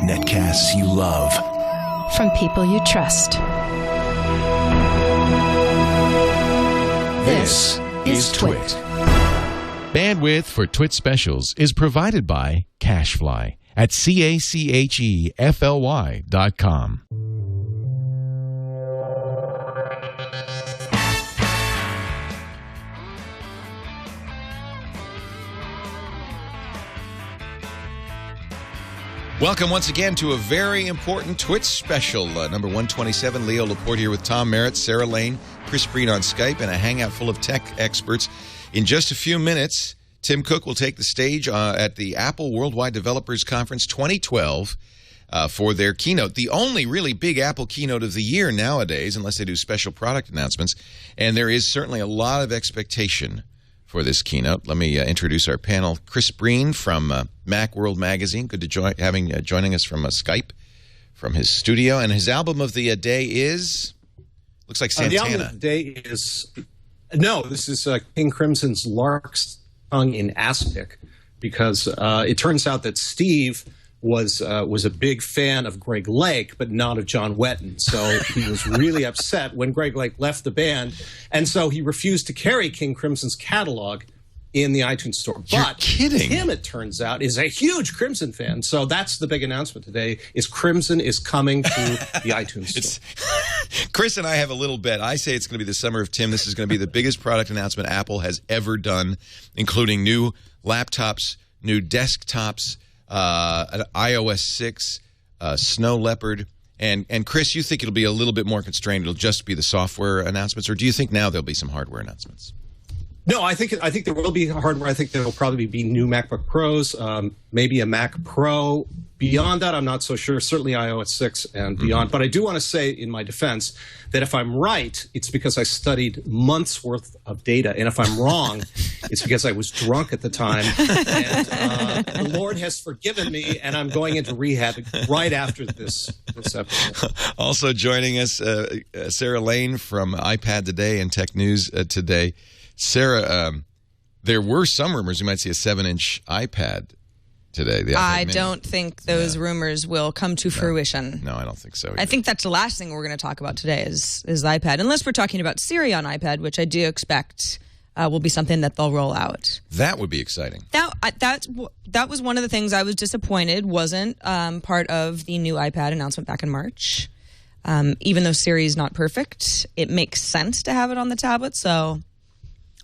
Netcasts you love. From people you trust. This is TWiT. Bandwidth for TWiT specials is provided by Cachefly at CACHEFLY.com. Welcome once again to a very important TWiT special, number 127. Leo Laporte here with Tom Merritt, Sarah Lane, Chris Breen on Skype, and a hangout full of tech experts. In just a few minutes, Tim Cook will take the stage at the Apple Worldwide Developers Conference 2012 for their keynote, the only really big Apple keynote of the year nowadays, unless they do special product announcements. And there is certainly a lot of expectation for this keynote. Let me introduce our panel. Chris Breen from Macworld Magazine. Good to joining us from Skype, from his studio. And his album of the day is, looks like Santana. The album of the day is, no, this is King Crimson's Lark's Tongue in Aspic, because it turns out that Steve was a big fan of Greg Lake, but not of John Wetton. So he was really upset when Greg Lake left the band, and so he refused to carry King Crimson's catalog in the iTunes store. You're but kidding. Tim, it turns out, is a huge Crimson fan. So that's the big announcement today, is Crimson is coming to the iTunes store. Chris and I have a little bet. I say it's going to be the summer of Tim. This is going to be the biggest product announcement Apple has ever done, including new laptops, new desktops, an iOS 6, Snow Leopard. And Chris, you think it'll be a little bit more constrained? It'll just be the software announcements? Or do you think now there'll be some hardware announcements? No, I think there will be hardware. I think there will probably be new MacBook Pros, maybe a Mac Pro. Beyond that, I'm not so sure. Certainly iOS 6 and beyond. But I do want to say in my defense that if I'm right, it's because I studied months' worth of data. And if I'm wrong, it's because I was drunk at the time. And the Lord has forgiven me, and I'm going into rehab right after this episode. Also joining us, Sarah Lane from iPad Today and Tech News Today. Sarah, there were some rumors you might see a 7-inch iPad today. I don't think those rumors will come to fruition. No, I don't think so either. I think that's the last thing we're going to talk about today is iPad, unless we're talking about Siri on iPad, which I do expect will be something that they'll roll out. That would be exciting. That was one of the things I was disappointed wasn't part of the new iPad announcement back in March. Even though Siri is not perfect, it makes sense to have it on the tablet, so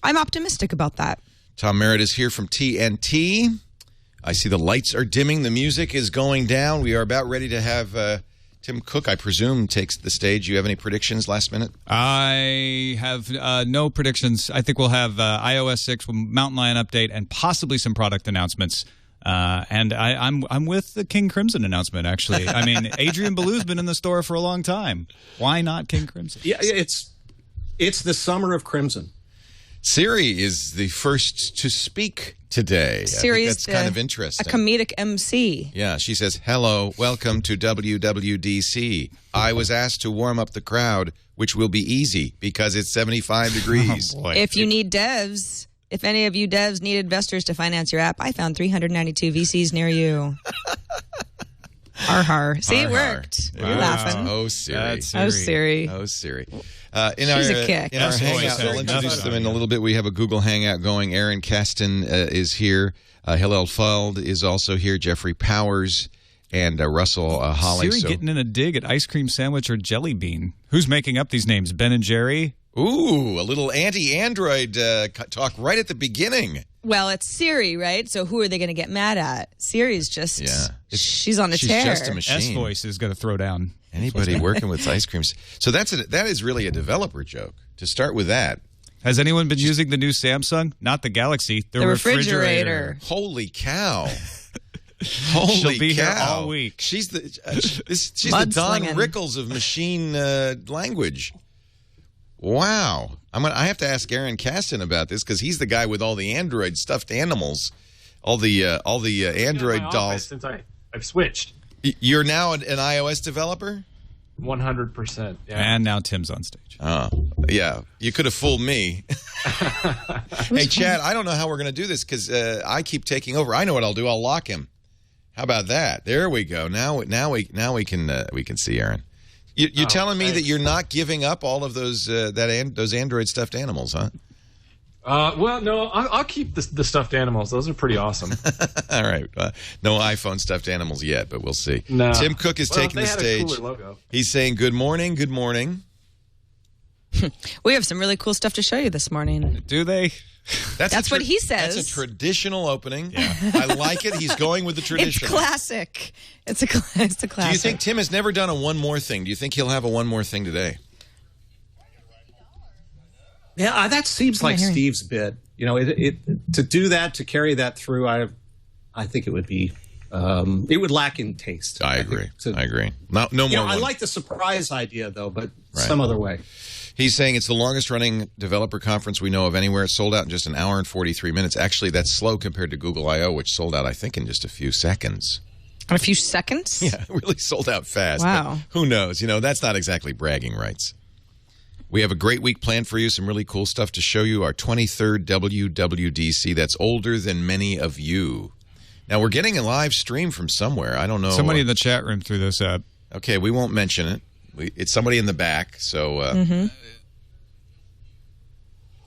I'm optimistic about that. Tom Merritt is here from TNT. I see the lights are dimming. The music is going down. We are about ready to have Tim Cook, I presume, takes the stage. You have any predictions last minute? I have no predictions. I think we'll have iOS 6, Mountain Lion update, and possibly some product announcements. And I'm with the King Crimson announcement, actually. I mean, Adrian Ballou's been in the store for a long time. Why not King Crimson? Yeah, it's the summer of Crimson. Siri is the first to speak today. Siri is kind of interesting. A comedic MC. Yeah, she says, "Hello, welcome to WWDC. I was asked to warm up the crowd, which will be easy because it's 75 degrees." Oh, boy. If you need devs, if any of you devs need investors to finance your app, I found 392 VCs near you. Har. See, it worked. Wow. You're laughing. Oh, Siri. Oh, Siri. Oh, Siri. She's a kick. In our Hangout, I'll introduce them in a little bit. We have a Google Hangout going. Aaron Kasten is here. Hillel Feld is also here. Jeffrey Powers and Russell Holly. Siri getting in a dig at ice cream sandwich or jelly bean. Who's making up these names? Ben and Jerry? Ooh, a little anti-Android talk right at the beginning. Well, it's Siri, right? So who are they going to get mad at? Siri's just, she's on a tear. She's just a machine. S-Voice is going to throw down. Anybody working with ice creams. So that is really a developer joke. To start with that. Has anyone been using the new Samsung? Not the Galaxy, the refrigerator. Holy cow. Holy She'll be cow. here all week. She's the Don Rickles of machine language. Wow. I have to ask Aaron Kasten about this because he's the guy with all the Android stuffed animals, all the Android dolls. Since I've switched. You're now an iOS developer? 100%. Yeah. And now Tim's on stage. Oh, yeah. You could have fooled me. Hey, Chad, I don't know how we're going to do this because I keep taking over. I know what I'll do. I'll lock him. How about that? There we go. Now we can see Aaron. You're telling me that you're not giving up all of those those Android stuffed animals, huh? Well, no, I'll keep the stuffed animals. Those are pretty awesome. All right. No iPhone stuffed animals yet, but we'll see. No. Tim Cook is taking the stage. A cooler logo. He's saying, good morning, good morning. We have some really cool stuff to show you this morning. Do they? That's what he says. That's a traditional opening. Yeah. I like it. He's going with the traditional. It's classic. It's a classic. Do you think Tim has never done a one more thing? Do you think he'll have a one more thing today? Yeah, that seems like Steve's bid. You know, to do that, to carry that through, I think it would be, it would lack in taste. I agree. I agree. No more. I like the surprise idea though, but some other way. He's saying it's the longest running developer conference we know of anywhere. It sold out in just an hour and 43 minutes. Actually, that's slow compared to Google I/O, which sold out, I think, in just a few seconds. A few seconds? Yeah, it really sold out fast. Wow. Who knows? You know, that's not exactly bragging rights. We have a great week planned for you. Some really cool stuff to show you. Our 23rd WWDC. That's older than many of you. Now, we're getting a live stream from somewhere. I don't know. Somebody in the chat room threw this up. Okay, we won't mention it. It's somebody in the back, so...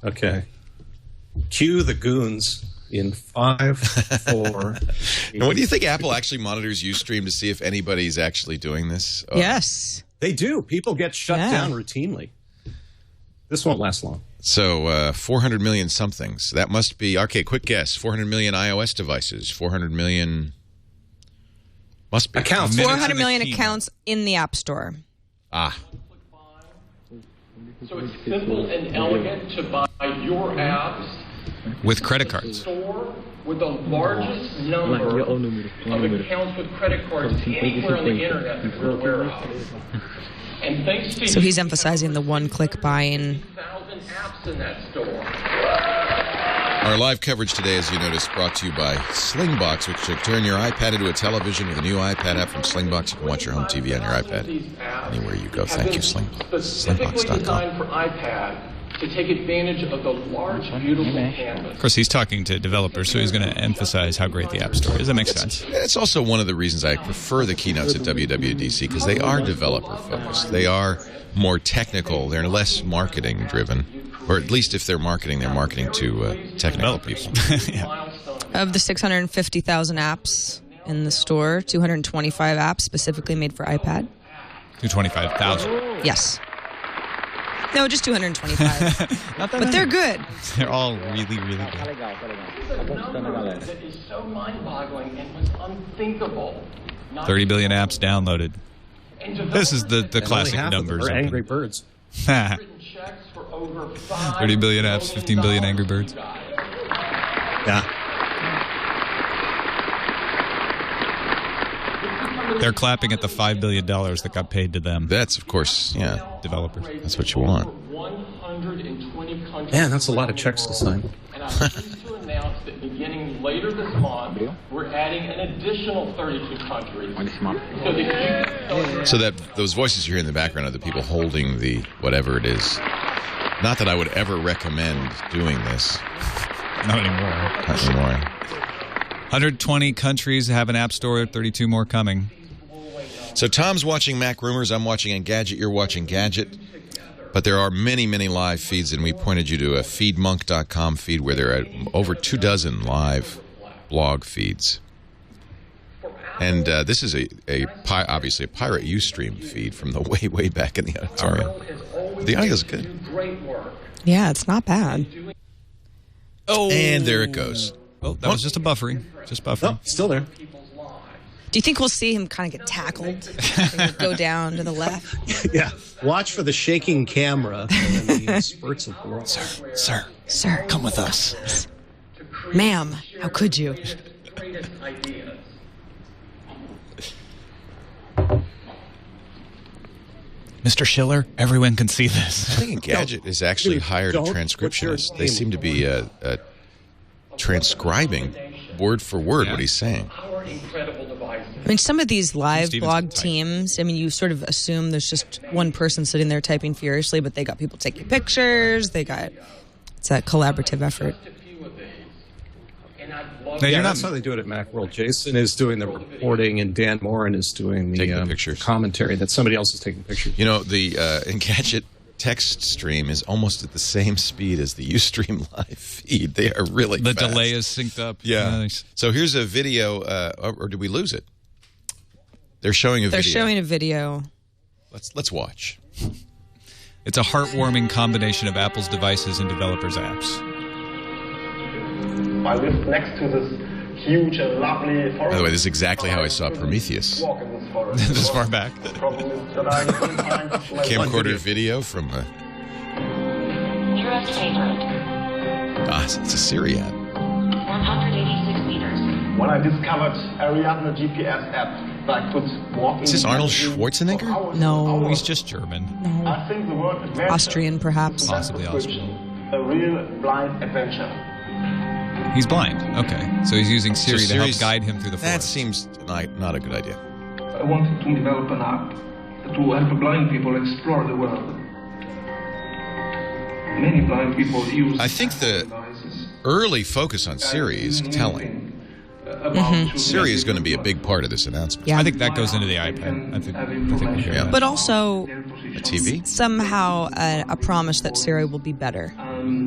Okay. Cue the goons in 5, 4... Now, what do you think Apple actually monitors Ustream to see if anybody's actually doing this? Yes. They do. People get shut down routinely. This won't last long. So 400 million somethings. That must be... Okay, quick guess. 400 million iOS devices. 400 million... Must be... Accounts. 400 million accounts in the App Store. Ah. So it's simple and elegant to buy your apps with credit cards. Store with the largest number of accounts with credit cards anywhere on the internet that we're aware of. And thanks to so he's emphasizing the one-click buying. 1,000 apps in that store. Our live coverage today, as you noticed, brought to you by Slingbox, which should turn your iPad into a television with a new iPad app from Slingbox. You can watch your home TV on your iPad anywhere you go. Thank you, Slingbox. Specifically designed for iPad to take advantage of the large, beautiful canvas. Of course, he's talking to developers, so he's going to emphasize how great the App Store is. That makes sense. It's also one of the reasons I prefer the keynotes at WWDC, because they are developer-focused. They are more technical. They're less marketing-driven. Or at least if they're marketing to technical people. Yeah. Of the 650,000 apps in the store, 225 apps specifically made for iPad. 225,000. Yes. No, just 225. Not that but many. they're good. They're all really, really good. It's a number that is so mind-boggling and was unthinkable. 30 billion apps downloaded. This is the classic numbers. Are Angry Birds. 30 billion apps, 15 billion Angry Birds. Yeah. They're clapping at the $5 billion that got paid to them. That's, of course, developers. That's what you want. Man, that's a lot of checks to sign. And I'm pleased to announce that beginning later this month, we're adding an additional 32 countries. So that those voices you hear in the background are the people holding the whatever it is. Not that I would ever recommend doing this. Not anymore. Not anymore. 120 countries have an app store, 32 more coming. So Tom's watching Mac Rumors, I'm watching Engadget, you're watching Gadget. But there are many, many live feeds, and we pointed you to a feedmonk.com feed where there are over 24 live blog feeds. And this is obviously a Pirate Ustream feed from the way back in the auditorium. The audio is good. Yeah, it's not bad. Oh, and there it goes. Oh, that was just a buffering. Just buffering. Oh, still there. Do you think we'll see him kind of get tackled? Go down to the left? Yeah. Watch for the shaking camera and then the spurts of glory. Sir, come with us. Ma'am, how could you? Mr. Schiller, everyone can see this. I think Engadget has actually hired a transcriptionist. They seem to be transcribing word for word what he's saying. I mean, some of these live blog teams, I mean, you sort of assume there's just one person sitting there typing furiously, but they got people taking pictures. It's a collaborative effort. Yeah, that's how they do it at Macworld. Jason is doing the reporting, and Dan Morin is doing the pictures. Commentary. That somebody else is taking pictures. You know, the Engadget text stream is almost at the same speed as the Ustream live feed. They are really The fast. delay is synced up. Yeah. Nice. So here's a video, or did we lose it? They're showing a video. They're showing a video. Let's watch. It's a heartwarming combination of Apple's devices and developers' apps. I live next to this huge and lovely forest. By the way, this is exactly how I saw Prometheus. Walk in this forest. This far back. The problem is that I couldn't find Camcorder video from Nearest favorite. it's a Siri app. 186 meters. When I discovered Ariadne GPS app, I could walk Is this in Arnold the trees Schwarzenegger? for hours No. and hours. He's just German. I think the word adventure Austrian, perhaps. Possibly Austrian. a real blind adventure. He's blind. Okay. So he's using Siri to help Siri's- guide him through the That forest. seems not a good idea. I wanted to develop an app to help blind people explore the world. Many blind people use I think the devices. early focus on Siri is telling. Siri is going to be a big part of this announcement. Yeah. I think that goes into the iPad. I think we'll hear Yeah. that. But also A TV? somehow a promise that Siri will be better.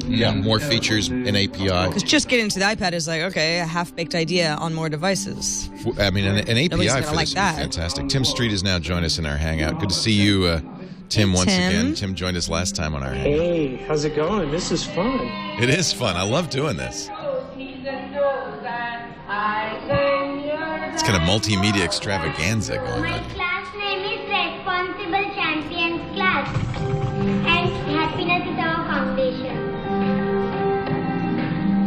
Yeah, more features, an API. Because just getting to the iPad is like, okay, a half-baked idea on more devices. I mean, an API Nobody's gonna for like this that. is fantastic. Tim Street has now joined us in our Hangout. Good to see you, Tim, once Tim. again. Tim joined us last time on our Hangout. Hey, how's it going? This is fun. It is fun. I love doing this. It's kind of multimedia extravaganza going My on. class name is Responsible Champions Class, and happiness is our foundation.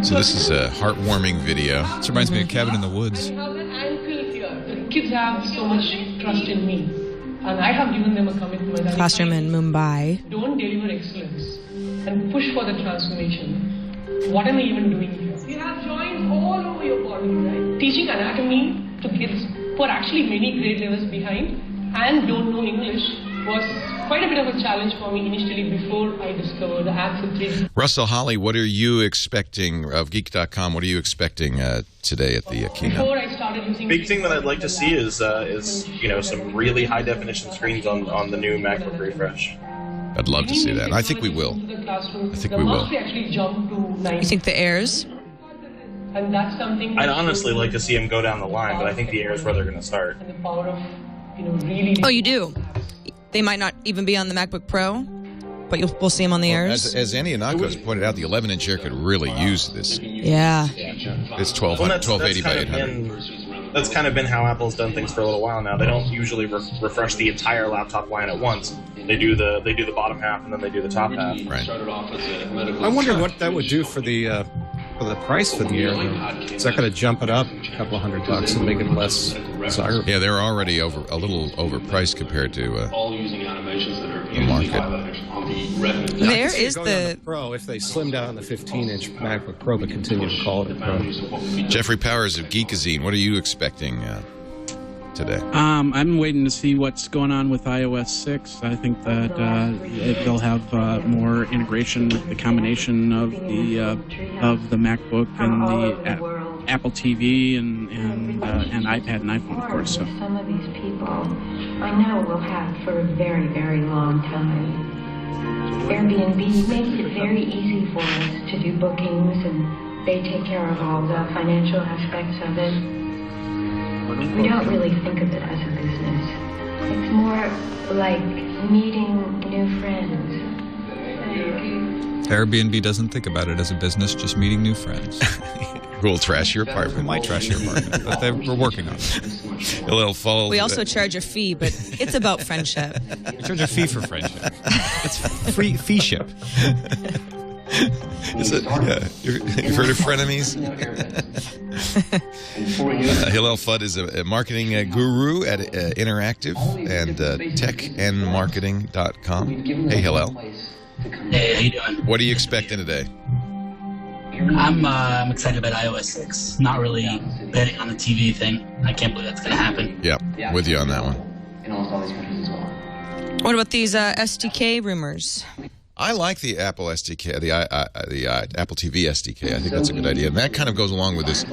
So this is a heartwarming video. This reminds me of Cabin in the Woods. I have an anchor here. The kids have so much trust in me, and I have given them a commitment. Classroom in Mumbai. Don't deliver excellence and push for the transformation. What am I even doing here? You have joints all over your body, right? Teaching anatomy to kids who are actually many grade levels behind and don't know English was quite a bit of a challenge for me initially before I discovered the apps in 3D. Russell Holly, what are you expecting of Geek.com? What are you expecting today at the keynote? Before I started using Big thing that I'd like to see is some really high definition screens on the new MacBook refresh. I'd love to see that. I think we will. I think we will. Actually jump to 9. You think the Airs? And that's something I'd honestly like to see them go down the line, but I think the Air is where they're going to start. and the power of really Oh, you do? They might not even be on the MacBook Pro, but we'll see them on the Airs. As Andy Anakos pointed out, the 11-inch Air could really use this. Yeah. It's 1280 by 800. That's kind of been how Apple's done things for a little while now. They don't usually refresh the entire laptop line at once. They do the bottom half and then they do the top half. Right. I wonder what that would do for the price for the Air. Is that going to jump it up a couple $100 and make it less desirable? Yeah, they're already a little overpriced compared to the market. There is the Pro if they slim down the 15-inch MacBook Pro but continue to call it a Pro. Jeffrey Powers of Geekazine, what are you expecting today? I'm waiting to see what's going on with iOS 6. I think that they'll have more integration with the combination of the MacBook and the Apple TV and iPad and iPhone, of course. So. Some of these people I know will have for a very, very long time. Airbnb makes it very easy for us to do bookings, and they take care of all the financial aspects of it. We don't really think of it as a business. It's more like meeting new friends. Airbnb doesn't think about it as a business, just meeting new friends. We'll trash your apartment. We might trash your apartment, but we're working on it. A little follow. We also charge a fee, but it's about friendship. We charge a fee for friendship. It's free fee ship. You've heard of frenemies? Hillel Fudd is a marketing guru at Interactive and techandmarketing.com. Hey, Hillel. Hey, how you doing? What are you expecting today? I'm excited about iOS 6. Not really betting on the TV thing. I can't believe that's going to happen. Yep, with you on that one. What about these SDK rumors? I like the Apple SDK, the Apple TV SDK. I think that's a good idea. And that kind of goes along with this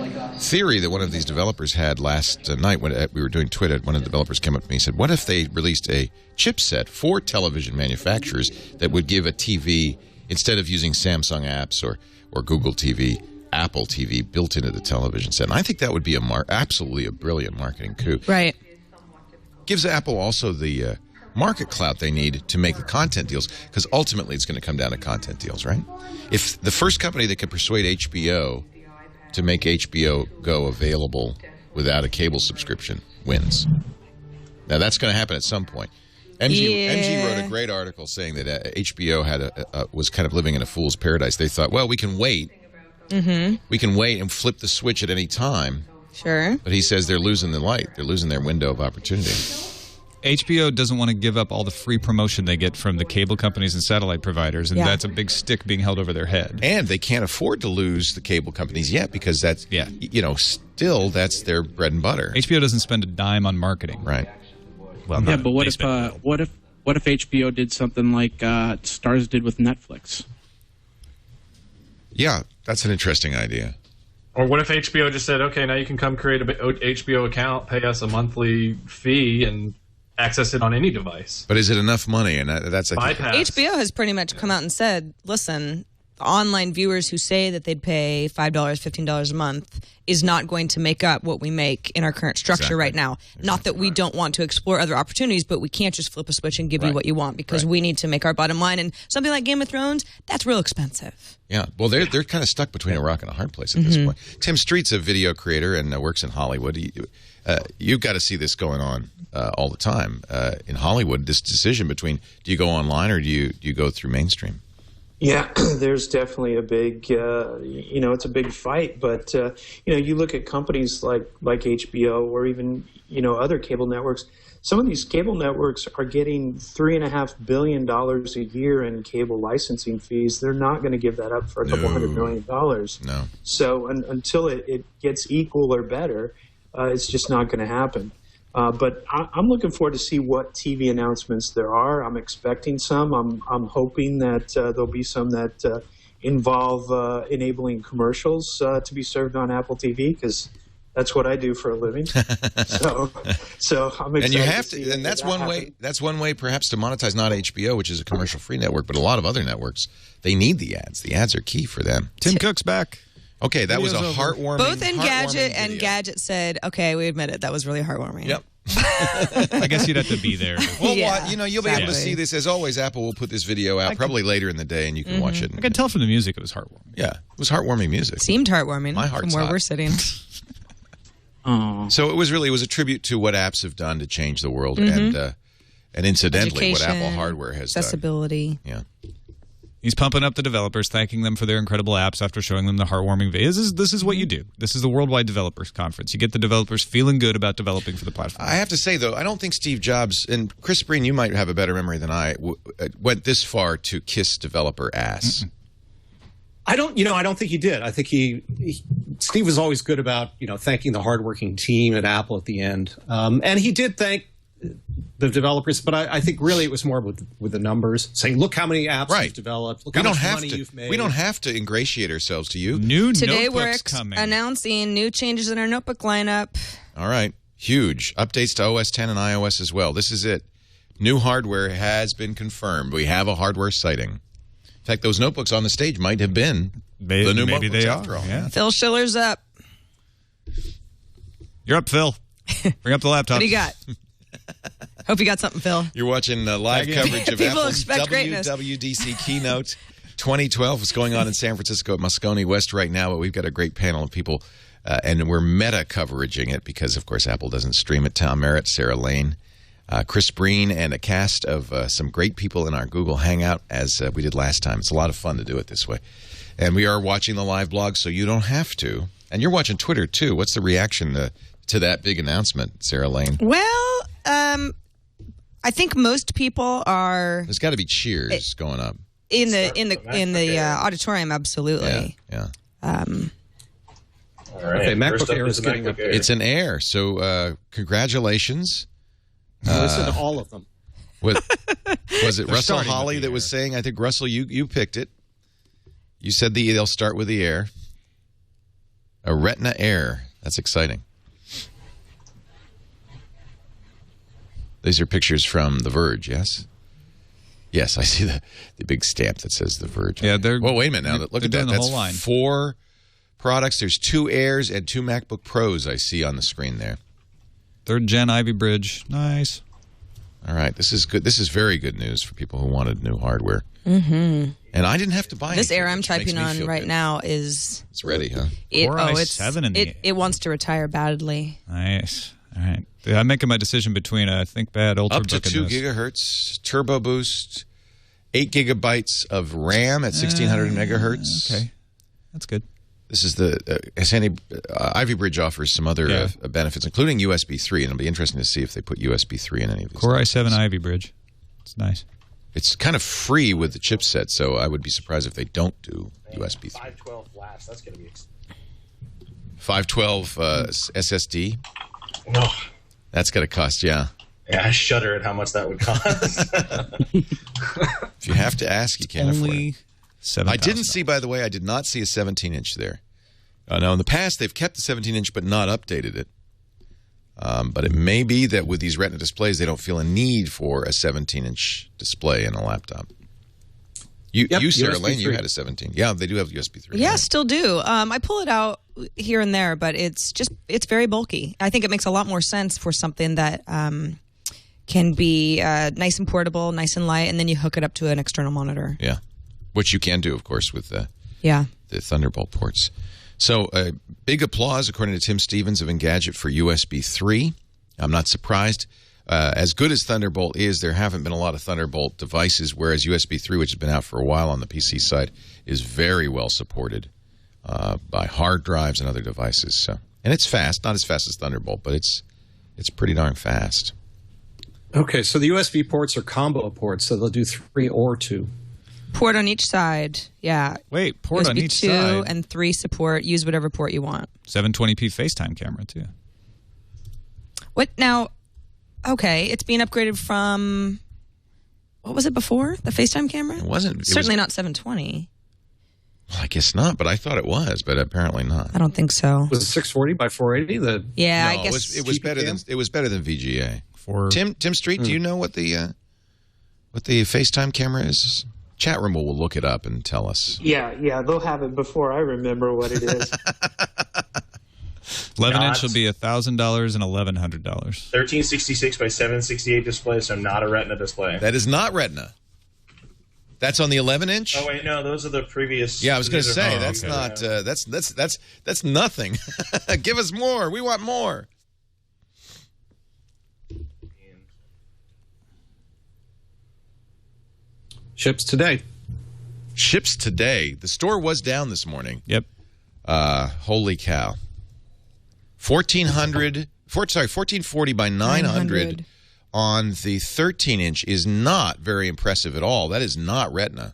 theory that one of these developers had last night when we were doing TWiT. One of the developers came up to me and said, what if they released a chipset for television manufacturers that would give a TV, instead of using Samsung apps or Google TV, Apple TV built into the television set? And I think that would be absolutely a brilliant marketing coup. Right. Gives Apple also the market clout they need to make the content deals, because ultimately it's going to come down to content deals, right? If the first company that can persuade HBO to make HBO Go available without a cable subscription wins. Now that's going to happen at some point. MG wrote a great article saying that HBO was kind of living in a fool's paradise. They thought, well, we can wait. Mm-hmm. We can wait and flip the switch at any time. Sure. But he says they're losing the light. They're losing their window of opportunity. HBO doesn't want to give up all the free promotion they get from the cable companies and satellite providers, and that's a big stick being held over their head. And they can't afford to lose the cable companies yet, because that's, still that's their bread and butter. HBO doesn't spend a dime on marketing. Right. Well, yeah, but what if HBO did something like Starz did with Netflix? Yeah, that's an interesting idea. Or what if HBO just said, okay, now you can come create a HBO account, pay us a monthly fee, and access it on any device. But is it enough money? And that's HBO has pretty much come out and said, listen, online viewers who say that they'd pay $5, $15 a month is not going to make up what we make in our current structure right now. Not that we don't want to explore other opportunities, but we can't just flip a switch and give you what you want, because we need to make our bottom line. And something like Game of Thrones, that's real expensive. Yeah, well, they're kind of stuck between a rock and a hard place at this point. Tim Street's a video creator and works in Hollywood. You've got to see this going on all the time in Hollywood, this decision between, do you go online or do you go through mainstream? Yeah, there's definitely a big, it's a big fight. But, you look at companies like HBO or even, other cable networks. Some of these cable networks are getting $3.5 billion a year in cable licensing fees. They're not going to give that up for a couple $100 million. No. So until it gets equal or better, it's just not going to happen. But I'm looking forward to see what TV announcements there are. I'm expecting some. I'm hoping that there'll be some that involve enabling commercials to be served on Apple TV, because that's what I do for a living. So I'm excited. And you have to, and that's one way. That's one way, perhaps, to monetize not HBO, which is a commercial-free network, but a lot of other networks. They need the ads. The ads are key for them. Tim Cook's back. Okay, that was a heartwarming. Both Engadget and Gadget said, "Okay, we admit it. That was really heartwarming." Yep. I guess you'd have to be there. Well, you'll be able to see this. As always, Apple will put this video out probably later in the day, and you can watch it. I can tell from the music it was heartwarming. Yeah, it was heartwarming music. Seemed heartwarming. My heart's from where hot. we're sitting. So it was a tribute to what apps have done to change the world, and incidentally, what Apple hardware has accessibility. done. Yeah. He's pumping up the developers, thanking them for their incredible apps after showing them the heartwarming videos. This is what you do. This is the Worldwide Developers Conference. You get the developers feeling good about developing for the platform. I have to say, though, I don't think Steve Jobs, and Chris Breen, you might have a better memory than I, went this far to kiss developer ass. I don't think he did. I think Steve was always good about, thanking the hardworking team at Apple at the end. And he did thank the developers, but I think really it was more with the numbers, saying, look how many apps you've developed, look how much money you've made. We don't have to ingratiate ourselves to you. Today we're announcing new changes in our notebook lineup. All right. Huge. Updates to OS 10 and iOS as well. This is it. New hardware has been confirmed. We have a hardware sighting. In fact, those notebooks on the stage might have been the new maybe notebooks they after are. all. Yeah. Phil Schiller's up. You're up, Phil. Bring up the laptop. What do you got? Hope you got something, Phil. You're watching live coverage of Apple's greatness. WWDC Keynote 2012. What's going on in San Francisco at Moscone West right now, but we've got a great panel of people, and we're meta-coveraging it because, of course, Apple doesn't stream it. Tom Merritt, Sarah Lane, Chris Breen, and a cast of some great people in our Google Hangout, as we did last time. It's a lot of fun to do it this way. And we are watching the live blog, so you don't have to. And you're watching Twitter, too. What's the reaction to that big announcement, Sarah Lane? Well, I think most people are. There's got to be cheers going up in the auditorium. Absolutely. Yeah. All right. Okay, MacBook Air is getting up. It's an Air, so congratulations. Listen to all of them. Was it Russell Holly that was saying? I think Russell, you picked it. You said they'll start with the Air. A Retina Air. That's exciting. These are pictures from The Verge, yes? Yes, I see the big stamp that says The Verge. Yeah, they're... Well, wait a minute now. Look at that. That's whole line. 4 products. There's 2 Airs and 2 MacBook Pros I see on the screen there. 3rd Gen Ivy Bridge. Nice. All right. This is good. This is very good news for people who wanted new hardware. Mm-hmm. And I didn't have to buy this anything, Air I'm typing on right now is... It's ready, huh? Core i7 in the... It wants to retire badly. Nice. All right. I'm making my decision between a ThinkPad Ultrabook up to 2 gigahertz, turbo boost, 8 gigabytes of RAM at 1600 megahertz. Okay. That's good. This is the Ivy Bridge offers some other benefits, including USB 3, and it'll be interesting to see if they put USB 3 in any of these. Core i7 Ivy Bridge. It's nice. It's kind of free with the chipset, so I would be surprised if they don't do USB 3. 512 flash. That's going to be 512 SSD. No. That's going to cost, yeah. Yeah, I shudder at how much that would cost. If you have to ask, you can't afford it. $7,000. I didn't see, by the way, I did not see a 17-inch there. Now, in the past, they've kept the 17-inch but not updated it. But it may be that with these Retina displays, they don't feel a need for a 17-inch display in a laptop. You Sarah Lane, you had a 17. Yeah, they do have USB 3. Yeah, still do. I pull it out here and there, but it's very bulky. I think it makes a lot more sense for something that can be nice and portable, nice and light, and then you hook it up to an external monitor. Yeah, which you can do, of course, with the Thunderbolt ports. So big applause, according to Tim Stevens of Engadget, for USB 3. I'm not surprised. As good as Thunderbolt is, there haven't been a lot of Thunderbolt devices, whereas USB 3, which has been out for a while on the PC side, is very well supported by hard drives and other devices. So, and it's fast, not as fast as Thunderbolt, but it's pretty darn fast. Okay, so the USB ports are combo ports, so they'll do 3 or 2. Port on each side, yeah. Wait, port USB on each 2 side? and 3 support. Use whatever port you want. 720p FaceTime camera, too. What now? Okay, it's being upgraded from, what was it before? The FaceTime camera? It wasn't. Certainly not 720. Well, I guess not, but I thought it was, but apparently not. I don't think so. Was it 640 by 480? Yeah, no, I guess it was better than VGA. Tim Street, do you know what the FaceTime camera is? Chat room will look it up and tell us. Yeah, they'll have it before I remember what it is. 11-inch will be $1,000 and $1,100. 1366 by 768 display, so not a Retina display. That is not Retina. That's on the 11-inch. Oh wait, no, those are the previous. Yeah, I was going to say that's not. That's nothing. Give us more. We want more. Ships today. Ships today. The store was down this morning. Yep. Holy cow. 1440 by 900 on the 13-inch is not very impressive at all. That is not Retina.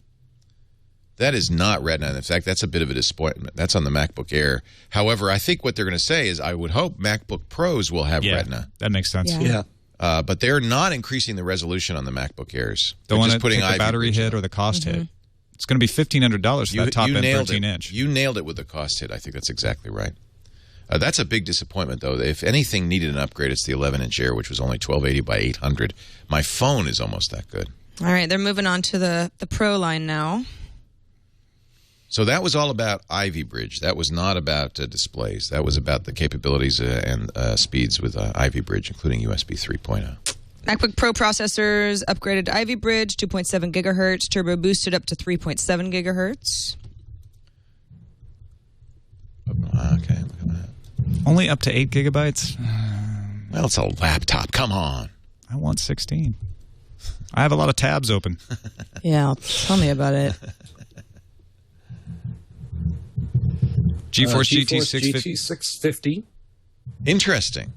That is not Retina. In fact, that's a bit of a disappointment. That's on the MacBook Air. However, I think what they're going to say is I would hope MacBook Pros will have Retina. That makes sense. Yeah. But they're not increasing the resolution on the MacBook Airs. Don't want to putting take the battery hit or the cost hit. It's going to be $1,500 for that top-end 13-inch. You nailed it with the cost hit. I think that's exactly right. That's a big disappointment, though. If anything needed an upgrade, it's the 11-inch Air, which was only 1280 by 800. My phone is almost that good. All right, they're moving on to the Pro line now. So that was all about Ivy Bridge. That was not about displays. That was about the capabilities and speeds with Ivy Bridge, including USB 3.0. MacBook Pro processors upgraded to Ivy Bridge, 2.7 gigahertz, turbo boosted up to 3.7 gigahertz. Okay, look at that. Only up to 8 gigabytes? Well, it's a laptop. Come on. I want 16. I have a lot of tabs open. Yeah, tell me about it. GeForce GT 650. Interesting.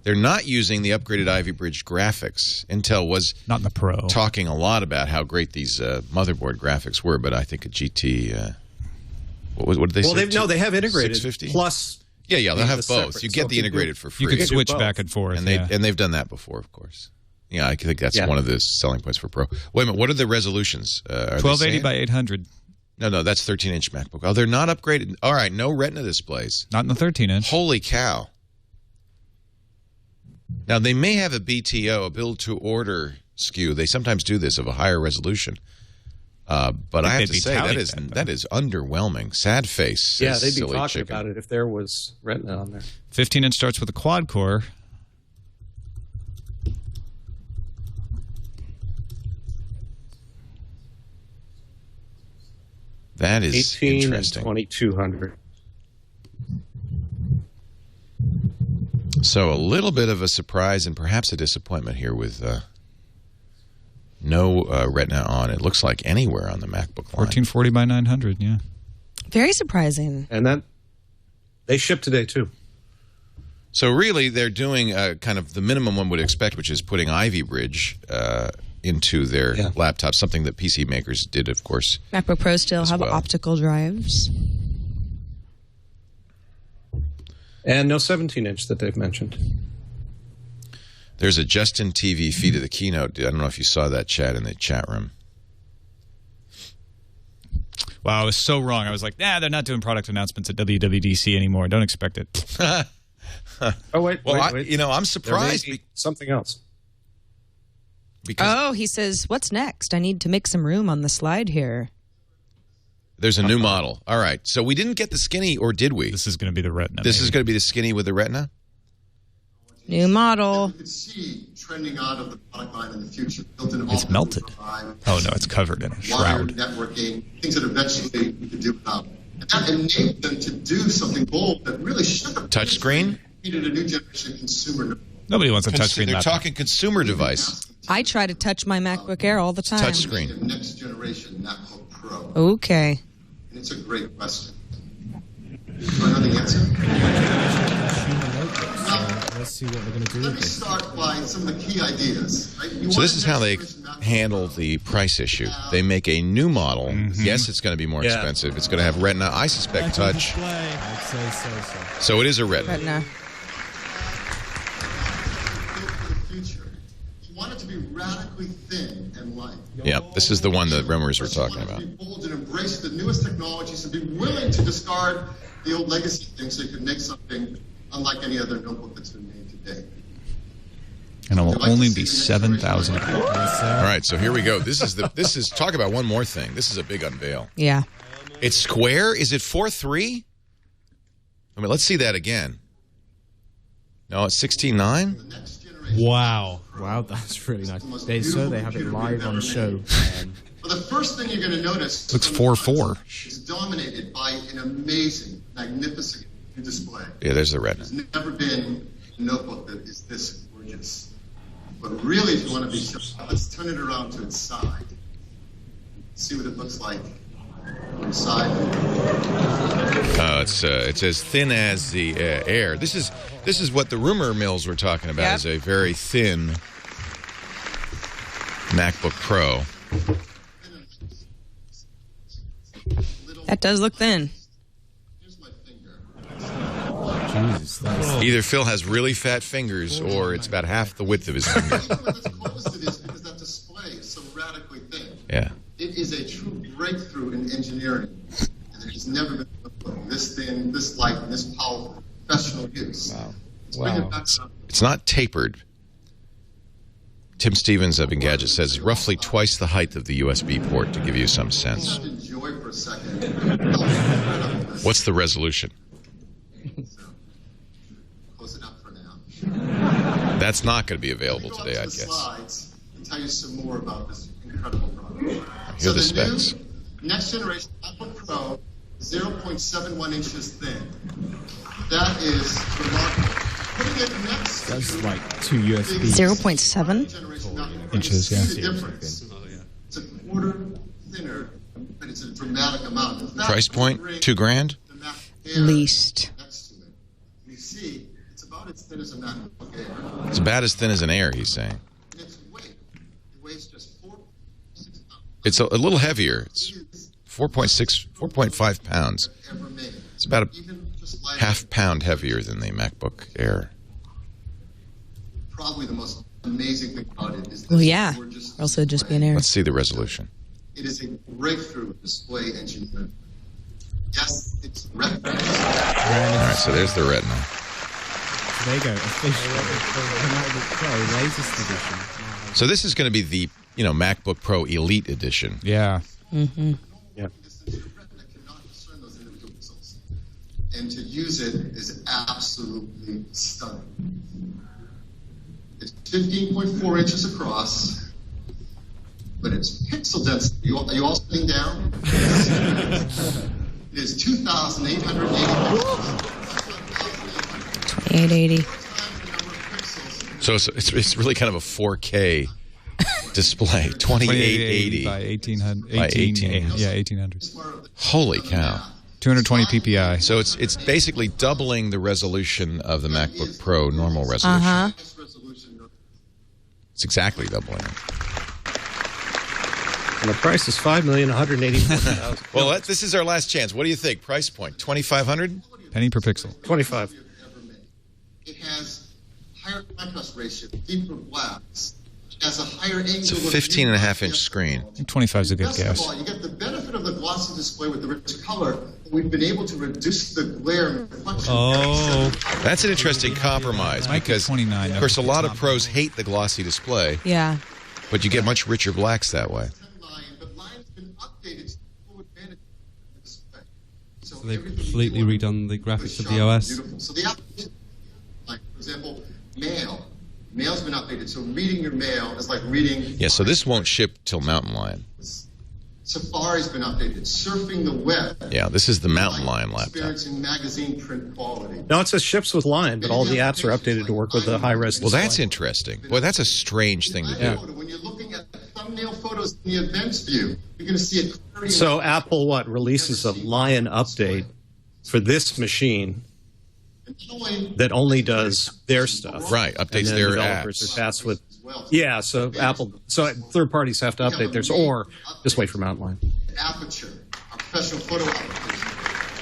They're not using the upgraded Ivy Bridge graphics. Intel was not in the Pro talking a lot about how great these motherboard graphics were, but I think a GT. What did they say? Well, they have integrated 650 plus. Yeah, they'll have both. You get the integrated for free. You can switch back and forth, and they've done that before, of course. Yeah, I think that's one of the selling points for Pro. Wait a minute, what are the resolutions? 1280 by 800. No, that's 13-inch MacBook. Oh, they're not upgraded. All right, no Retina displays. Not in the 13-inch. Holy cow. Now, they may have a BTO, a build-to-order SKU. They sometimes do this of a higher resolution. But I have to say, that is underwhelming. Sad face. Yeah, they'd be talking about it if there was Retina on there. 15-inch starts with a quad-core. That is 18 interesting. and 2200. So a little bit of a surprise and perhaps a disappointment here with no Retina on. It looks like anywhere on the MacBook line. 1440 by 900, yeah. Very surprising. And then they ship today, too. So really, they're doing kind of the minimum one would expect, which is putting Ivy Bridge into their laptops, something that PC makers did, of course. MacBook Pro still have optical drives. And no 17-inch that they've mentioned. There's a Justin TV feed of the keynote. I don't know if you saw that chat in the chat room. Wow, I was so wrong. I was like, they're not doing product announcements at WWDC anymore. Don't expect it. Oh, wait. I'm surprised. There may be something else. He says, what's next? I need to make some room on the slide here. There's a new model. All right. So we didn't get the skinny, or did we? This is going to be the Retina. This is going to be the skinny with the Retina? New model. You could see trending out of the product line in the future. It's melted. Oh, no, it's covered in a shroud. Networking, things that eventually we could do without. And that enabled them to do something bold that really should have touchscreen? Needed a new generation of consumer. Nobody wants a touchscreen They're laptop. talking consumer device. I try to touch my MacBook Air all the time. Touchscreen. Next generation MacBook Pro. Okay. And it's a great question. Do I know the answer? Let's see what we're going to do. Let me start by some of the key ideas. Right? So this is how they handle the price issue. They make a new model. Mm-hmm. Yes, it's going to be more expensive. It's going to have Retina. I suspect touch. I'd say so. So it is a Retina. Retina. You want it to be radically thin and light. Yeah, this is the one the rumors were talking about. Be bold and embrace the newest technologies and be willing to discard the old legacy things so you can make something unlike any other notebook that's been made today. And it will only be 7,000. All right, so here we go. This is talk about one more thing. This is a big unveil. Yeah. It's square. Is it 4.3? I mean, let's see that again. No, it's 16.9. Wow, that's really nice. They have it live on show. Well, the first thing you're going to notice looks 4.4. It's dominated by an amazing, magnificent display. Yeah, there's the Retina. There's never been a notebook that is this gorgeous. But really, if you want to be sure, let's turn it around to its side. See what it looks like on the side. It's as thin as the Air. This is what the rumor mills were talking about. Is a very thin MacBook Pro. That does look thin. Jesus, either Phil has really fat fingers or it's about half the width of his fingers. Because that display is so radically thin. Yeah. It is a true breakthrough in engineering. And there's never been a notebook this thin, this light, and this powerful professional use. Wow. It's not tapered. Tim Stevens of Engadget says roughly twice the height of the USB port to give you some sense. Enjoy for a second. What's the resolution? Close it up for now. That's not going to be available today, I guess. Slides and tell you some more about this incredible product. Here are the specs. Next generation MacBook Pro, 0.71 inches thin. That is remarkable. That's like 2 USB. 0.7 inches, yeah. It's a quarter thinner, but it's a dramatic amount. In fact, price point, $2,000? Least. You see, it's about as thin as a MacBook Air. It's about as thin as an Air, he's saying. And its weight, it weighs just 4.6 pounds. It's a little heavier. It's 4.5 pounds. It's about a half pound heavier than the MacBook Air. Probably the most amazing thing about it is Well, yeah. Also, just be an error. Let's see the resolution. it is a breakthrough display engineering. Yes, it's retina. All right, so there's the retina. There you go. MacBook Pro latest edition. So this is going to be the MacBook Pro Elite Edition. Yeah. Mm-hmm. Yeah. And to use it is absolutely stunning. It's 15.4 inches across, but its pixel density. Are you all sitting down? It is 2,880 pixels. 2880. So it's really kind of a 4K display. 2880 by 1800. By 1800. Yeah, 1800. Holy cow. 220 PPI. So it's basically doubling the resolution of the MacBook Pro normal resolution. Uh-huh. It's exactly doubling it. And the price is $5,184,000. Well, this is our last chance. What do you think? Price point, 2,500? Penny per pixel. 25. It has higher contrast ratio, deeper blacks. It has a higher angle. It's a 15.5-inch screen. 25 is a good Best of guess. all, you get the benefit of the glossy display with the rich color. We've been able to reduce the glare and reflection. Oh. That's an interesting compromise because, 29, of course, a lot of pros hate the glossy display. Yeah. But you get much richer blacks that way. So they've completely redone the graphics of the OS. Beautiful. So the application, like, for example, mail. Mail's been updated, so reading your mail is like reading... Yeah, so this won't ship till Mountain Lion. Safari's been updated. Surfing the web. Yeah, this is the Mountain Lion laptop. Experiencing magazine print quality. No, it says ships with Lion, but all the apps are updated to work with the high-res Well, display. that's interesting. Boy, that's a strange thing to do. Yeah. When you're looking at thumbnail photos in the events view, you're going to see a... So Apple, releases a Lion update for this machine that only does their stuff. Right, updates and then their developers apps. are tasked with... Yeah, so third parties have to update theirs, or just wait for Mountain Lion. Aperture, our professional photo application.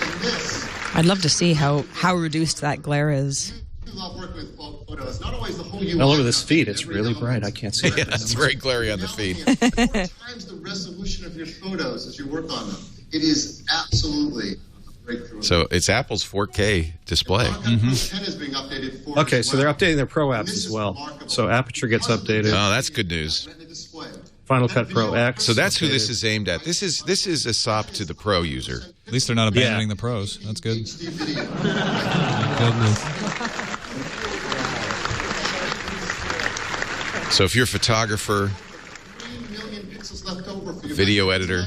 And this... I'd love to see how reduced that glare is. I love working with photos. Not always the whole UI. Now look at this feed. It's really bright. I can't see it. Yeah, it's very glary on the feed. 4 times the resolution of your photos as you work on them. It is absolutely a breakthrough. So it's Apple's 4K display. 10 is being updated for Okay, so they're updating their Pro apps as well. So Aperture gets updated. Oh, that's good news. Final Cut Pro X. So that's who this is aimed at. This is a SOP to the Pro user. At least they're not abandoning the pros. That's good. So if you're a photographer, video editor,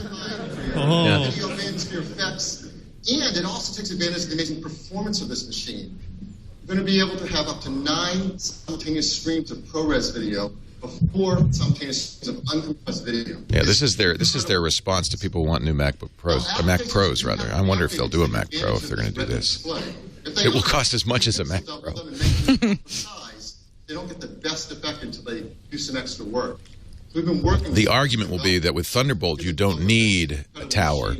Video bins for your effects. And it also takes advantage of the amazing performance of this machine. You're going to be able to have up to 9 simultaneous streams of ProRes video before simultaneous streams of uncompressed video. yeah, this is their response to people who want new MacBook Pros, Mac Pros rather. I wonder if they'll do a Mac Pro if they're going to do this. It will cost as much as a Mac Pro. They don't get the best effect until they do some extra work. We've been working. The argument will be that with Thunderbolt you don't need a tower.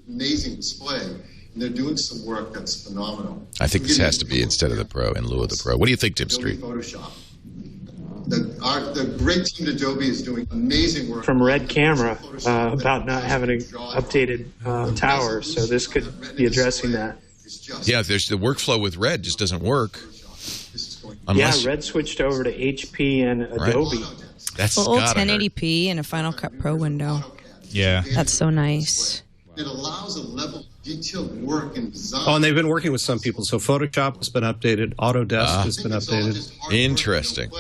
Amazing display, and they're doing some work that's phenomenal. I think this has to be instead of the Pro, in lieu of the Pro. What do you think, Tim Street? Photoshop. The great team at Adobe is doing amazing work. From Red Camera about not having an updated tower, so this could be addressing that. Yeah, there's the workflow with Red just doesn't work. Yeah, Red switched over to HP and Adobe. That's Full gotta hurt. 1080p and a Final Cut Pro window. Yeah. That's so nice. It allows a level of detailed work and design. Oh, and they've been working with some people. So Photoshop has been updated. Autodesk has been updated. Interesting.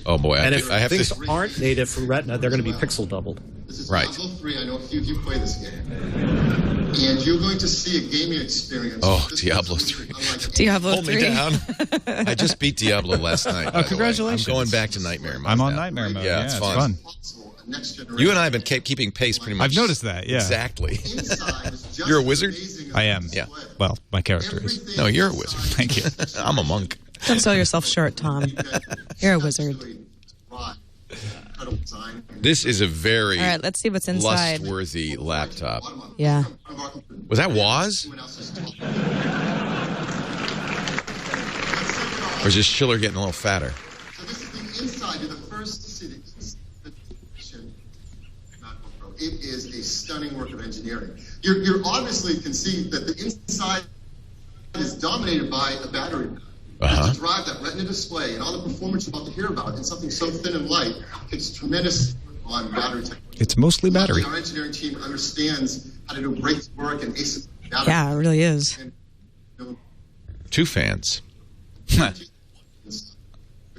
Oh boy, And if things aren't native for Retina, they're going to be pixel doubled. This is Right. Diablo 3. I know a few of you play this game. And you're going to see a gaming experience. Oh, Diablo 3. Diablo Hold 3. me down. I just beat Diablo last night. Oh, congratulations. I'm going back to Nightmare mode. I'm on now. Nightmare mode. Yeah, it's fun. You and I have been keeping pace pretty much. I've noticed that, yeah. Exactly. You're a wizard? I am. Yeah. Well, my character is. No, you're a wizard. Thank you. I'm a monk. Don't sell yourself short, Tom. You're a wizard. This is a very All right, let's see what's inside. lust-worthy laptop. Yeah. Was that Woz? Or is just Schiller getting a little fatter? inside, you're the first to see the MacBook Pro. It is a stunning work of engineering. You're obviously can see that the inside is dominated by a battery. To drive that Retina display and all the performance you're about to hear about in something so thin and light, it's tremendous on battery technology. It's mostly battery. Our engineering team understands how to do great work and ASIC battery. Yeah, it really is. Two fans. What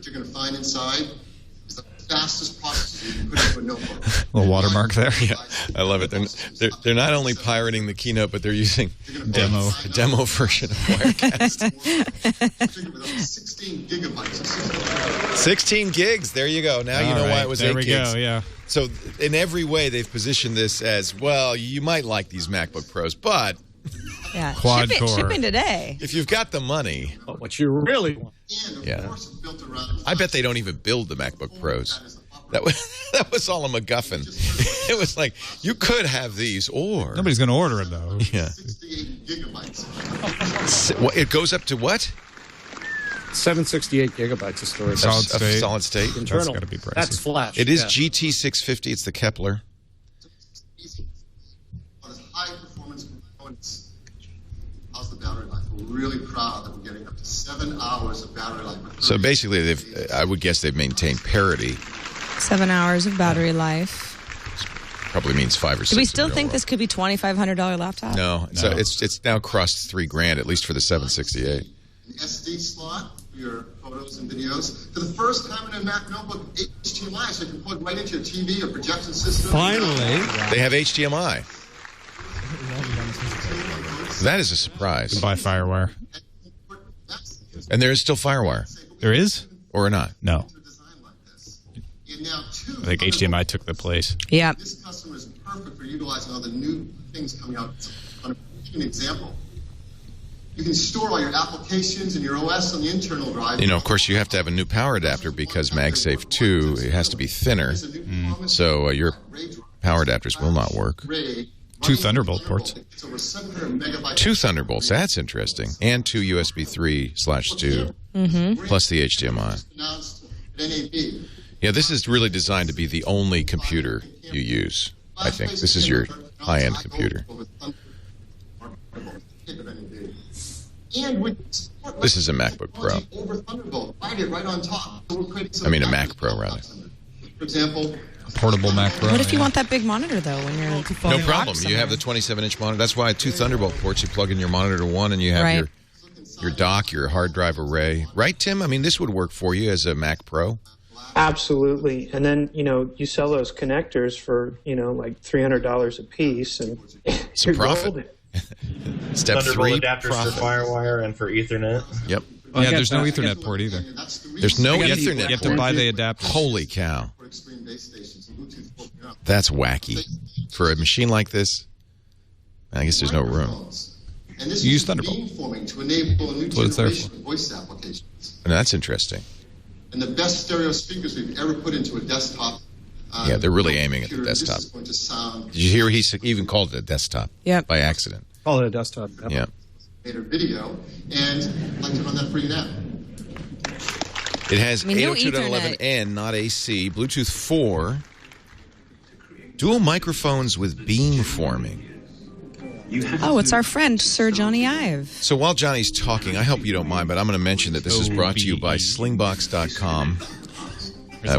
you're going to find inside is the fastest processor you can put into a notebook. A little watermark there. Yeah, I love it. They're not only pirating the Keynote, but they're using a demo version of Wirecast. 16 gigabytes. 16 gigs. There you go. Now you know why it was 8 gigs. There we go, yeah. So in every way, they've positioned this as, well, you might like these MacBook Pros, but... Yeah, quad core. Shipping today. If you've got the money... But what you really want. Yeah. I bet they don't even build the MacBook Pros. That was all a MacGuffin. It was like, you could have these, or... Nobody's going to order it, though. Yeah. 68 gigabytes. It goes up to what? 768 gigabytes of storage. Solid state. Internal. That's got to be pricey. That's flash. It is GT650. It's the Kepler. High performance components. How's the battery life? We're really proud that we're getting up to 7 hours of battery life. So basically, I would guess they've maintained parity. 7 hours of battery life. Probably means 5 or 6. Do we still think this could be $2,500 laptop? No. So it's now crossed $3,000, at least for the 768. An SD slot for your photos and videos. For the first time in a Mac notebook, HDMI, so you can plug right into your TV or projection system. Finally. They have HDMI. That is a surprise. Buy FireWire. And there is still FireWire. There is? Or not? No. I think HDMI took the place. Yeah. This customer is perfect for utilizing all the new things coming out. An example. You can store all your applications and your OS on the internal drive. You know, of course, you have to have a new power adapter because MagSafe 2, it has to be thinner. So your power adapters will not work. 2 Thunderbolt ports. 2 Thunderbolts. That's interesting. And 2 USB 3/2. Plus the HDMI. Yeah, this is really designed to be the only computer you use, I think. This is your high-end computer. This is a MacBook Pro. I mean, a Mac Pro, rather. For example, portable Mac Pro. What if you want that big monitor, though, when you're No problem. You have the 27-inch monitor. That's why 2 Thunderbolt ports. You plug in your monitor to one, and you have your dock, your hard drive array. Right, Tim? I mean, this would work for you as a Mac Pro. Absolutely. And then, you sell those connectors for, like $300 a piece, and it's a profit. Step Thunderbolt 3, adapters profit. for FireWire and for Ethernet. Yep. Yeah, there's no Ethernet port either. There's no Ethernet port. You have to buy the adapter. Holy cow. That's wacky. For a machine like this, I guess there's no room. And this You use is Thunderbolt. beamforming to enable a new That's what it's there generation of voice applications. And that's interesting. And the best stereo speakers we've ever put into a desktop. Yeah, they're really aiming at the computer. desktop. This is going to sound Did you hear he even called it a desktop? Yep. By accident. Call it a desktop. Yeah. video, and I'd like to run that for you now. It has no 802.11n, not AC, Bluetooth 4, dual microphones with beamforming. Oh, it's our friend, Sir Johnny Ive. So while Johnny's talking, I hope you don't mind, but I'm going to mention that this is brought to you by Slingbox.com,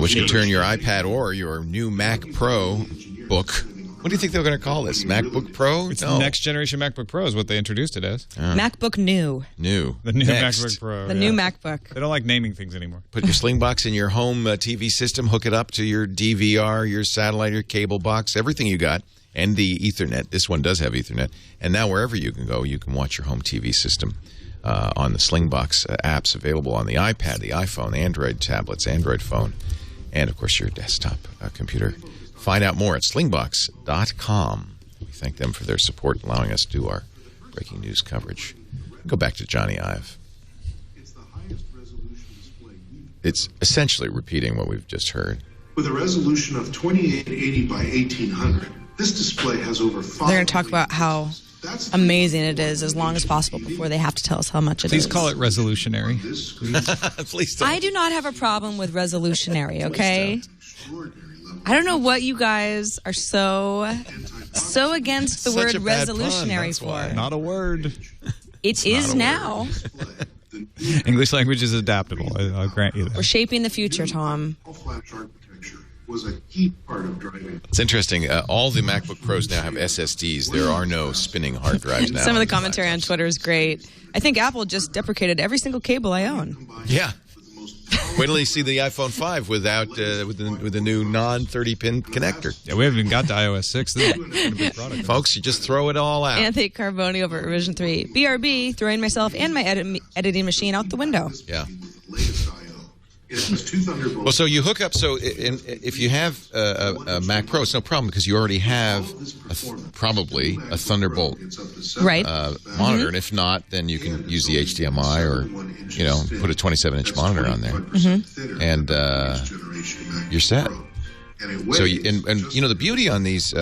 which can turn your iPad or your new Mac Pro book. What do you think they're going to call this? MacBook Pro? It's the next generation MacBook Pro is what they introduced it as. MacBook New. The new Next. MacBook Pro. The new MacBook. They don't like naming things anymore. Put your Slingbox in your home TV system, hook it up to your DVR, your satellite, your cable box, everything you got, and the Ethernet. This one does have Ethernet. And now wherever you can go, you can watch your home TV system on the Slingbox apps available on the iPad, the iPhone, Android tablets, Android phone, and, of course, your desktop computer. Find out more at slingbox.com. We thank them for their support, allowing us to do our breaking news coverage. Go back to Johnny Ive. It's essentially repeating what we've just heard. With a resolution of 2880 by 1800, this display has over 5. They're going to talk about how amazing it is as long as possible before they have to tell us how much it Please is. call it resolutionary. Please don't. I do not have a problem with resolutionary, okay? I don't know what you guys are so against the Such word a bad resolutionary pun, for. that's why. Not a word. It is now. English language is adaptable. I'll grant you that. We're shaping the future, Tom. Was a key part of driving. It's interesting. All the MacBook Pros now have SSDs. There are no spinning hard drives now. Some of the commentary on Twitter is great. I think Apple just deprecated every single cable I own. Yeah. Wait till you see the iPhone 5 without with the new non-30-pin connector. Yeah, we haven't even got to iOS 6. This is a big product. Folks, you just throw it all out. Anthony Carboni over at Revision 3. BRB, throwing myself and my editing machine out the window. Yeah. Well, so you hook up. So if you have a Mac Pro, it's no problem because you already have probably a Thunderbolt monitor, and if not, then you can use the HDMI or put a 27-inch monitor on there, and you're set. So the beauty on these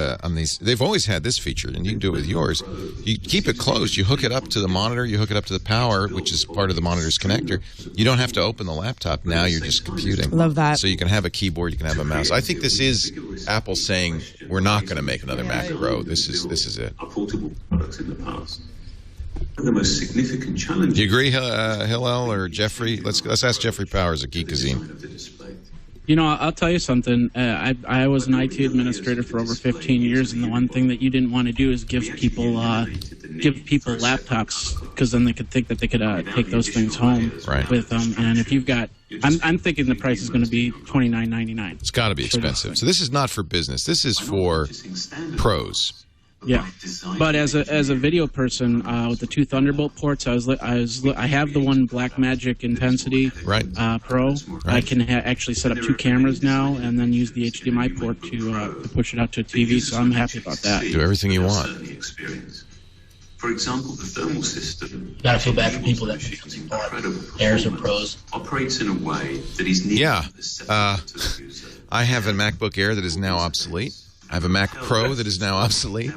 they've always had this feature, and you can do it with yours. You keep it closed. You hook it up to the monitor. You hook it up to the power, which is part of the monitor's connector. You don't have to open the laptop. Now you're just computing. Love that. So you can have a keyboard. You can have a mouse. I think this is Apple saying we're not going to make another Mac Pro. This is it. Portable products in the past. The most significant challenge. Do you agree, Hillel or Jeffrey? Let's ask Jeffrey Powers at Geekazine. I'll tell you something. I was an IT administrator for over 15 years, and the one thing that you didn't want to do is give people laptops, because then they could think that they could take those things home with them. And if you've got, I'm thinking the price is going to be $29.99. It's got to be expensive. So this is not for business. This is for pros. Yeah, but as a video person with the two Thunderbolt ports, I have the one Blackmagic Intensity Pro. Right. I can actually set up two cameras now, and then use the HDMI port to push it out to a TV. So I'm happy about that. Do everything you want. For example, the thermal system. You gotta feel bad for people that Airs or Pros operates in a way that is needed. Yeah, I have a MacBook Air that is now obsolete. I have a Mac Pro that is now obsolete.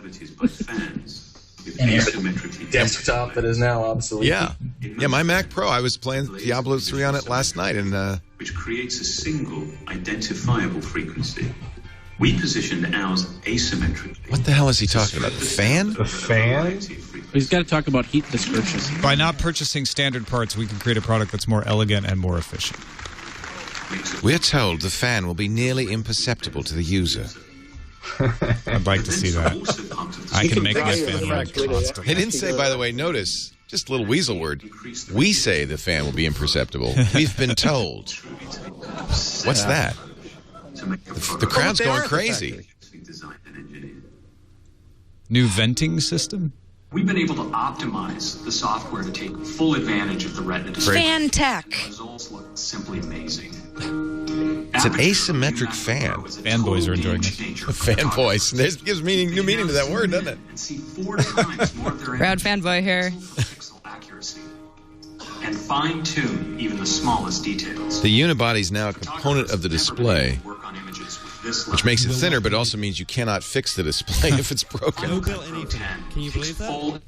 Desktop that is now obsolete. Yeah, my Mac Pro. I was playing Diablo 3 on it last night, and which creates a single identifiable frequency. We positioned ours asymmetrically. What the hell is he talking about? The fan? The fan? He's got to talk about heat dispersion. By not purchasing standard parts, we can create a product that's more elegant and more efficient. We're told the fan will be nearly imperceptible to the user. I'd like to see that. I can make my fan run constantly. They didn't say, by the way, notice, just a little weasel word. We say the fan will be imperceptible. We've been told. What's that? The crowd's going crazy. New venting system? We've been able to optimize the software to take full advantage of the Retina display. Fan tech. The results look simply amazing. It's an asymmetric fan. Fanboys are enjoying this. Fanboys. This gives new meaning to that word, doesn't it? Proud fanboy here. And fine-tune even the smallest details. The unibody is now a component of the display, which makes it thinner, but also means you cannot fix the display if it's broken. No built anything. Can you believe that?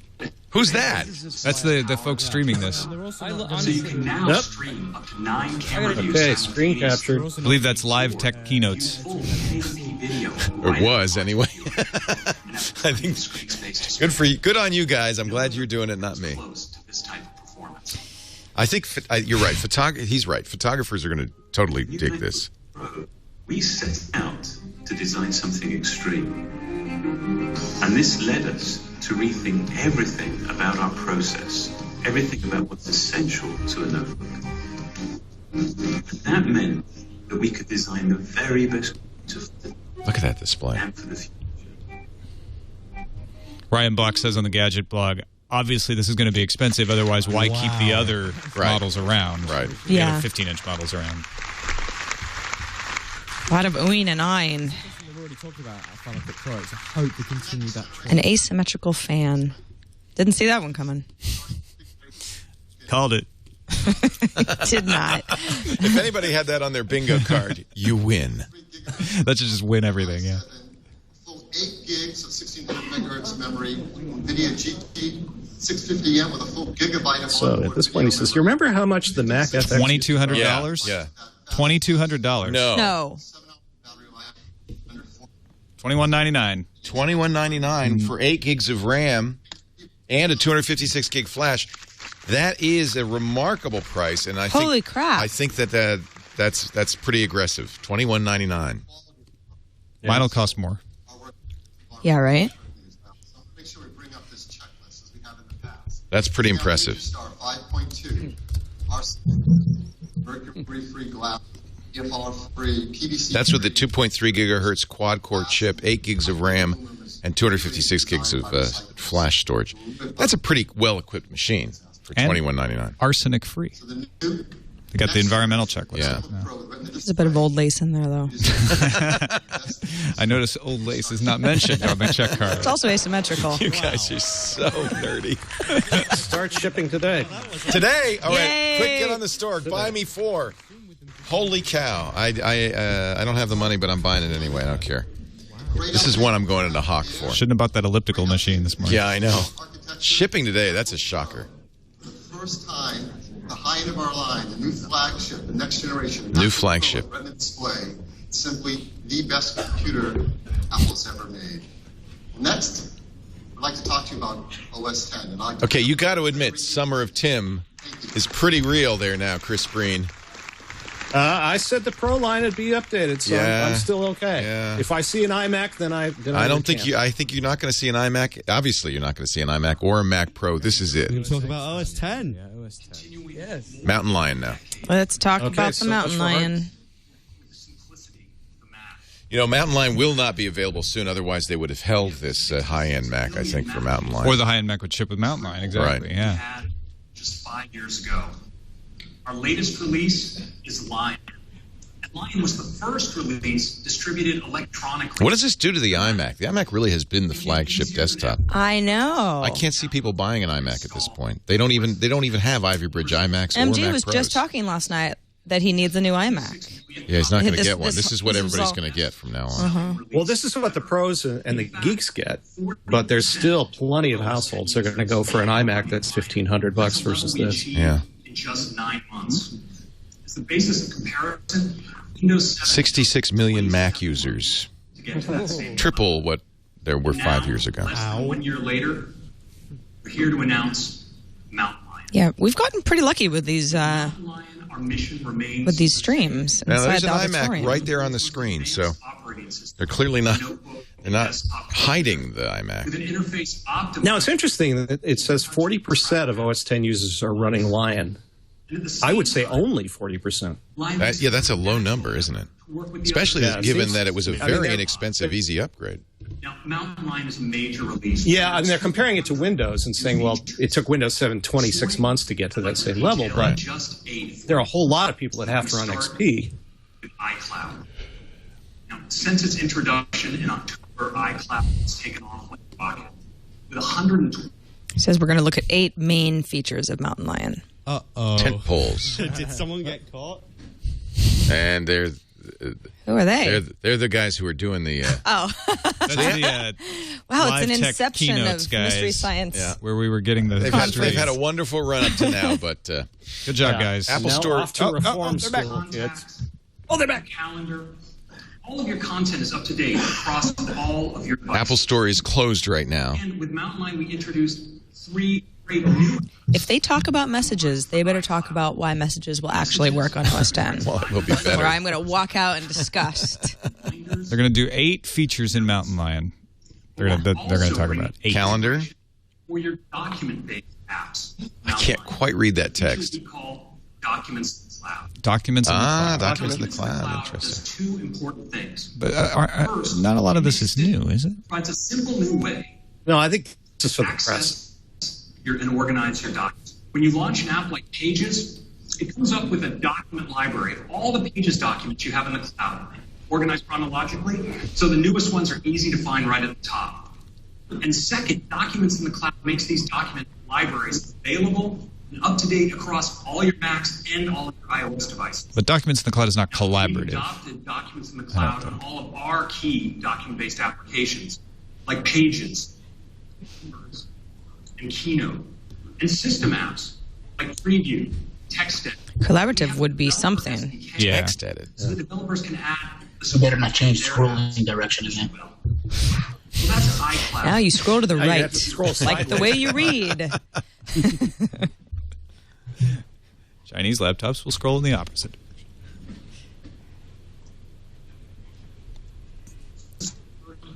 Who's that? That's the folks streaming this. So you can now stream up to 9 camera views. Okay, screen captured. I believe that's live tech keynotes. Or was, anyway. I think good for you. Good on you guys. I'm glad you're doing it, not me. I think you're right. He's right. Photographers are going to totally dig this. We set out to design something extreme. And this led us to rethink everything about our process, everything about what's essential to a notebook. And that meant that we could design the very best. Look at that display. And for the future. Ryan Block says on the Gadget blog, obviously this is going to be expensive, otherwise why keep the other models around? Right. The other 15-inch models around. A lot of oohing and eyeing. We've already talked about Final Cut Pro, so I hope we continue that trend. An asymmetrical fan. Didn't see that one coming. Called it. Did not. If anybody had that on their bingo card, you win. That should just win everything, yeah. Full 8 gigs of 16 megahertz memory, NVIDIA GT 650M with a full gigabyte of So at this point, he says, "You remember how much the Mac FX?" $2,200. Yeah. $2,200. No. $21.99. $21.99 for 8 gigs of RAM and a 256 gig flash. That is a remarkable price, and Holy crap! I think that's pretty aggressive. $21.99. Mine will cost more. Yeah, right. That's pretty impressive. 5.2, mercury-free glass, EFR-free, PVC. That's with the 2.3 gigahertz quad-core chip, 8 gigs of RAM, and 256 gigs of flash storage. That's a pretty well-equipped machine for $21.99. Arsenic-free. They got the environmental checklist. Yeah. There's a bit of old lace in there, though. I notice old lace is not mentioned on the check card. It's also asymmetrical. You guys are so nerdy. Start shipping today. Today? All right. Yay. Quick, get on the store. Buy me 4. Holy cow. I don't have the money, but I'm buying it anyway. I don't care. This is one I'm going into hock for. Shouldn't have bought that elliptical machine this morning. Yeah, I know. Shipping today, that's a shocker. For the first time, the high end of our line, the new flagship, the next generation. New flagship. Retina display, simply the best computer Apple's ever made. Next, I'd like to talk to you about OS 10. And Okay, you got to admit, Summer of Tim is pretty real there now, Chris Breen. I said the Pro line would be updated, so I'm still okay. Yeah. If I see an iMac, then I don't think you. I think you're not going to see an iMac. Obviously, you're not going to see an iMac or a Mac Pro. This is it. We can talk about OS 10. Yeah, OS 10. Yes. Mountain Lion now. Let's talk about the Mountain Lion. You know, Mountain Lion will not be available soon. Otherwise, they would have held this high-end Mac, I think, for Mountain Lion. Or the high-end Mac would ship with Mountain Lion, exactly. Right. Yeah. Just 5 years ago. Our latest release is Lion. And Lion was the first release distributed electronically. What does this do to the iMac? The iMac really has been the flagship desktop. I know. I can't see people buying an iMac at this point. They don't even have Ivy Bridge iMacs or Mac MG was Pros. just talking last night that he needs a new iMac. Yeah, he's not going to get one. This is what everybody's going to get from now on. Well, this is what the pros and the geeks get, but there's still plenty of households that are going to go for an iMac that's $1,500 versus this. Yeah. In just 9 months. As the basis of comparison, Windows 7 66 million Mac users. Triple what there were 5 years ago. Less than 1 year later, we're here to announce Mountain Lion. Yeah, we've gotten pretty lucky with these Our mission remains with these streams. Now inside there's an the iMac auditorium. right there on the screen, so they're clearly not hiding the iMac. With an interface optimized. Now, it's interesting that it says 40% of OS 10 users are running Lion. I would say only 40%. That's a low number, isn't it? Especially given that it was a very inexpensive, easy upgrade. Now, Mountain Lion is a major release. Yeah, I mean, they're comparing it to Windows and saying, well, it took Windows 7 26 months to get to that same level, but there are a whole lot of people that have to run XP. With iCloud. Now, since its introduction in October, iCloud has taken off like a rocket. With 120. He says we're going to look at 8 main features of Mountain Lion. Uh-oh. Tent poles. Did someone get caught? And they're... Who are they? They're the guys who are doing the... Oh. That's the wow, it's an Live Tech inception Keynotes of guys. Mystery Science. Yeah. Where we were getting the They've had a wonderful run up to now, but... good job, guys. Apple now Store... off to reform they're back. school, kids. Oh, they're back. Calendar. All of your content is up to date across all of your devices. Apple Store is closed right now. And with Mountain Lion, we introduced 3 great new... If they talk about messages, they better talk about why messages will actually work on OS 10. Well, it will be better. Or I'm going to walk out in disgust. They're going to do 8 features in Mountain Lion. They're going to talk about 8. Calendar. For your document-based apps. I can't quite read that text. Usually called documents in the cloud. Documents in the cloud. Documents in the cloud. Does Interesting. 2 important things. But not a lot of this is new, is it? Provides a simple new way No, I think this is for the press. access and organize your documents. When you launch an app like Pages, it comes up with a document library of all the Pages documents you have in the cloud, organized chronologically, so the newest ones are easy to find right at the top. And second, Documents in the Cloud makes these document libraries available and up to date across all your Macs and all of your iOS devices. But Documents in the Cloud is not collaborative. We adopted Documents in the Cloud on all of our key document-based applications. like Pages and Keynote, and system apps like Preview, TextEdit. Collaborative would be something. Yeah. TextEdit. So the developers can add the You better not change scrolling direction again. Well, that's iCloud. Now you scroll to the Now you right, have to scroll like the way you read. Chinese laptops will scroll in the opposite.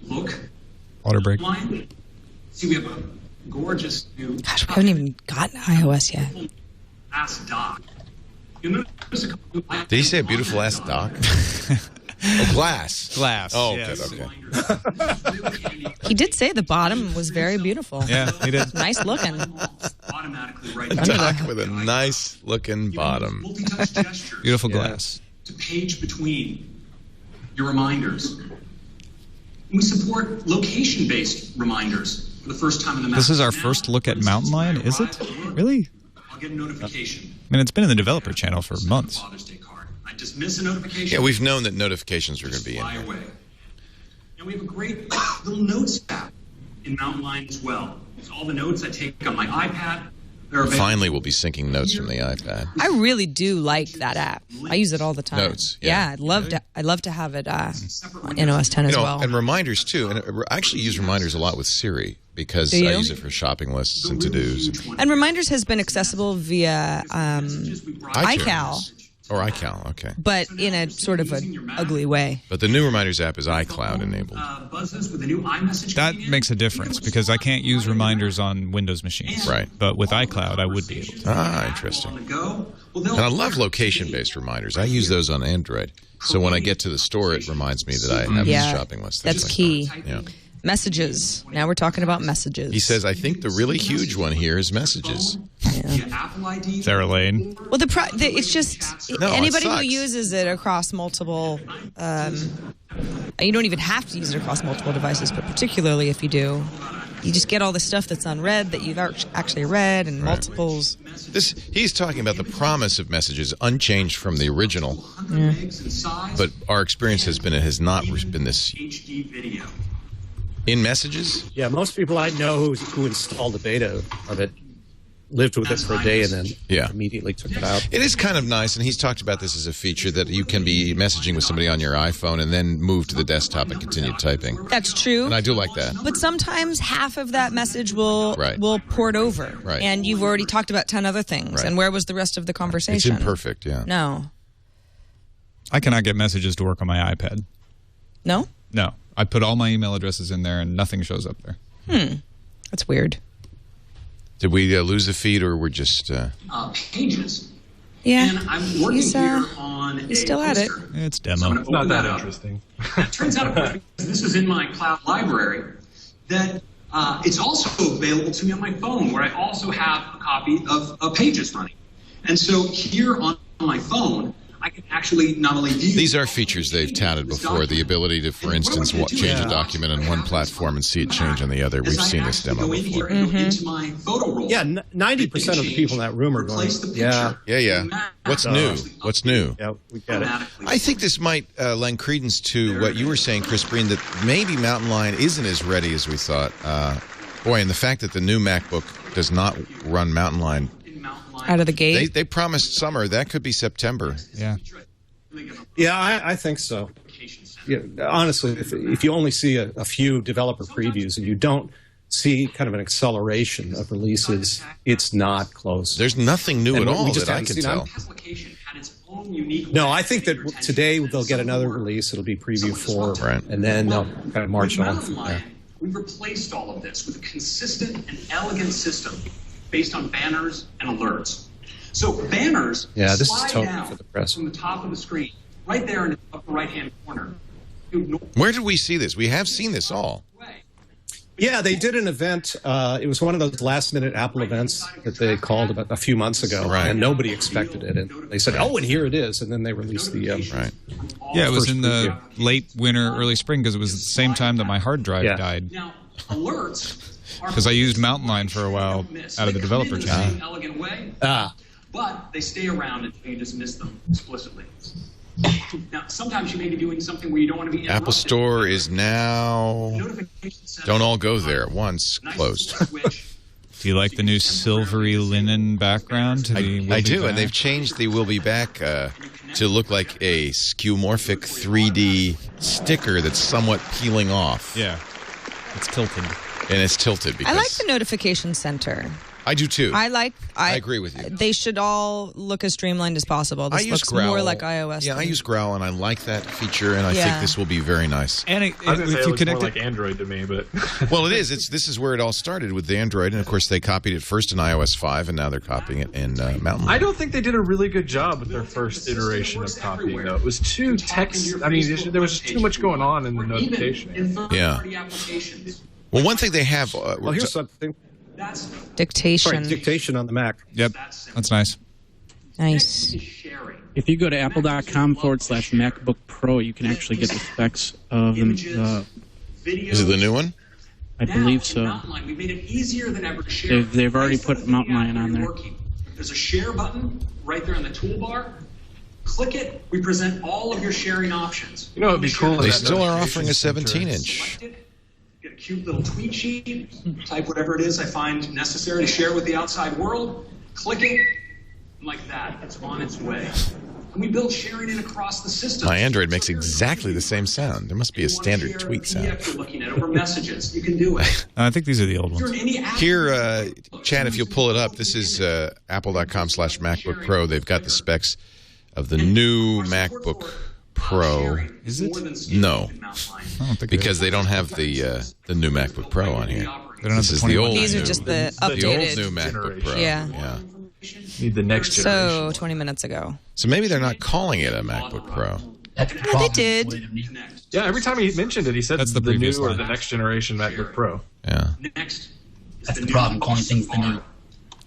Look. Water break. Line. See, we have a gorgeous new. Gosh, we haven't even gotten iOS yet. Ass dock. You'll notice a couple of Did he say a beautiful ass dock? Oh, glass. Glass. Oh, yes. okay. He did say the bottom was very beautiful. Yeah, he did. Nice looking. automatically right Dock with a nice looking bottom. multi-touch gesture Beautiful glass. to page between your reminders. We support location-based reminders for the first time in the Mac. This is our Now, first look at Mountain Lion, is it? Really? I'll get a notification. I mean, it's been in the developer channel for months. Father's Day card. I dismiss a notification. Yeah, we've known that notifications are going to be in Fly here. away. And we have a great little notes app in Mountain Lion as well. It's all the notes I take on my iPad. They're available. Finally, we'll be syncing notes from the iPad. I really do like that app. I use it all the time. Notes, yeah. I'd love to have it in OS 10 as well. And reminders too. And I actually use reminders a lot with Siri because Do I you? use it for shopping lists and to-dos. And Reminders has been accessible via iCal, Or iCal, okay. but in a sort of an ugly way. But the new reminders app is iCloud enabled. Buzzes with the new iMessage. That makes a difference because I can't use reminders on Windows machines. Right. But with iCloud, I would be able to. Ah, interesting. And I love location-based reminders. I use those on Android. So when I get to the store, it reminds me that I have this shopping list. That's key. Yeah. Messages. Now we're talking about messages. He says, I think the really huge one here is messages. Sarah Lane. Well, it's just No, it anybody who sucks. uses it across multiple. You don't even have to use it across multiple devices, but particularly if you do, you just get all the stuff that's unread that you've actually read and multiples. He's talking about the promise of messages, unchanged from the original. Yeah. But our experience has been it has not been this. In messages? Yeah, most people I know who installed the beta of it lived with it for a day and then immediately took it out. It is kind of nice, and he's talked about this as a feature that you can be messaging with somebody on your iPhone and then move to the desktop and continue typing. That's true. And I do like that. But sometimes half of that message will port over, Right. and you've already talked about 10 other things. Right. And where was the rest of the It's conversation? imperfect, yeah. No. I cannot get messages to work on my iPad. No? No. I put all my email addresses in there and nothing shows up there. That's weird. Did we lose the feed, or we're just... Pages. Yeah. And I'm working here on he's still at it. It's So demo. I'm gonna Not open that up. interesting. It turns out, of course, because this is in my cloud library, that it's also available to me on my phone, where I also have a copy of Pages running. And so here on my phone, I can actually not only view... These are features they've touted before, the ability to, for instance, change a document on one platform and see it change on the other. We've seen this demo before. into my photo roll. Yeah, 90% of the people in that room are going, Yeah. What's new? What's new? Yeah, we get it. I think this might lend credence to what you were saying, Chris Breen, that maybe Mountain Lion isn't as ready as we thought. And the fact that the new MacBook does not run Mountain Lion out of the gate. They promised summer. That could be September. Yeah. Yeah, I think so. Yeah, honestly, if you only see a few developer previews and you don't see kind of an acceleration of releases, it's not close. There's nothing new And at all we just that I haven't can seen tell. No, I think that today they'll get another release. It'll be preview 4, and then they'll kind of march on from there. We've replaced all of this with a consistent and elegant system based on banners and alerts. So banners Yeah, this is slide totally down for the press. from the top of the screen, right there in the upper right-hand corner. Where did we see this? We have seen this all. Yeah, they did an event. It was one of those last-minute Apple events that they called about a few months ago, and nobody expected it. And they said, "Oh, and here it is," and then they released the Yeah, it was first in the preview. late winter, early spring because it was at the same time that my hard drive died. Now, alerts Because I used Mountain Lion for a while out of the developer in the channel. same elegant way, but they stay around until you dismiss them explicitly. Now, sometimes you may be doing something where you don't want to be interrupted. Apple Store is now. Don't all go there at once. Closed. Do you like the new silvery linen background? I do, and they've changed the "We'll Be Back" to look like a skeuomorphic 3D sticker that's somewhat peeling off. Yeah, it's tilted. And it's tilted because I like the notification center. I do too. I agree with you. They should all look as streamlined as possible. This looks Growl. more like iOS. Yeah, I use Growl, and I like that feature, and I think this will be very nice. And I was going to say it looks more like Android to me, but well, it is. This is where it all started with the Android, and of course they copied it first in iOS 5, and now they're copying it in Mountain Lion. I don't think they did a really good job with their first iteration of copying, though. It was too text. I mean, there was just too much going on in the notification. Yeah. Well, one thing they have. Well, here's something. Dictation. Sorry, dictation on the Mac. Yep, that's nice. Nice. If you go to apple.com/MacBook Pro, you can actually get the specs of the. Is it the new one? I believe so. We made it easier than ever to share. They've already put Mountain Lion on there. There's a share button right there in the toolbar. Click it. We present all of your sharing options. You know, it'd be cool. They still are offering a 17-inch. Get a cute little tweet sheet. Type whatever it is I find necessary to share with the outside world. Click it. And like that, it's on its way. And we build sharing it across the system. My Android makes exactly the same sound. There must be a standard tweet sound. You're looking at over messages. You can do it. I think these are the old ones. Here, Chad, if you'll pull it up, this is apple.com/MacBook Pro. They've got the specs of the new MacBook Pro. Is it? No, I don't think because they don't have the new MacBook Pro on here. They don't have This is the old. These are just the The old updated. new MacBook Pro. Yeah. Need the next generation. So 20 minutes ago. So maybe they're not calling it a MacBook Pro. They did. Yeah, every time he mentioned it, he said That's the the new previous or line. the next generation MacBook Pro. Yeah. Next. That's the problem, calling things the new.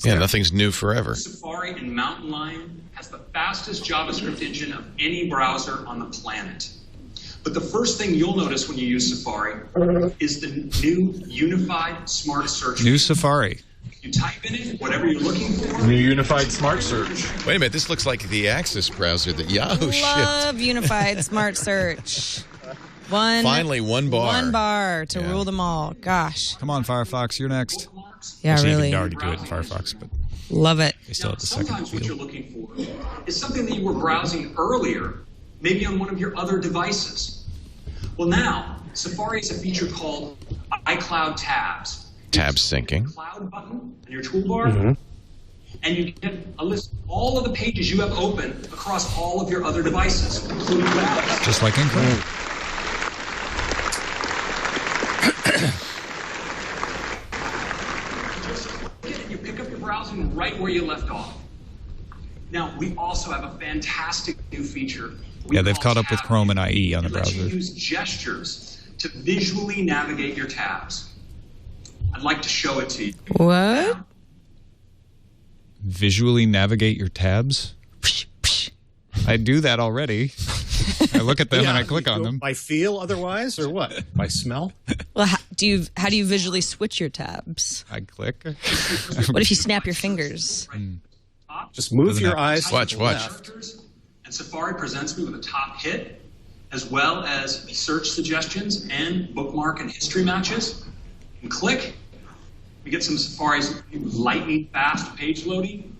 Yeah, nothing's new forever. Safari and Mountain Lion has the fastest JavaScript engine of any browser on the planet. But the first thing you'll notice when you use Safari is the new unified smart search. New Safari. You type in it, whatever you're looking for. New unified smart search. Wait a minute, this looks like the Access browser that Yahoo shipped. Love unified smart search. Finally, one bar. One bar to rule them all. Gosh. Come on, Firefox, you're next. Yeah, Actually, really. You can already do it in Firefox, but Love it. they still have the second Sometimes what you're field. looking for is something that you were browsing earlier, maybe on one of your other devices. Well, now, Safari has a feature called iCloud Tabs. Tab syncing. Cloud button on your toolbar, and you get a list of all of the pages you have open across all of your other devices, including apps. Just like in Chrome. You pick up your browsing right where you left off. Now, we also have a fantastic new feature. Yeah, they've caught up with Chrome and IE on the It lets you browser. use gestures to visually navigate your tabs. I'd like to show it to you. What? Visually navigate your tabs? I do that already. I look at them and I click on them. By feel otherwise, or what? By smell? Well, how do you visually switch your tabs? I click. What if you snap your fingers? Just move Doesn't your have- eyes to Watch, the watch. left. And Safari presents me with a top hit, as well as search suggestions and bookmark and history matches. And click. We get some Safari's lightning fast page loading.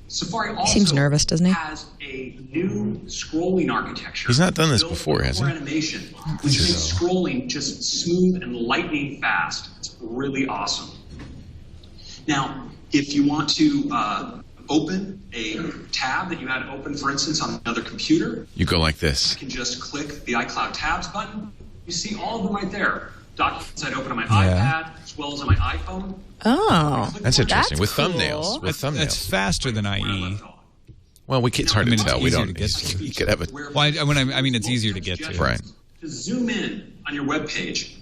Safari also Seems nervous, doesn't he? has a new scrolling architecture. He's not done this built before, has for he? animation, which makes scrolling just smooth and lightning fast. It's really awesome. Now, if you want to open a tab that you had open, for instance, on another computer, You go like this. you can just click the iCloud Tabs button. You see all of them right there. Documents I'd open on my Yeah. iPad as well as on my iPhone. Oh, That's interesting. With cool. thumbnails. With thumbnails. It's faster than IE. Well, it's hard I mean, to it's tell. We easier don't. to get to. You could have a Well, I mean, it's easier to get to. right. To zoom in on your web page.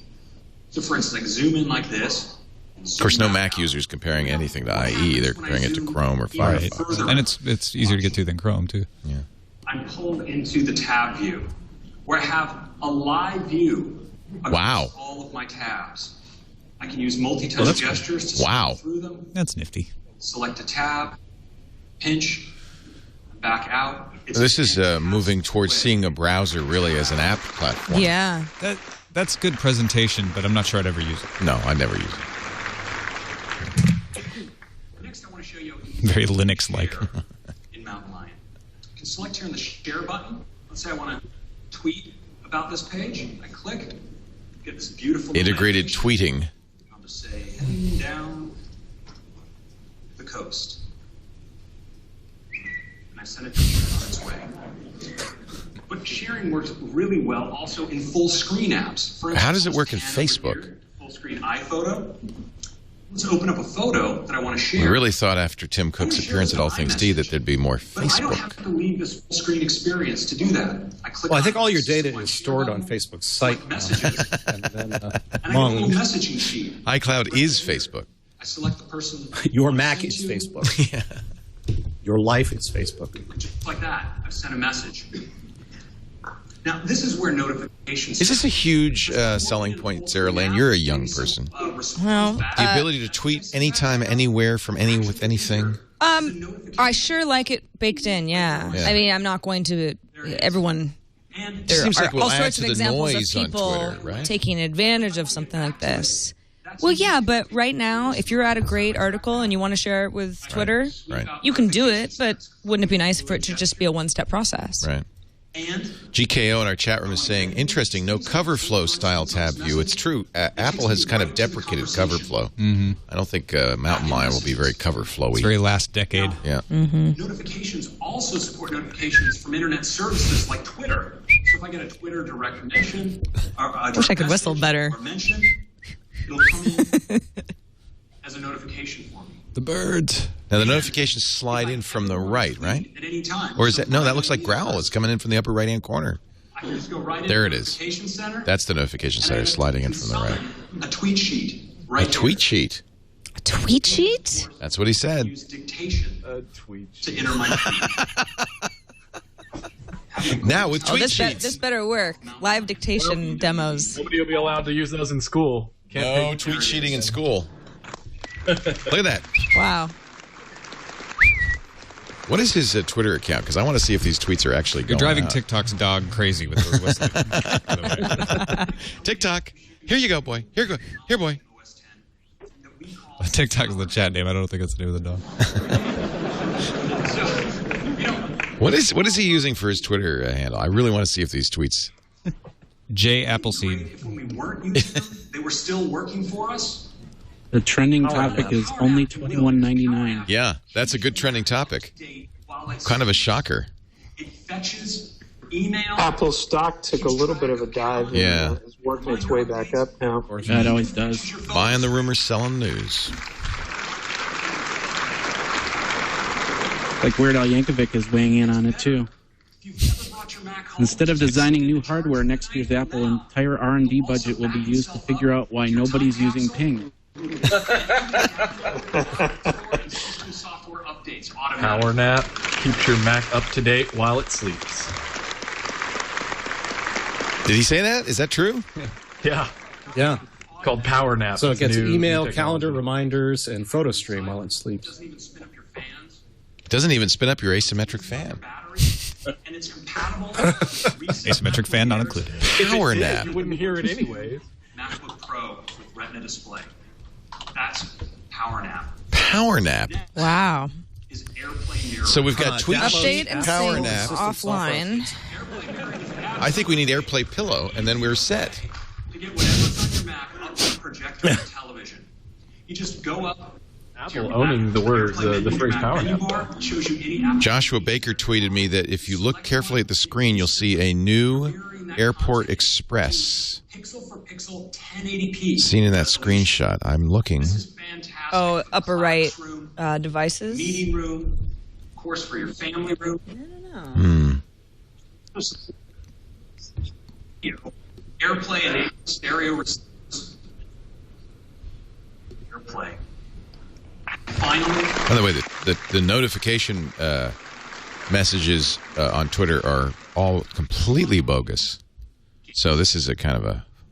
So, for instance, I zoom in like this. Of course, no Mac users comparing anything to IE. They're comparing it to Chrome or Right. Firefox. And it's easier to get to than Chrome, too. Yeah. I'm pulled into the tab view, where I have a live view across Wow. all of my tabs. I can use multi-touch Well, that's gestures to wow. scroll through them. That's nifty. Select a tab, pinch, back out. This is moving towards seeing a browser really as an app platform. Yeah. That's good presentation, but I'm not sure I'd ever use it. No, I'd never use it. Next, I want to show you Very Linux-like. in Mountain Lion. You can select here on the share button. Let's say I want to tweet about this page. I click, get this beautiful Integrated tweeting. I'll just say heading down the coast. And I send it to share on its way. But sharing works really well also in full screen apps. For instance, How does it work in Facebook? full screen iPhoto. Let's open up a photo that I want to We share. really thought after Tim Cook's appearance at All Things D that there'd be more But I don't Facebook. have to leave this full screen experience to do that. I click Well, I on think all your this, data select is share stored button, on Facebook's site. messages, And then and I get a little among messaging sheet. iCloud is Facebook. I select the person. your Mac is Facebook. Yeah. Your life is Facebook. Just like that, I've sent a message. Now, this is where notifications. Is this a huge selling point, Sarah Lane? You're a young person. Well, The ability to tweet anytime, anywhere, from with anything. I sure like it baked in. Yeah. Yeah. I mean, I'm not going to. Everyone. There Seems are like we'll all add sorts to of the examples of noise on people Twitter, right? taking advantage of something like this. Well, yeah, but right now, if you're at a great article and you want to share it with Twitter, Right. you can do it. But wouldn't it be nice for it to just be a one-step process? Right. GKO in our chat room is saying, interesting, no cover flow style tab view. It's true. Apple has kind of deprecated cover flow. Mm-hmm. I don't think Mountain Lion will be very cover flowy. It's very last decade. Yeah. Notifications also support notifications from internet services like Twitter. So if I get a Twitter direct mention, or a Wish I direct could whistle message better. or mention, it'll come in as a notification for me. The birds. Now, the notifications slide in from the right, right? At any time. Or is that, no, that looks like Growl. It's coming in from the upper right-hand corner. I can just go right in There the it is. notification center. That's the notification center sliding in from the right. A tweet sheet. A Right tweet sheet. A tweet sheet? That's what he said. Use dictation to enter my tweet. Now with tweet this sheets. this better work. Live dictation demos. Nobody will be allowed to use those in school. No tweet sheeting in school. Look at that. Wow. What is his Twitter account? Because I want to see if these tweets are actually You're going driving out. TikTok's dog crazy with the whistling. TikTok. Here you go, boy. Here go. Here, boy. TikTok's the chat name. I don't think it's the name of the dog. What is he using for his Twitter handle? I really want to see if these tweets. J Appleseed. If when we weren't using them, they were still working for us. The trending topic is only $21.99. Yeah, that's a good trending topic. Kind of a shocker. It fetches email. Apple stock took a little bit of a dive. Yeah. And, it's working its way back up now. That always does. Buying the rumors, selling news. Like Weird Al Yankovic is weighing in on it too. Instead of designing new hardware, next year's Apple entire R&D budget will be used to figure out why nobody's using Ping. Software updates Power nap keeps your Mac up to date while it sleeps. Did he say that? Is that true? Yeah. Yeah. Called Power Nap. So it It's gets new email, technology. calendar, reminders, and photo stream while it sleeps. It doesn't even spin up your asymmetric fan. And it's compatible. Asymmetric fan not included. Power If it did, nap. You wouldn't hear it anyways. MacBook Pro with Retina display. That's Power Nap. Power nap. Wow. Is AirPlay Mirror. So we've got tweet sheet, Update and power sync nap. offline. I think we need AirPlay Pillow, and then we're set. To get whatever's on your Mac up to the projector and television. You just go up. Apple owning the words, the phrase Power Nap. Shows you any app. Joshua Baker tweeted me that if you look carefully at the screen, you'll see a new Airport Express Pixel for pixel 1080p. seen in that screenshot. I'm looking. Oh, upper right devices. Meeting room. Of course, for your family room. You know, AirPlay and stereo receivers. AirPlay. Finally. By the way, the notification messages on Twitter are all completely bogus. So this is a kind of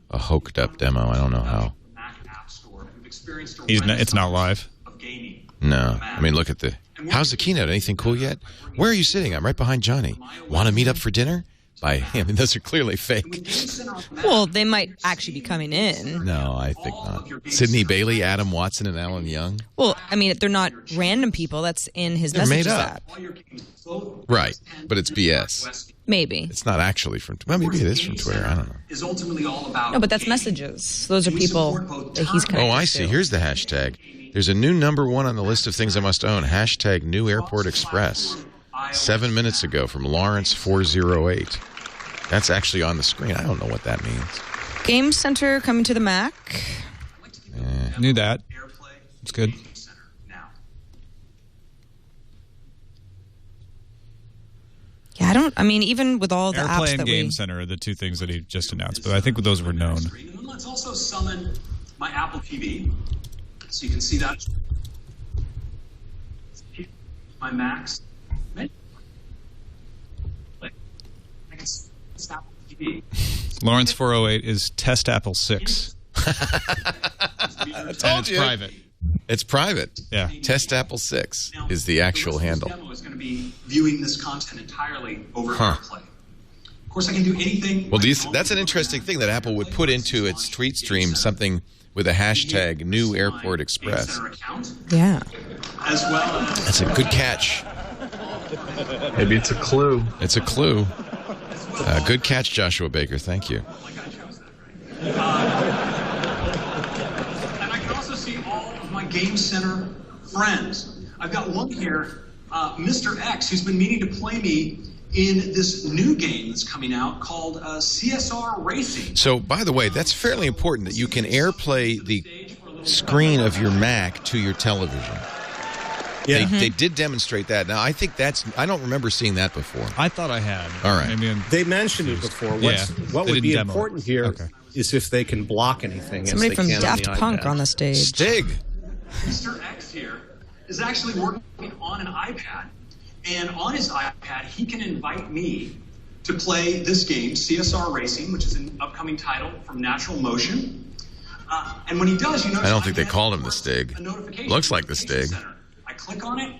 a hoked up demo. I don't know how. It's not live. No, I mean look at the How's the keynote? Anything cool yet? Where are you sitting? I'm right behind Johnny. Want to meet up for dinner? I mean, those are clearly fake. Well, they might actually be coming in. No, I think not. Sidney Bailey, Adam Watson, and Alan Young. Well, I mean, they're not random people. That's in his messages app. Right, but it's BS. Maybe. It's not actually from... Well, maybe it is from Twitter. I don't know. Is ultimately all about No, but that's messages. Those are people that he's connected to. Oh, I see. Here's the hashtag. There's a new #1 on the list of things I must own. Hashtag New Airport Express. 7 minutes ago from Lawrence408. That's actually on the screen. I don't know what that means. Game Center coming to the Mac. Knew that. It's good. Yeah, I mean, even with all the AirPlay apps and that Game Center are the two things that he just announced, but I think those were known. And then let's also summon my Apple TV, so you can see that. My Macs. I can see this Apple TV. Lawrence408 is Test Apple 6. I told you. It's private. It's private. Yeah. Test Apple 6 is the actual handle. Demo is going to be viewing this content entirely over AirPlay. Of course, I can do anything. Well, that's an interesting thing that Apple would put into its tweet stream, something with a hashtag New Airport Express. Yeah. As well as... That's a good catch. Maybe it's a clue. It's a clue. Good catch, Joshua Baker. Thank you. And I can also see all of my Game Center friends. I've got one here, Mr. X, who's been meaning to play me in this new game that's coming out called CSR Racing. So, by the way, that's fairly important that you can AirPlay the screen of your Mac to your television. Yeah. They did demonstrate that. Now, I think I don't remember seeing that before. I thought I had. All right. They mentioned it before. What would be important here is if they can block anything. Somebody from Daft Punk on the stage. Stig. Mr. X here is actually working on an iPad. And on his iPad, he can invite me to play this game, CSR Racing, which is an upcoming title from Natural Motion. And when he does, I don't think they called him the Stig. Looks like the Stig. I click on it,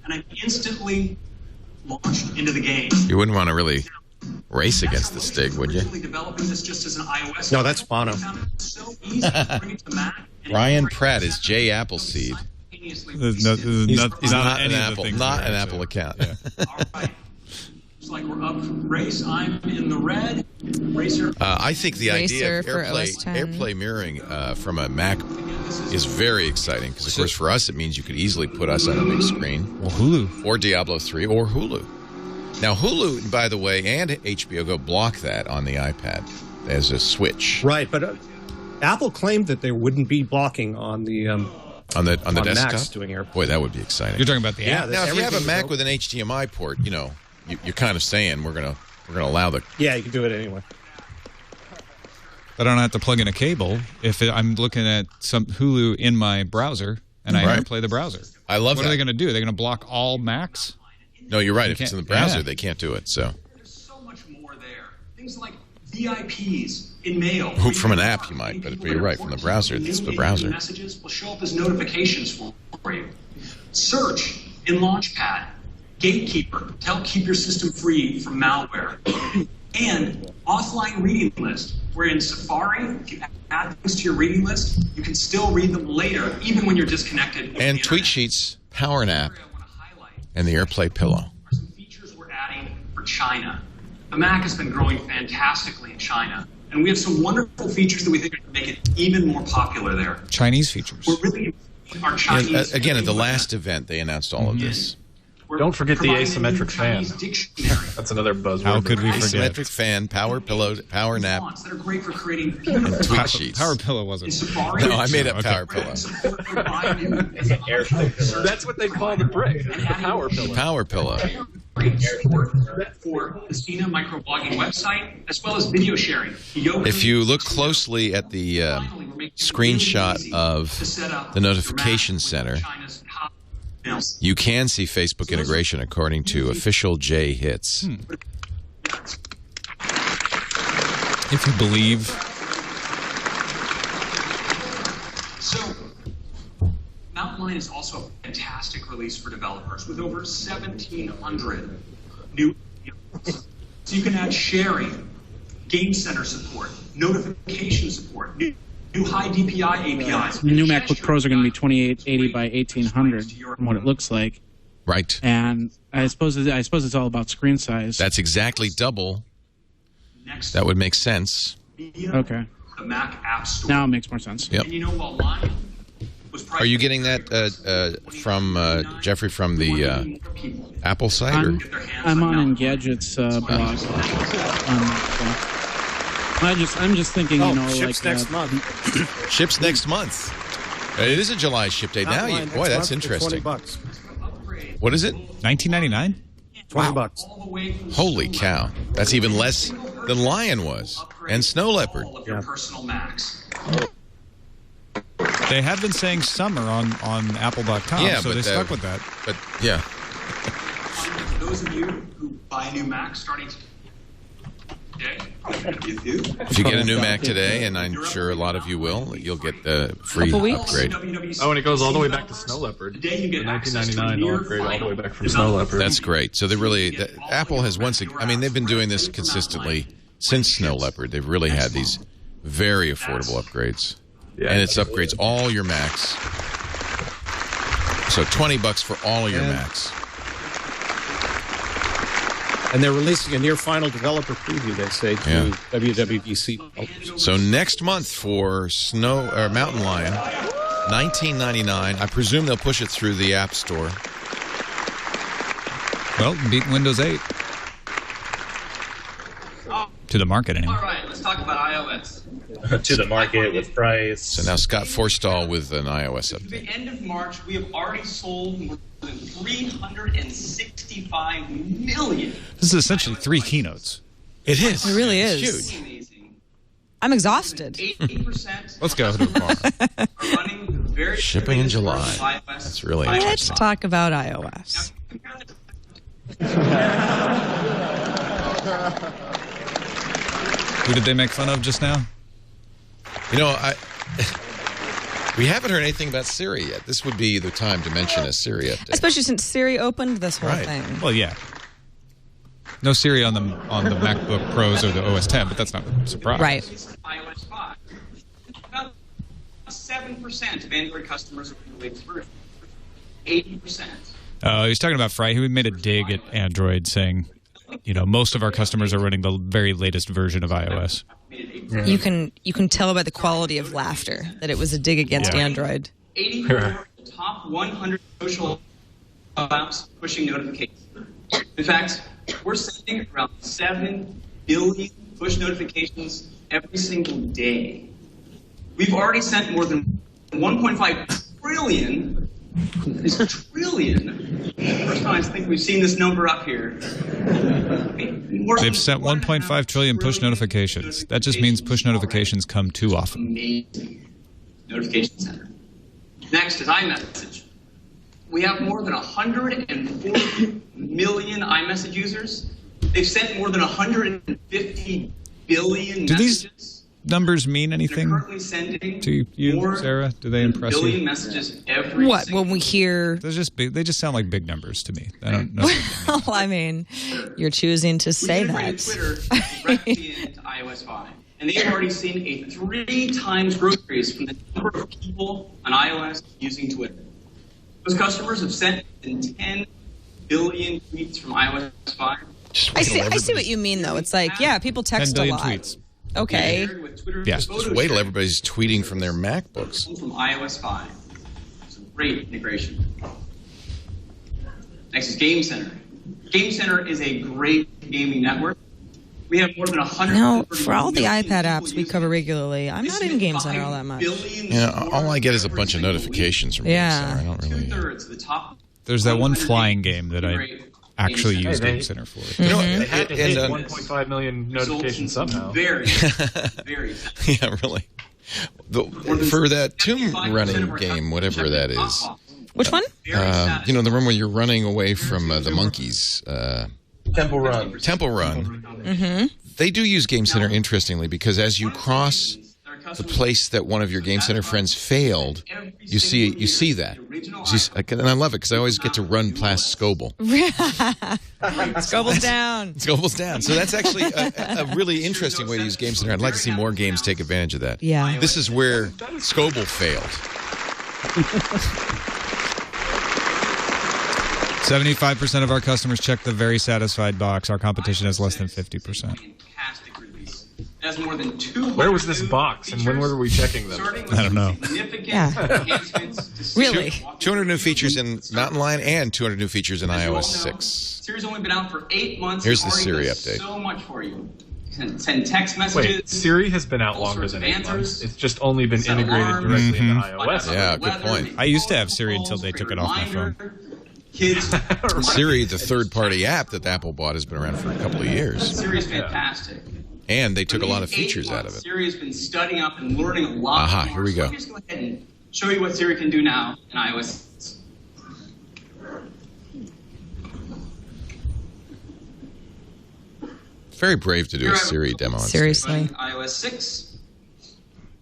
and I'm instantly launched into the game. You wouldn't want to really race against the Stig, would you? Developing this just as an iOS. No, that's Bono. So easy to bring it to Mac. Brian Pratt is Jay Appleseed. He's not an Apple. Not an Apple account. Yeah. All right. Looks like we're up race. I'm in the red. Racer. I think the idea of Racer for OS 10. AirPlay mirroring from a Mac is very exciting because, of course, for us it means you could easily put us on a big screen. Or Hulu. Or Diablo 3 or Hulu. Now, Hulu, by the way, and HBO Go block that on the iPad as a switch. Right, but Apple claimed that they wouldn't be blocking on the desktop. Macs doing AirPlay. Boy, that would be exciting. You're talking about the app. Now, if you have a Mac with an HDMI port, you're kind of saying we're gonna allow the. Yeah, you can do it anyway. But I don't have to plug in a cable if I'm looking at some Hulu in my browser and I AirPlay the browser. I love that. What are they going to do? Are they going to block all Macs? No, you're right. If it's in the browser, they can't do it. So there's so much more there. Things like VIPs in mail. From an app, you might, but you're right. From the browser, it's the browser. Messages will show up as notifications for you. Search in Launchpad. Gatekeeper to help keep your system free from malware. And offline reading list, where in Safari, if you add things to your reading list, you can still read them later, even when you're disconnected. And Tweet Sheets, Power Nap, and the AirPlay Pillow. Some features we're adding for China. The Mac has been growing fantastically in China, and we have some wonderful features that we think are going to make it even more popular there. Chinese features. We're really our Chinese. Again, at the last event, they announced all of this. Don't forget the asymmetric fan. That's another buzzword. How could we forget? Asymmetric fan, Power Pillow, Power Nap, that are great for creating and Tweet Sheets. Power Pillow wasn't. No, I made up Power Pillow. That's what they call the brick. The Power Pillow. Power Pillow. For the Sina microblogging website, as well as video sharing. If you look closely at the screenshot of the notification center, you can see Facebook integration according to official J Hits. If you believe. So, Mountain Lion is also a fantastic release for developers with over 1,700 new apps. So you can add sharing, Game Center support, notification support, new high DPI APIs. The new MacBook Pros are going to be 2880 by 1800 from what it looks like. Right. And I suppose it's all about screen size. That's exactly double. That would make sense. Okay. The Mac App Store. Now it makes more sense. Yep. And you know what Lion was Are you getting that from Jeffrey from the Apple site? I'm on Engadget's blog. I'm just thinking, ships next month. Ships next month. It is a July ship date now. Boy, that's interesting. $20. What is it? $19.99. $20. Holy cow! That's even less than Lion was, and Snow Leopard. your personal Macs. They had been saying summer on Apple.com, Yeah, so but they stuck with that. But yeah. For those of you who buy a new Mac starting today, If you get a new Mac today, and I'm sure a lot of you will, you'll get a free upgrade. Oh, and it goes all the way back to Snow Leopard. The 1999 will upgrade all the way back from Snow Leopard. That's great. So they really, Apple has once again, I mean, they've been doing this consistently since Snow Leopard. They've really had these very affordable upgrades. And it's upgrades all your Macs. So $20 for all your Macs. And they're releasing a near final developer preview, they say, to WWDC. So next month for Mountain Lion, $19.99. I presume they'll push it through the App Store. Well, beat Windows 8. To the market, anyway. All right, let's talk about iOS. To the market with price. So now Scott Forstall with an iOS update. At the end of March, we have already sold more than 365 million. This is essentially 3 keynotes. It is. It really is. It's huge. I'm exhausted. 80% Let's go to the bar. are running very Shipping in July. iOS. That's really Let's interesting. talk about iOS. Who did they make fun of just now? You know, we haven't heard anything about Siri yet. This would be the time to mention a Siri update. Especially since Siri opened this whole thing. Well, yeah. No Siri on the MacBook Pros or the OS X, but that's not a surprise. Right. iOS 5. About 7% of Android customers are in the latest version. 80%. He was talking about Fry. He made a dig at Android saying, most of our customers are running the very latest version of iOS. You can tell by the quality of laughter that it was a dig against Android. 84 of the top 100 social apps pushing notifications. In fact, we're sending around 7 billion push notifications every single day. We've already sent more than 1.5 trillion. This trillion. First time I think we've seen this number up here. They've sent 1.5 trillion push notifications. That just means push notifications come too often. Amazing. Notification Center. Next is iMessage. We have more than 140 million iMessage users. They've sent more than 150 billion messages. These numbers mean anything to you, Sarah? Do they impress billion you? messages every What, when we hear... They just sound like big numbers to me. I don't know. Well, I mean, you're choosing to say that. Twitter directly into iOS 5. And they've already seen a 3 times growth increase from the number of people on iOS using Twitter. Those customers have sent more than 10 billion tweets from iOS 5. I see what you mean, though. It's like, people text 10 a billion lot. tweets. Okay. Yes. Just wait till everybody's tweeting from their MacBooks. From iOS 5. It's a great integration. Next is Game Center. Game Center is a great gaming network. We have more than 100. No, for all the iPad apps we cover regularly, I'm not in Game Center all that much. All I get is a bunch of notifications from Game Center. I don't really. There's that one flying game that I actually use Game Center for. They had to hit 1.5 million notifications somehow. Very. Yeah, really. For that tomb running game, whatever that is. Which one? The one where you're running away from the monkeys. Temple Run. Temple Run. Mm-hmm. They do use Game Center, interestingly, because as you cross the place that one of your Game Center friends failed, you see that. And I love it because I always get to run past Scoble. Scoble's down. Scoble's down. So that's actually a really interesting way to use Game Center. I'd like to see more games take advantage of that. Yeah. This is where Scoble failed. 75% of our customers check the very satisfied box. Our competition has less than 50%. It has more than 200 Where was this box, and when were we checking them? I don't know. Really? 200 new features in Mountain Lion and 200 new features in iOS 6. Siri's only been out for 8 months. Here's the and already Siri does update. So much for you. Send text messages. Wait, Siri has been out longer than 8 months. It's just only been integrated directly into iOS. Yeah, good point. I used to have Siri until they took it off my phone. Siri, the third-party app that Apple bought, has been around for a couple of years. Siri's fantastic. And they took a lot of features out of it. Siri has been studying up and learning a lot. Aha, here we go. So I'm just go ahead and show you what Siri can do now in iOS. Very brave to do a Siri demo. Seriously. iOS 6.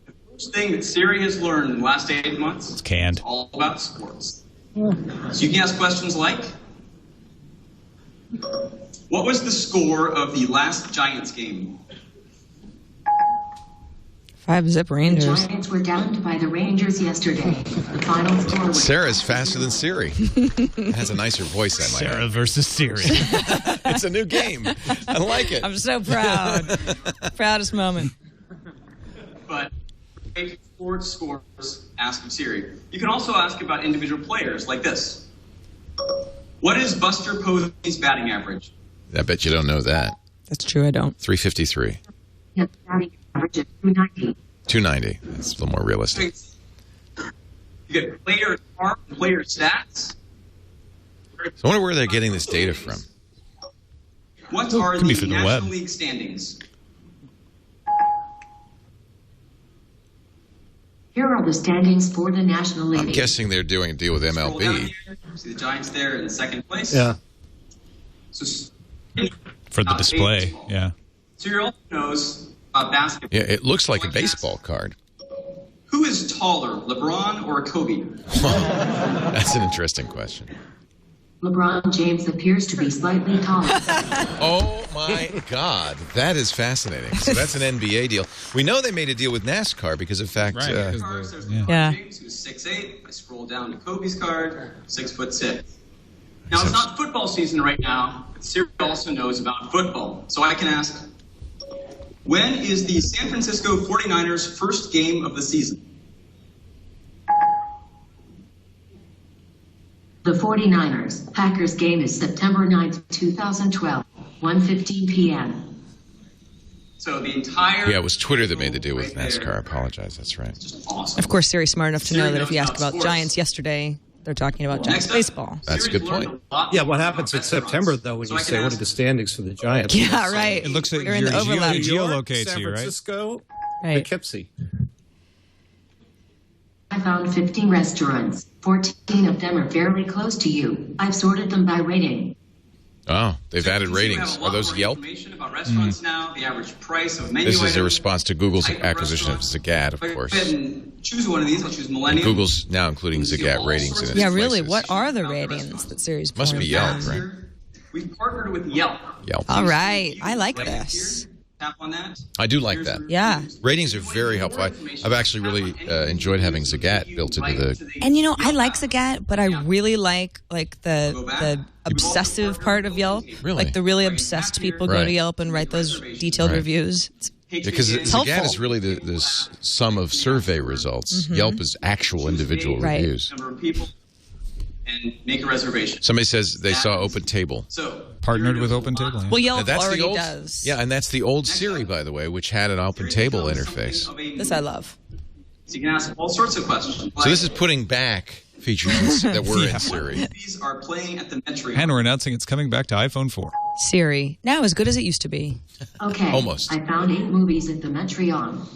The first thing that Siri has learned in the last 8 months It's canned. is all about sports. So you can ask questions like, what was the score of the last Giants game? 5-zip Rangers. The Giants were downed by the Rangers yesterday. The final score was... Sarah's faster than Siri. It has a nicer voice, I might Sarah add. versus Siri. It's a new game. I like it. I'm so proud. Proudest moment. But sports scores, ask of Siri. You can also ask about individual players like this. What is Buster Posey's batting average? I bet you don't know that. That's true, I don't. 353. Batting average of 290. 290. That's a little more realistic. You get player star and player stats. So I wonder where they're getting this data from. What are Could be the for the National web. League standings? Here are the standings for the National League. I'm guessing they're doing a deal with Scroll down MLB. here, see the Giants there in second place. Yeah. So, For the display, yeah. Siri also knows about basketball. Yeah, it looks like a baseball card. Who is taller, LeBron or Kobe? That's an interesting question. LeBron James appears to be slightly taller. Oh, my God. That is fascinating. So that's an NBA deal. We know they made a deal with NASCAR because, in fact... Yeah. Yeah. James, who's 6'8". I scroll down to Kobe's card, 6'6". Now, it's not football season right now, but Siri also knows about football. So I can ask, when is the San Francisco 49ers' first game of the season? The 49ers Packers game is September 9th, 2012, 1:15 p.m. So the entire... Yeah, it was Twitter that made the deal with NASCAR. I apologize. That's right. Awesome. Of course, Siri's smart enough to know Siri that if you knows ask about about sports. Giants yesterday, they're talking about Giants Next up, baseball. That's a good point. Yeah, what happens in September, though, when you say, what are the standings for the Giants? Yeah, right. It looks like You're in the overlap. it geolocates San you, right? Francisco, Right. Poughkeepsie. I found 15 restaurants. 14 of them are fairly close to you. I've sorted them by rating. Oh, they've added So you have ratings. a lot Are those more Yelp? information about restaurants now, the average price of menu This is a items. response to Google's Type of acquisition of restaurant. Zagat, of If I course. go ahead and choose one of these. I'll choose And Millennium. Google's now including Zagat ratings in its Yeah, really. places. What are the ratings that Siri's Must be pulling Yelp, from? right? We've partnered with Yelp. Yelp. All right. I like this. Tap on that. I do like that. Yeah. Ratings are very helpful. I've actually really enjoyed having Zagat built into the... And you know, I like Zagat, but I really like the obsessive part of Yelp. Really? Like the really obsessed people go Right. to Yelp and write those detailed Right. reviews. Because helpful. Zagat is really the sum of survey results. Mhm. Yelp is actual individual Right. reviews. Number of people and make a reservation. Somebody says they saw Open Table. So Partnered with Open Table. Yeah. Well, Yelp And that's the already old, does. Yeah, and that's the old Siri, by the way, which had an Open Table interface. This I love. So you can ask all sorts of questions. So this is putting back features that were in Siri. These are playing at the Metro. And we're announcing it's coming back to iPhone 4. Siri, now as good as it used to be. Okay. Almost. I found 8 movies at the Metreon.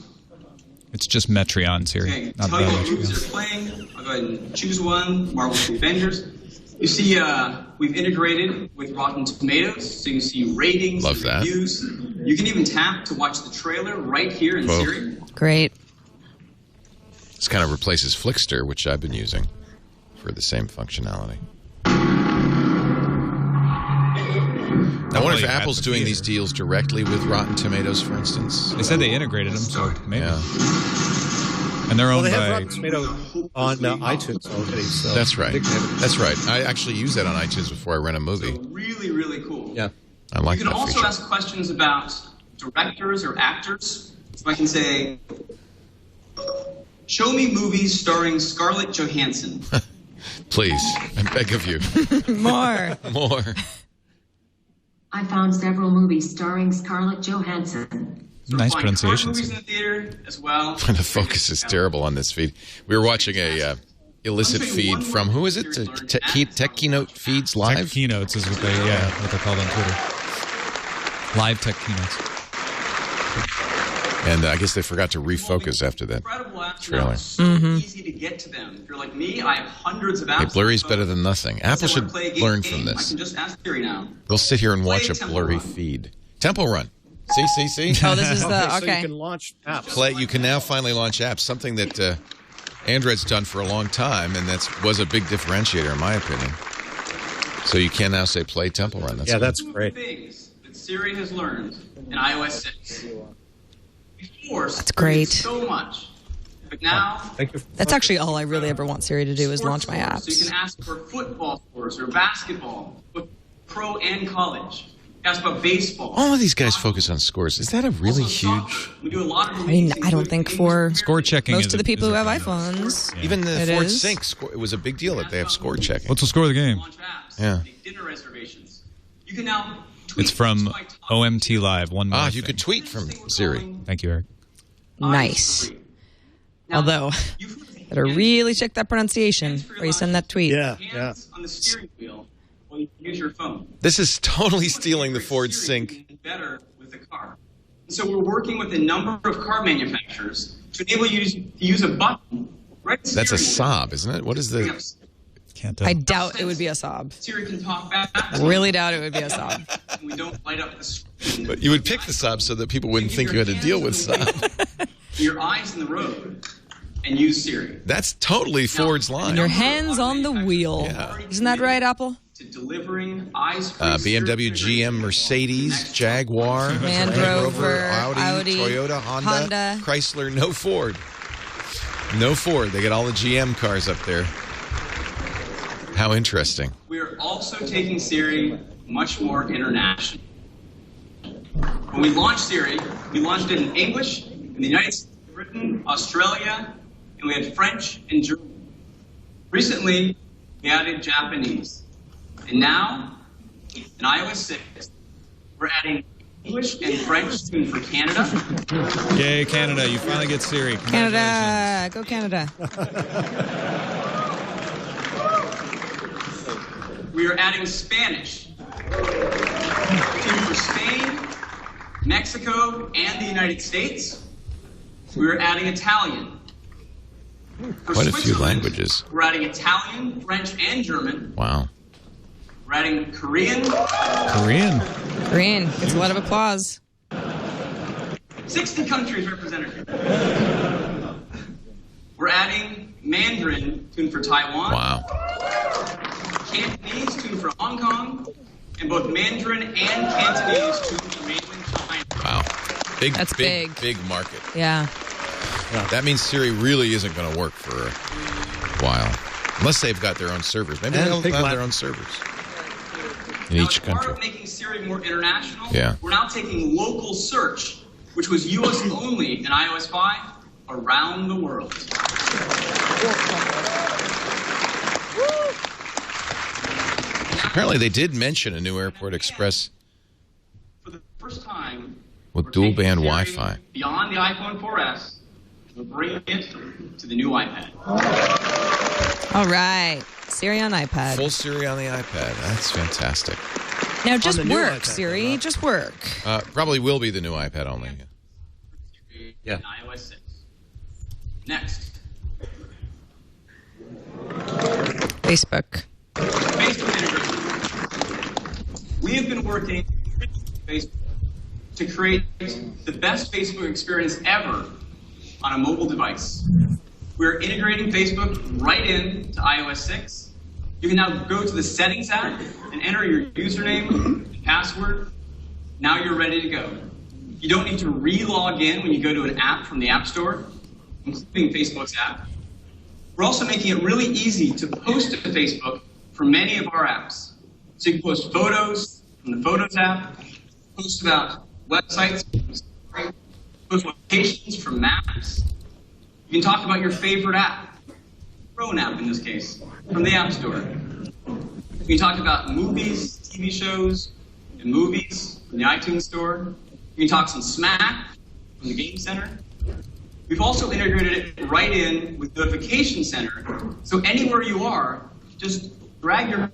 It's just Metreon, Siri. Okay, Not tell you what Metreon. movies are playing. I'll go ahead and choose one. Marvel's The Avengers. You see, we've integrated with Rotten Tomatoes, so you can see ratings, Love and that. reviews. You can even tap to watch the trailer right here in Whoa. Siri. Great. This kind of replaces Flickster, which I've been using for the same functionality. I wonder if Apple's doing these deals directly with Rotten Tomatoes, for instance. They said they integrated them, so maybe. Yeah. And they're owned they by... have Rotten Tomato on iTunes already. So That's right. That's right. I actually use that on iTunes before I rent a movie. Really, really cool. Yeah. I like You that can also feature. ask questions about directors or actors. So I can say, show me movies starring Scarlett Johansson. Please, I beg of you. More. More. I found several movies starring Scarlett Johansson. Nice pronunciation. Movies in the theater as well. The focus is terrible on this feed. We were watching a illicit feed from, who is it? Tech Keynote Feeds Live? Tech Keynotes is what they're called on Twitter. Live Tech Keynotes. And I guess they forgot to refocus after that trailer. Easy to get to them. If you're like me, I have hundreds of apps. Hey, blurry's better than nothing. Apple should learn from I this. can just ask Siri now. We'll sit here and watch a blurry feed. Temple Run. See? Oh, this is the So okay. you can launch apps. You can now finally launch apps, something that Android's done for a long time, and that was a big differentiator, in my opinion. So you can now say play Temple Run. That's That's great. Things that Siri has learned in iOS 6. Before, That's great. So much. But now, Thank you. That's actually all I really ever want Siri to do is launch my So you apps. can ask for football scores or basketball, both pro and college. Ask about baseball. all of these guys focus on scores. Is that a really huge... We do a lot of I mean, I don't think for Score checking most is of the people is who a have thing. iPhones. Even the It Ford is. Sync, it was a big deal that they have score checking. What's the score of the game? Yeah. dinner reservations. You can now tweet It's from OMT Live. One more you could tweet from Siri. Thank you, Eric. Nice. Although, better really check that pronunciation before you send that tweet. Yeah. on the steering wheel while you use your phone. This is totally stealing the Ford Sync. Better with the car. And so we're working with a number of car manufacturers to enable you to use a button right. That's a sob, isn't it? What is the... Can't I doubt it would be a sob. Siri can talk back. Really doubt it would be a sob. We don't light up the screen. But you would pick the sob so that people wouldn't think you had to deal with sob. Your eyes in the road and use Siri. That's totally Ford's line. And your hands on the wheel. Yeah. Isn't that right, Apple? To delivering eyes-free BMW, GM, Mercedes, Jaguar, Land Rover, Audi, Toyota, Honda, Chrysler, no Ford. No Ford. They got all the GM cars up there. How interesting. We are also taking Siri much more international. When we launched Siri, we launched it in English, in the United States, Britain, Australia, and we had French and German. Recently, we added Japanese. And now, in iOS 6, we're adding English and French tuned for Canada. Yay, Canada. You finally get Siri. Canada. Go Canada. We are adding Spanish tuned for Spain, Mexico, and the United States. We are adding Italian. For Quite a few Switzerland, languages. We're adding Italian, French, and German. Wow. We're adding Korean. Breen gets a lot of applause. 60 countries represented here. We're adding Mandarin tuned for Taiwan. Wow. Cantonese tuned for Hong Kong. And both Mandarin and Cantonese tuned for mainland China. Wow. That's big market. Yeah. That means Siri really isn't going to work for a while. Unless they've got their own servers. Maybe they don't have their own servers in each Part country. of making Siri more international, Yeah. we're now taking local search, which was US only in iOS 5, around the world. Apparently they did mention a new Airport Express For the first time, with dual band Siri Wi-Fi. beyond the iPhone 4S, we're bringing it to the new iPad. All right. Siri on iPad. Full Siri on the iPad. That's fantastic. Now just On the new work, iPad, Siri. Just work. Probably will be the new iPad only. In iOS 6. Next. Facebook. Facebook integration. We have been working with Facebook to create the best Facebook experience ever on a mobile device. We're integrating Facebook right into iOS 6. You can now go to the Settings app and enter your username and password. Now you're ready to go. You don't need to re-log in when you go to an app from the App Store, including Facebook's app. We're also making it really easy to post to Facebook for many of our apps. So you can post photos from the Photos app, post about websites, post locations from Maps. You can talk about your favorite app, Chrome app in this case, from the App Store. You can talk about movies, TV shows, and movies from the iTunes Store. You can talk some smack from the Game Center. We've also integrated it right in with Notification Center. So anywhere you are, just drag your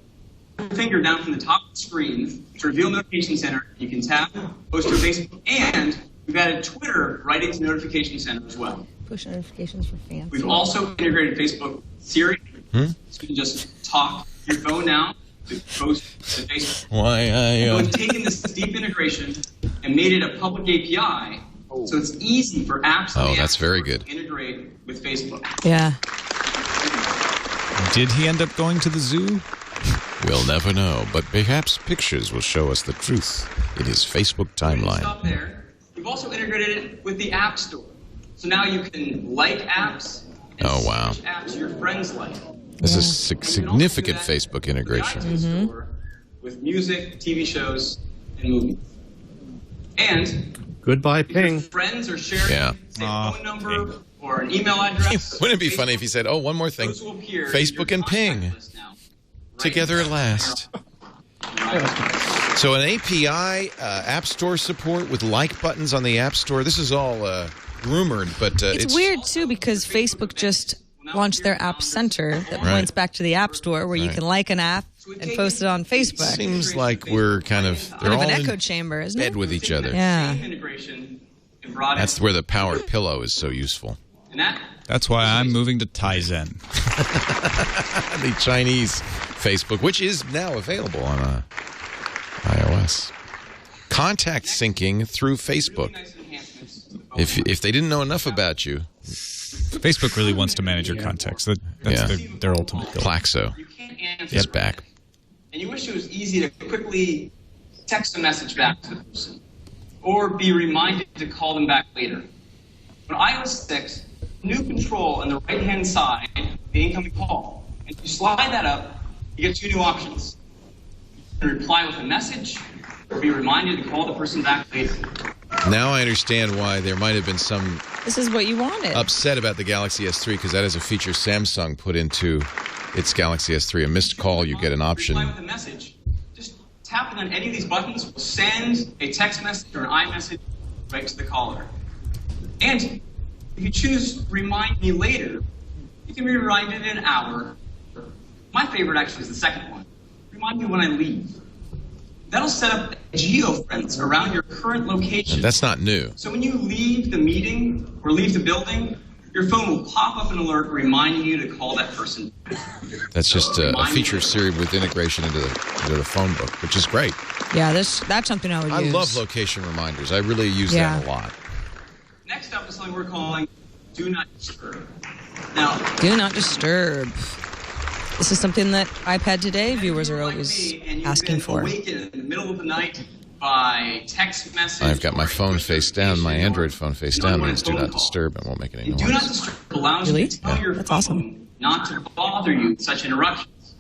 finger down from the top of the screen to reveal Notification Center. You can tap, post to Facebook, and we've added Twitter right into Notification Center as well. Push notifications for fans. We've also integrated Facebook Siri. So you can just talk your phone now to post to Facebook. We've taken this deep integration and made it a public API, so it's easy for apps that's very good. to integrate with Facebook. Yeah. Did he end up going to the zoo? We'll never know, but perhaps pictures will show us the truth in his Facebook timeline. Stop there. We've also integrated it with the App Store. So now you can like apps and search apps your friends like. This is significant Facebook integration. With music, TV shows, and movies. And goodbye, Ping. If your friends are sharing say phone number or an email address. Wouldn't it be funny if he said, "Oh, one more thing, Facebook and Ping together at last." So an API, App Store support with like buttons on the App Store. This is all rumored, but it's weird too because Facebook just launched their App Center that points back to the App Store where you can like an app and post it on Facebook. Seems like we're kind of they're all an in echo chamber, isn't bed it? with each other. Yeah. That's where the powered pillow is so useful. That's why I'm moving to Tizen. The Chinese Facebook, which is now available on iOS. Contact syncing through Facebook. If they didn't know enough about you, Facebook really wants to manage your contacts. That's their ultimate goal. Plaxo. Get back. And you wish it was easy to quickly text a message back to the person or be reminded to call them back later. But iOS 6, new control on the right-hand side of the incoming call. And if you slide that up, you get two new options. You can reply with a message or be reminded to call the person back later. Now I understand why there might have been some This is what you wanted. upset about the Galaxy S3 because that is a feature Samsung put into its Galaxy S3. A missed call, you get an option. Reply with a message. Just tapping on any of these buttons will send a text message or an iMessage right to the caller. And if you choose Remind Me Later, you can be reminded in an hour. My favorite actually is the second one. Remind me when I leave. That'll set up geo-friends around your current location. And that's not new. So when you leave the meeting or leave the building, your phone will pop up an alert reminding you to call that person. That's just a feature Siri with integration into the phone book, which is great. Yeah, that's something I would use. I love location reminders. I really use that a lot. Next up is something we're calling Do Not Disturb. Now, Do Not Disturb. This is something that iPad Today viewers are always asking for. Awaken in the middle of the night by text message. I've got my phone face down, my Android phone face down. Means Do Not Disturb and won't make any noise. Do Not Disturb allows you to tell your phone not to bother you with such interruptions.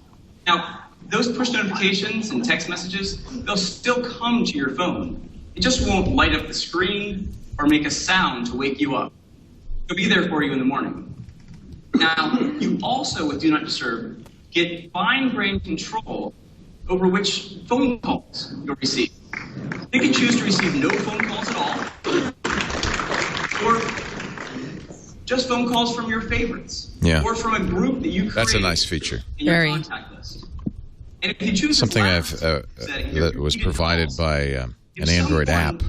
Now, those push notifications and text messages, they'll still come to your phone. It just won't light up the screen or make a sound to wake you up. It'll be there for you in the morning. Now, you also, with Do Not Disturb, get fine-grained control over which phone calls you'll receive. You can choose to receive no phone calls at all, or just phone calls from your favorites, or from a group that you create. That's a nice feature. In your contact list. And if you choose something that was provided by an Android app.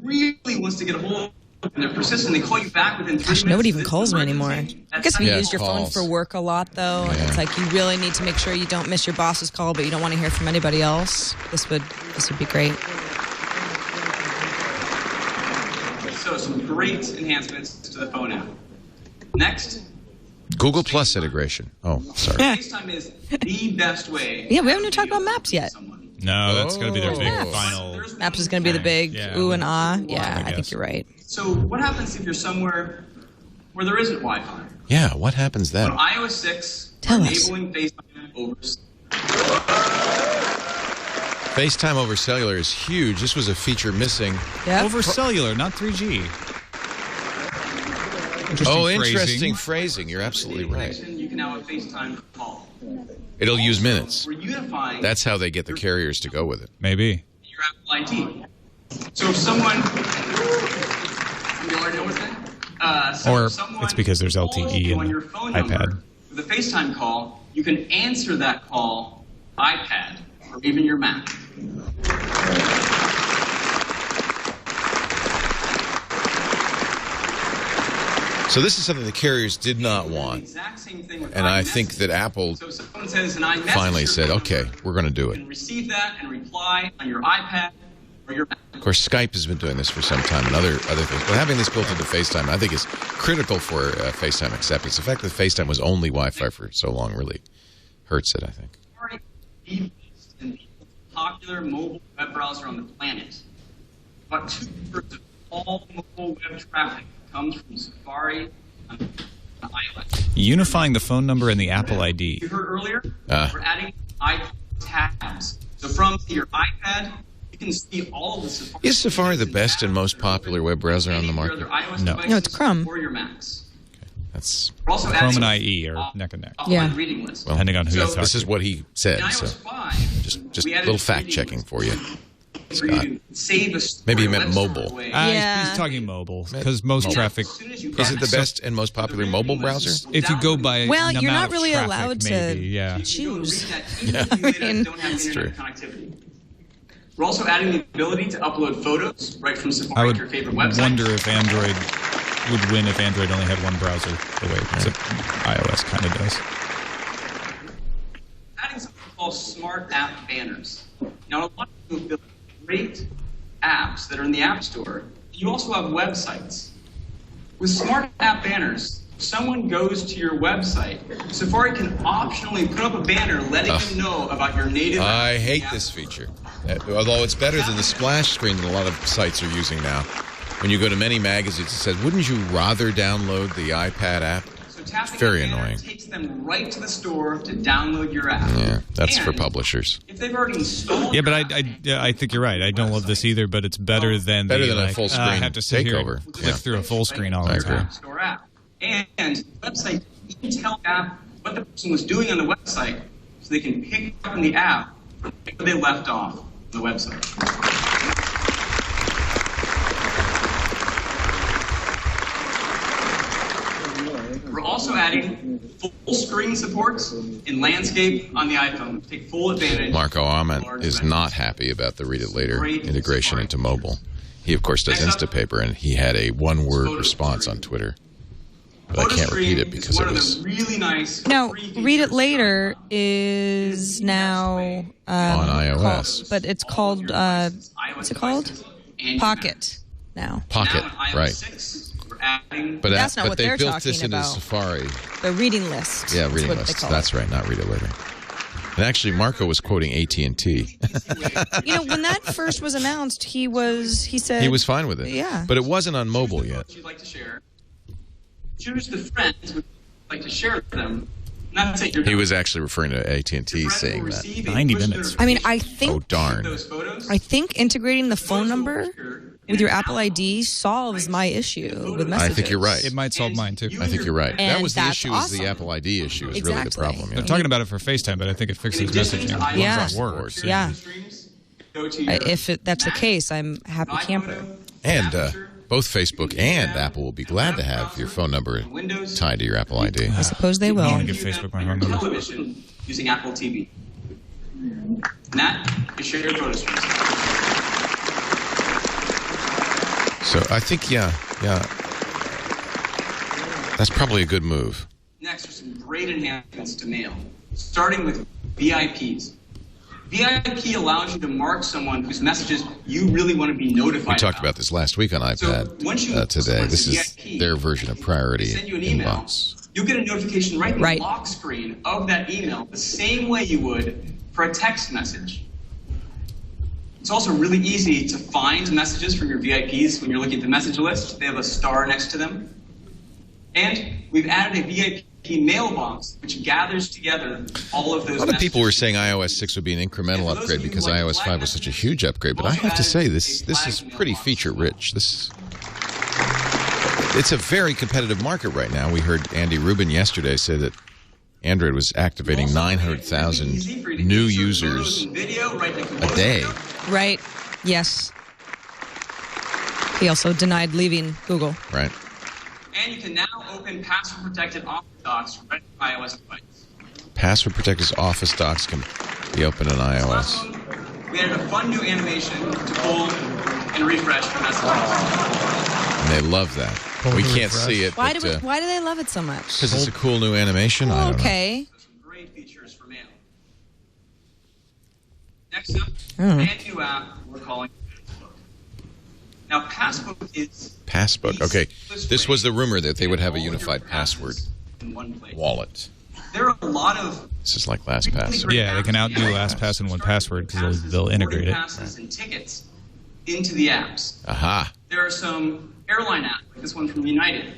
Really wants to get a hold and they're persistent, they call you back within 3 minutes. Nobody even calls me anymore. I guess we use your phone calls. for work a lot, though. And it's like you really need to make sure you don't miss your boss's call, but you don't want to hear from anybody else. This would be great. So some great enhancements to the phone app. Next, Google Plus integration. Oh, sorry. FaceTime is the best way. Yeah, we haven't even talked about Maps yet. No, that's going to be their big Maps. final. Maps is going to be the big ooh and ah. Yeah, I think you're right. So what happens if you're somewhere where there isn't Wi-Fi? Yeah, what happens then? On iOS 6, Tell us. enabling FaceTime over. FaceTime over cellular is huge. This was a feature missing. Yep. Over cellular, not 3G. Interesting phrasing. You're absolutely right. You can now have FaceTime call. It'll use minutes. We're unifying That's how they get the carriers to go with it. Maybe. your Apple ID. So if someone, you already know what's that? Or it's because there's LTE on in your phone iPad. number with a FaceTime call, you can answer that call iPad or even your Mac. So this is something the carriers did not want. And I think that Apple finally said, okay, we're going to do You it. can receive that and reply on your iPad or your Mac. Of course, Skype has been doing this for some time and other things. But having this built into FaceTime, I think is critical for FaceTime acceptance. The fact that FaceTime was only Wi-Fi for so long really hurts it, I think. The popular mobile web browser on the planet. About 2/3 of all mobile web traffic comes from Safari and iOS. Unifying the phone number and the Apple ID. You heard earlier, we're adding iPad tabs. So from your iPad, you can see all of the Safari. Is Safari the best and most popular web browser on the market? No. No, it's Chrome. Or your Macs. That's We're also Chrome adding and IE are neck and neck. Yeah. reading list. well, Depending on who you talk this to. is what he said. In So iOS 5, just we a added little fact reading checking for you. for you to save a story Maybe he meant web server mobile. away. He's talking mobile because most Mobile. traffic. Is it the best and most popular mobile browser? If you go by Well, an you're amount not of really traffic, allowed maybe, to yeah. choose. Yeah. That's true. We're also adding the ability to upload photos right from I Safari would to your favorite website. wonder if Android would win if Android only had one browser, the way iOS kind of does. Adding something called smart app banners. Now, a lot of people build great apps that are in the App Store. You also have websites. With smart app banners, if someone goes to your website, Safari can optionally put up a banner letting them know about your native app. I hate this feature. Although it's better than the splash screen that a lot of sites are using now. When you go to many magazines, it says, wouldn't you rather download the iPad app? So It's tapping very a banner annoying. takes them right to the store to download your app. Yeah, that's for And publishers. if they've already installed Yeah, but I think you're right. I don't love this either, but it's better than Better the, than a like, full screen I have to sit here takeover. and click Yeah. through a full screen all I the agree. time. Store app. And the website can tell the app what the person was doing on the website so they can pick up in the app where they left off on the website. We're also adding full screen supports in landscape on the iPhone to take full advantage. Marco Arment is not happy about the Read It Later integration into mobile. He, of course, does Instapaper, and he had a one-word response on Twitter. But I can't repeat it because it was Really nice. No, Read It Later is now on iOS. but it's called what's it called? Pocket now. Pocket, right. But That's not what they they're built talking this into about. Safari. The reading list. Yeah, is reading what they lists. call That's right, not Read It Later. And actually, Marco was quoting AT&T. You know, when that first was announced, he said He was fine with it. Yeah. But it wasn't on mobile yet. You'd like to share. Choose the friends would like to share with them. Not take your He was actually referring to AT&T saying that. 90 minutes. I mean, I think Oh, darn. I think integrating the phone number with your Apple ID solves my issue with messages. I think you're right. It might solve mine, too. I think you're right. And that was the that's issue, is the Apple ID issue is really the Exactly. problem. They're talking about it for FaceTime, but I think it fixes messaging. Yeah. It works. Yeah. If that's the case, I'm a happy camper. And both Facebook and Apple will be glad to have your phone number tied to your Apple ID. I suppose they I will. want to give Facebook my phone number. television using Apple TV. And that is share your photo streams. So I think, yeah, that's probably a good move. Next are some great enhancements to mail, starting with VIPs. VIP allows you to mark someone whose messages you really want to be notified We talked about this last week on iPad once you today. This is VIP, their version of priority send you an email. inbox. you'll get a notification right in the lock screen of that email the same way you would for a text message. It's also really easy to find messages from your VIPs when you're looking at the message list. They have a star next to them. And we've added a VIP mailbox which gathers together all of those A lot of people were saying iOS 6 would be an incremental upgrade because iOS 5 was such a huge upgrade, but I have to say this is pretty feature-rich. It's a very competitive market right now. We heard Andy Rubin yesterday say that Android was activating 900,000 new users a day. Right. Yes. He also denied leaving Google. Right. And you can now open password-protected Office docs right on iOS device. Password-protected Office docs can be open on iOS. We added a fun new animation to pull and refresh your messages. And they love that. We can't see it. Why do they love it so much? Because it's a cool new animation. I don't know. Okay. Great features for mail. Next up, a new app we're calling Passbook. Now, Passbook is... Passbook. Okay. This was the rumor that they would have a unified password in one place. wallet. There are a lot of... This is like LastPass. Yeah, they can outdo LastPass in 1Password because they'll integrate it. Passes and tickets into the apps. Aha. There are some airline apps, like this one from United,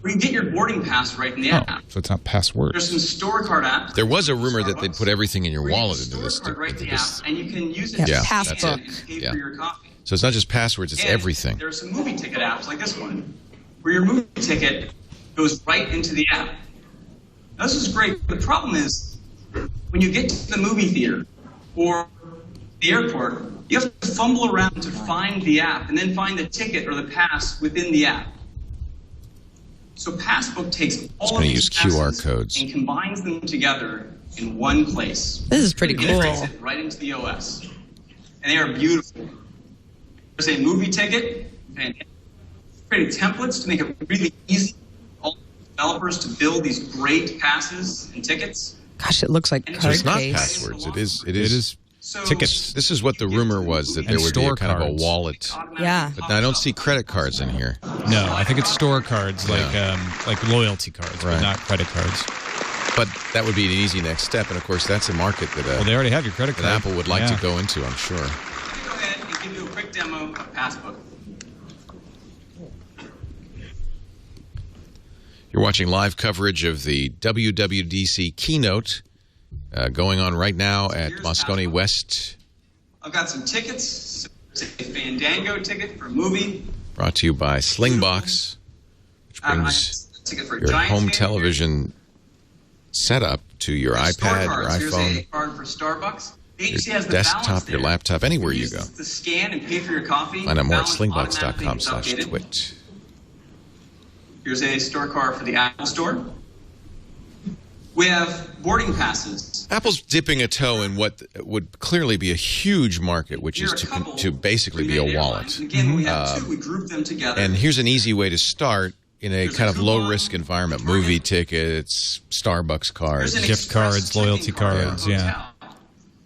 where you get your boarding pass right in the app. So it's not password. There's some store card apps. There was a rumor that they'd put everything in your wallet into this. Right in the app, and you can use it Yeah, to Passbook. pay for your coffee. So it's not just passwords, it's And everything. There are some movie ticket apps like this one, where your movie ticket goes right into the app. Now, this is great. The problem is, when you get to the movie theater or the airport, you have to fumble around to find the app and then find the ticket or the pass within the app. So Passbook takes all of these QR passes codes. and combines them together in one place. This is pretty cool. Integrates it right into the OS. And they are beautiful. There's a movie ticket, and creating templates to make it really easy for all developers to build these great passes and tickets. Gosh, it looks like So card it's not case. passwords. It is So tickets. This is what the rumor was, that there would be a store kind of a cards. wallet. Yeah. But I don't see credit cards in here. No, I think it's store cards like loyalty cards, but Right. not credit cards. But that would be an easy next step, and of course that's a market that, Well, they already have your credit that card. Apple would like Yeah. to go into, I'm sure. Let me go ahead and give you a quick demo of Passbook. You're watching live coverage of the WWDC Keynote going on right now at Moscone West, I've got some tickets. There's a Fandango ticket for a movie. brought to you by Slingbox, which brings A ticket for a your Giants home game. television setup to your Store iPad, your cards. Here's a iPhone, card for Starbucks. your HC has the balance desktop, your there. laptop, anywhere you go. To scan and pay for your coffee. Find out more at balance automatically gets updated. slingbox.com/twit. Here's a store card for the Apple Store. We have boarding passes. Apple's dipping a toe in what would clearly be a huge market, which is to basically be a wallet. Again, we have two. We group them together. And here's an easy way to start in a kind of low-risk environment. Movie tickets, Starbucks cards. Gift cards, loyalty cards, yeah.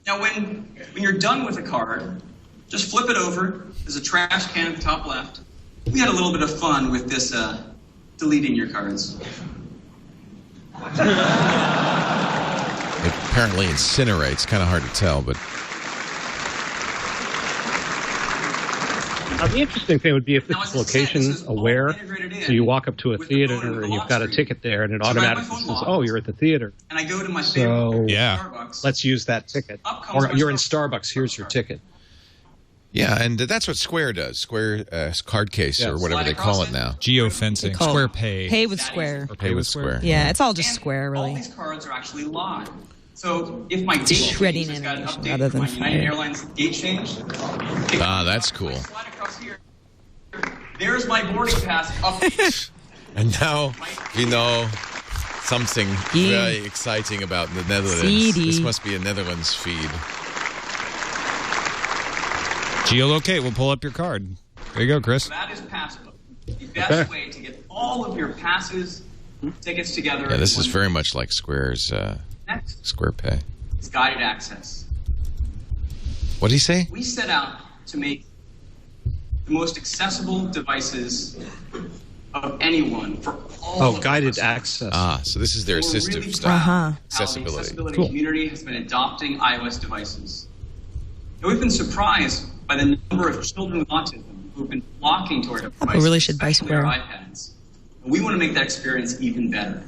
Now, when you're done with a card, just flip it over. There's a trash can at the top left. We had a little bit of fun with this deleting your cards. It apparently incinerates. Kind of hard to tell, but The interesting thing would be if it's location aware. So you walk up to a theater and you've got a ticket there, and it automatically says, "Oh, you're at the theater." And I go to my So favorite Starbucks. let's use that ticket. Or you're in Starbucks. Here's your ticket. yeah, and that's what Square does. Square card case or whatever they call it now. Geofencing, Call Square Pay. Pay with Square. Or Pay with Square. Yeah, it's all just Square, All really. these cards are actually live. So if my It's a gate shredding changes, got an animation update rather for than my United Fire. Airlines gate change. Ah, that's cool. Slide across here. There's my boarding pass update. And now we know something very exciting about the Netherlands. CD. This must be a Netherlands feed. Geolocate will pull up your card. There you go, Chris. So that is Passbook. The best way to get all of your passes, tickets together. Yeah, this in is one very much like Square's Next Square Pay. is guided access. What did he say? We set out to make the most accessible devices of anyone for all guided access. So this is their assistive stuff. Accessibility. The accessibility community has been adopting iOS devices. And we've been surprised by the number of children with autism who have been flocking to our devices, Apple really should buy especially our Square. iPads. And we want to make that experience even better.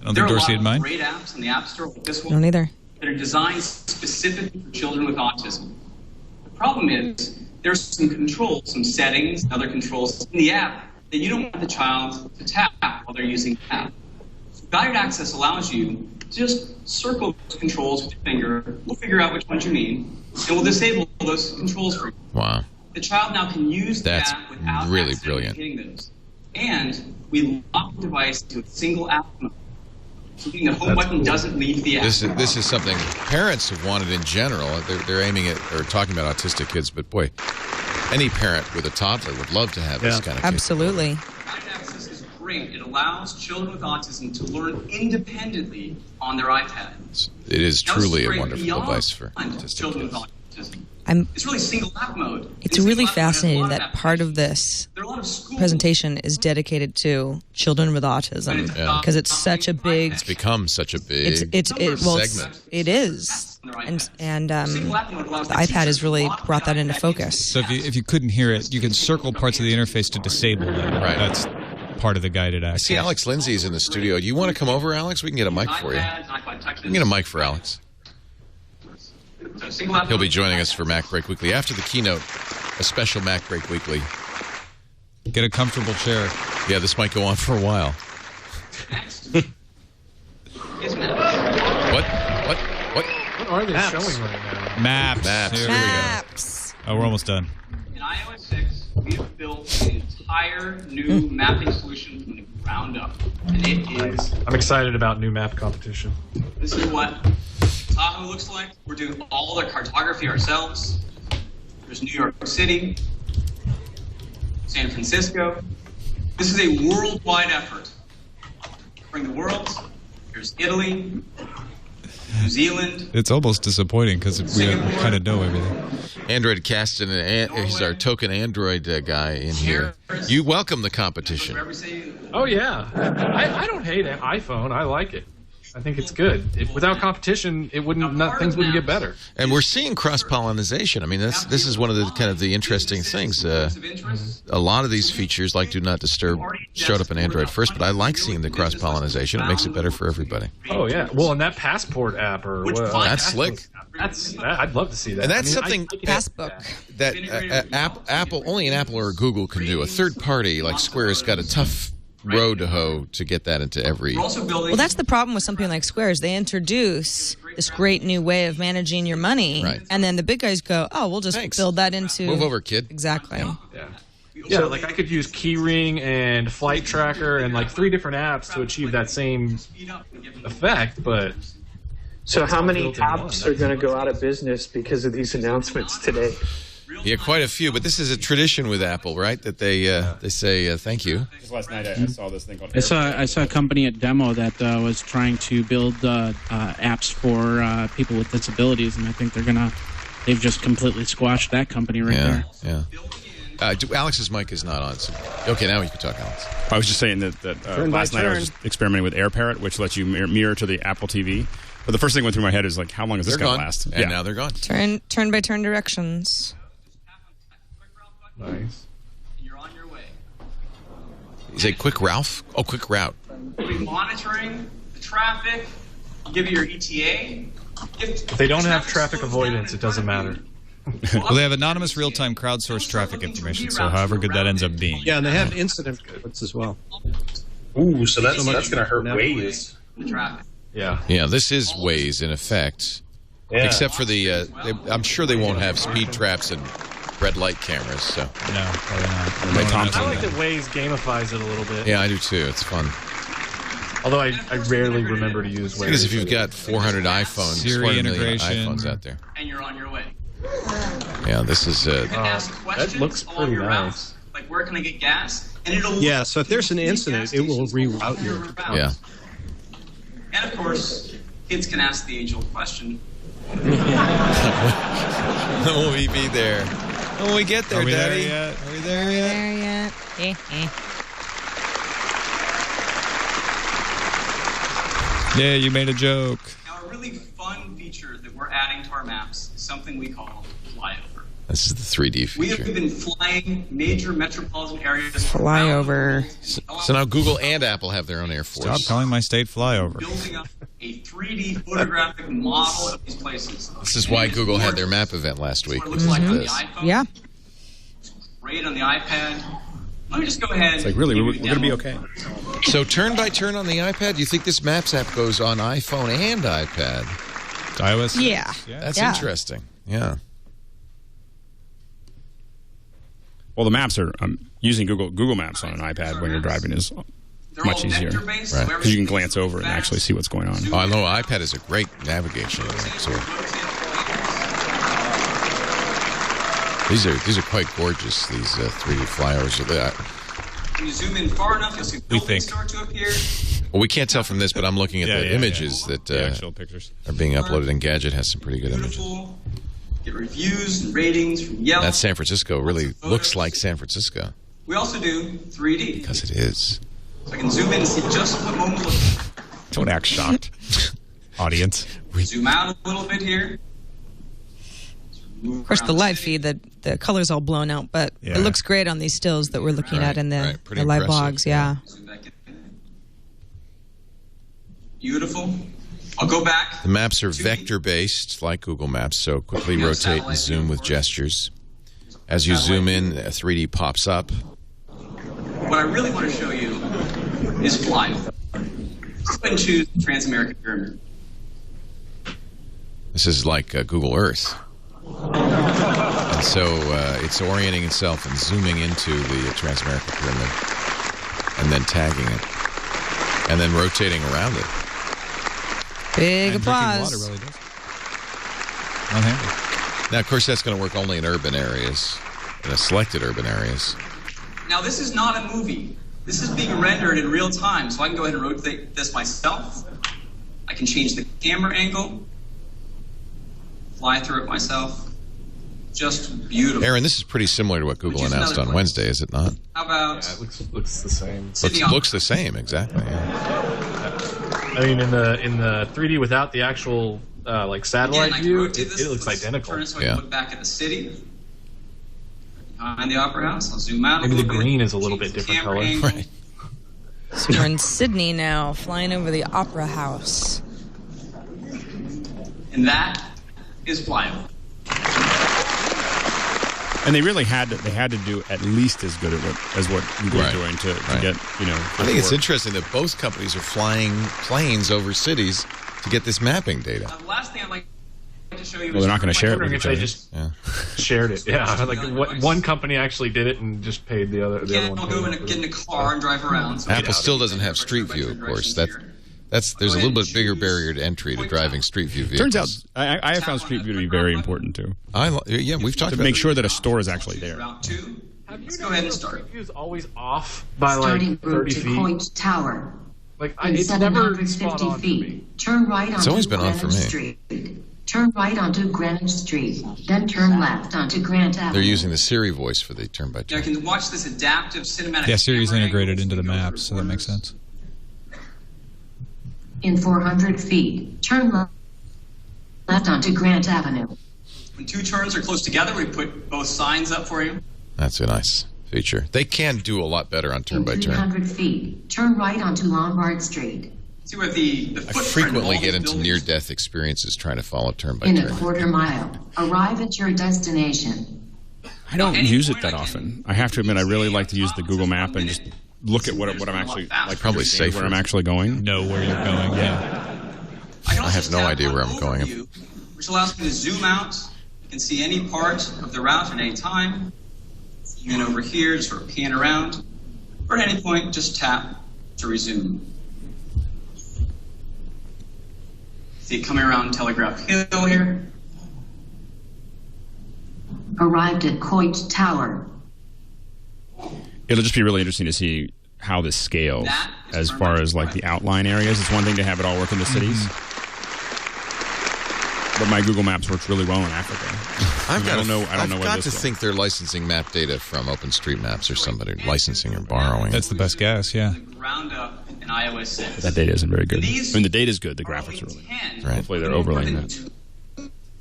I don't There think are a Dorsey lot would mind. of great apps in the App Store like this one Don't either. that are designed specifically for children with autism. The problem is there's some controls, some settings, other controls in the app that you don't want the child to tap while they're using the app. Guided access allows you to just circle those controls with your finger. We'll figure out which ones you need, and we'll disable those controls for you. Wow. The child now can use the That's app without really accidentally brilliant. hitting those. And we lock the device to a single app mode. So the home button doesn't leave the app. This is something parents have wanted in general. They're aiming at or talking about autistic kids, but boy, any parent with a toddler would love to have this kind of Absolutely. Guided access is great. It allows children with autism to learn independently on their iPad. It is Now, this truly is a great wonderful beyond device for autistic children kids. with autism. I'm It's really single app mode. It's really fascinating that part of this presentation is dedicated to children with autism because it's such a big. It's become such a big segment. It is, and the iPad has really brought that into focus. So if you couldn't hear it, you can circle parts of the interface to disable them. Right. That's part of the guided I access. see Alex Lindsay's in the studio. Do you want to come over, Alex? We can get a mic for you. We can get a mic for Alex. He'll be joining us for Mac Break Weekly after the keynote, a special Mac Break Weekly. Get a comfortable chair. Yeah, this might go on for a while. What are they showing right now? Maps. Maps. Here Maps. we go. Oh, we're almost done. In iOS 6, we have built an entire new mapping solution from the ground up. And it is. I'm excited about new map competition. This is what Tahoe looks like. We're doing all the cartography ourselves. There's New York City, San Francisco. This is a worldwide effort. Bring the world. Here's Italy, New Zealand. It's almost disappointing because we kind of know everything. Android Caston, he's our token Android guy in here. You welcome the competition. Oh yeah, I don't hate an iPhone. I like it. I think it's good. Without competition, it wouldn't. Things wouldn't get better. And we're seeing cross-pollination. I mean, this is one of the kind of the interesting things. A lot of these features, like Do Not Disturb, showed up in Android first, but I like seeing the cross-pollination. It makes it better for everybody. Oh yeah. Well, and that Passport app or that's slick. I'd love to see that. And that's something Passbook that Apple, only an Apple or a Google can do. A third party like Square's got a tough road to hoe to get that into every. Well, that's the problem with something like Square is they introduce this great new way of managing your money, and then the big guys go, "Oh, we'll just build that into." Move over, kid. Exactly. Yeah, like I could use Keyring and Flight Tracker and like 3 different apps to achieve that same effect, but. So how many apps are going to go out of business because of these announcements today? Yeah, quite a few, but this is a tradition with Apple, right? That they say thank you. Just last night I saw this thing called. I saw a company at demo that was trying to build apps for people with disabilities, and I think they've just completely squashed that company there. Yeah. Alex's mic is not on. So, okay, now you can talk, Alex. I was just saying that last night I was just experimenting with AirParrot, which lets you mirror to the Apple TV. But the first thing that went through my head is like, how long is this going to last? And now they're gone. Turn by turn directions. Nice. You're on your way. Is it Quick Ralph? Oh, Quick Route. We'll be monitoring the traffic. I'll give you your ETA. If they don't have traffic avoidance, it doesn't matter. Well, they have anonymous real-time crowdsourced traffic information, so however good that ends up being. Yeah, and they have incident codes as well. Ooh, so that's going to hurt Waze. The traffic. Yeah. Yeah, this is Waze in effect. Yeah. Except for the, I'm sure they won't have speed traps and red light cameras. So no, probably not. I like that Waze gamifies it a little bit. Yeah, I do too. It's fun. Although I rarely rememed to use Waze. Because if you've got 400 iPhones, Siri 400 million integration iPhones out there. And you're on your way. Yeah, this is. That looks pretty nice. Like, where can I get gas? And it'll. Yeah, so if there's an incident, it will reroute your route. Yeah. And of course, kids can ask the age-old question. Will we be there? When we get there, Are we Daddy? there yet? Are we there yet? There yet? Yeah, you made a joke. Now, a really fun feature that we're adding to our maps is something we call Flyover. This is the 3D feature. We have been flying major metropolitan areas. Flyover. So now Google and Apple have their own Air Force. Stop calling my state Flyover. Building up a 3D photographic model of these places. This is why Google had their map event last week. What it looks like on the This. iPhone. Yeah. Great on the iPad. Let me just go ahead. It's like, really, we're going to be okay. So turn by turn on the iPad, do you think this Maps app goes on iPhone and iPad? iOS? Yeah. That's Yeah. interesting. Yeah. Well, the maps are using Google Maps on an iPad when you're driving is much easier, vector-based, right? so Because you can glance over it and actually see what's going on. Oh, I know iPad is a great navigation app. So these are quite gorgeous. These 3D flyovers are there. When you zoom in far enough, you'll see We buildings think. start to appear. Well, we can't tell from this, but I'm looking at Yeah, the yeah, images that actual pictures are being uploaded, and Gadget has some pretty good images. Get reviews and ratings from Yelp. That San Francisco really looks like San Francisco. We also do 3D. Because it is. So I can zoom in and see just what moment looks like. Don't act shocked, audience. Zoom out a little bit here. Of course, the live feed, the color's all blown out, but Yeah. it looks great on these stills that we're looking at in the Pretty live impressive. blogs. Yeah. Beautiful. I'll go back. The maps are vector-based, like Google Maps, so quickly rotate and zoom with gestures. As you zoom in, 3D pops up. What I really want to show you is Flyover. Go ahead and choose the Trans-American Pyramid. This is like Google Earth. And so it's orienting itself and zooming into the Trans-American Pyramid and then tagging it and then rotating around it. Big And applause. drinking water really does. Not handy. Now, of course, that's going to work only in urban areas, in selected urban areas. Now, this is not a movie. This is being rendered in real time, so I can go ahead and rotate this myself. I can change the camera angle, fly through it myself. Just beautiful. Aaron, this is pretty similar to what Google announced on Wednesday, is it not? How about... Yeah, it looks the same. Looks the same, exactly. Yeah. I mean, in the 3D without the actual like satellite Again, I can view, rotate this. it looks Let's identical. Turn it so I can look back at the city. Behind the Opera House. I'll zoom out Maybe a the little green bit. is a little bit different Camera color. angle. Right. So we're in Sydney now, flying over the Opera House. And that is Flyover. And they really had to do at least as good as what Google was doing to get, I think it's interesting that both companies are flying planes over cities to get this mapping data. The last thing I'd like to show you Well, they're not going to share it I'm with wondering each if other. they just shared it. Yeah, like one company actually did it and just paid the other one. I'll go and get in a car and drive around. So Apple still doesn't have Street View, of course. There's a little bit bigger barrier to entry to driving Street View vehicles. Turns out, I have found Street View to be very important too. Yeah, we've talked to about make this. sure that a store is actually there. Let's go ahead and start. Street View is always off by Starting like 30 route to feet. Coit Tower. Like In it's never 750 spot on for me. feet. Turn right onto It's always been on Greenwich for me. Street. Turn right onto Greenwich Street. Then turn left onto Grant Avenue. They're using the Siri voice for the turn by Yeah, I turn. can watch this adaptive cinematic. Yeah, Siri's camera integrated into the maps, so that makes sense. In 400 feet, turn left onto Grant Avenue. When two turns are close together, we put both signs up for you. That's a nice feature. They can do a lot better on turn In by turn. 300 feet, turn right onto Lombard Street. See where the I footprint frequently of all get these into buildings- near-death experiences trying to follow turn by In a turn. quarter mile, arrive at your destination. I don't use it that often. I have to admit, I really like to use the Google Map and just look at what I'm actually like. Probably understand safer. where I'm actually going. Know where you're going. Yeah. I have no idea where I'm going. Which allows me to zoom out. You can see any part of the route at any time. Zoom in over here to sort of pan around. Or at any point, just tap to resume. See it coming around Telegraph Hill here. Arrived at Coit Tower. It'll just be really interesting to see how this scales as far as like the outline areas. It's one thing to have it all work in the cities. But my Google Maps works really well in Africa. I've got where to this think they're licensing map data from OpenStreetMaps or somebody licensing or borrowing. That's the best guess, yeah. Round up an iOS 6. But that data isn't very good. I mean, the data is good. The graphics are really good. Right. Hopefully they're overlaying that.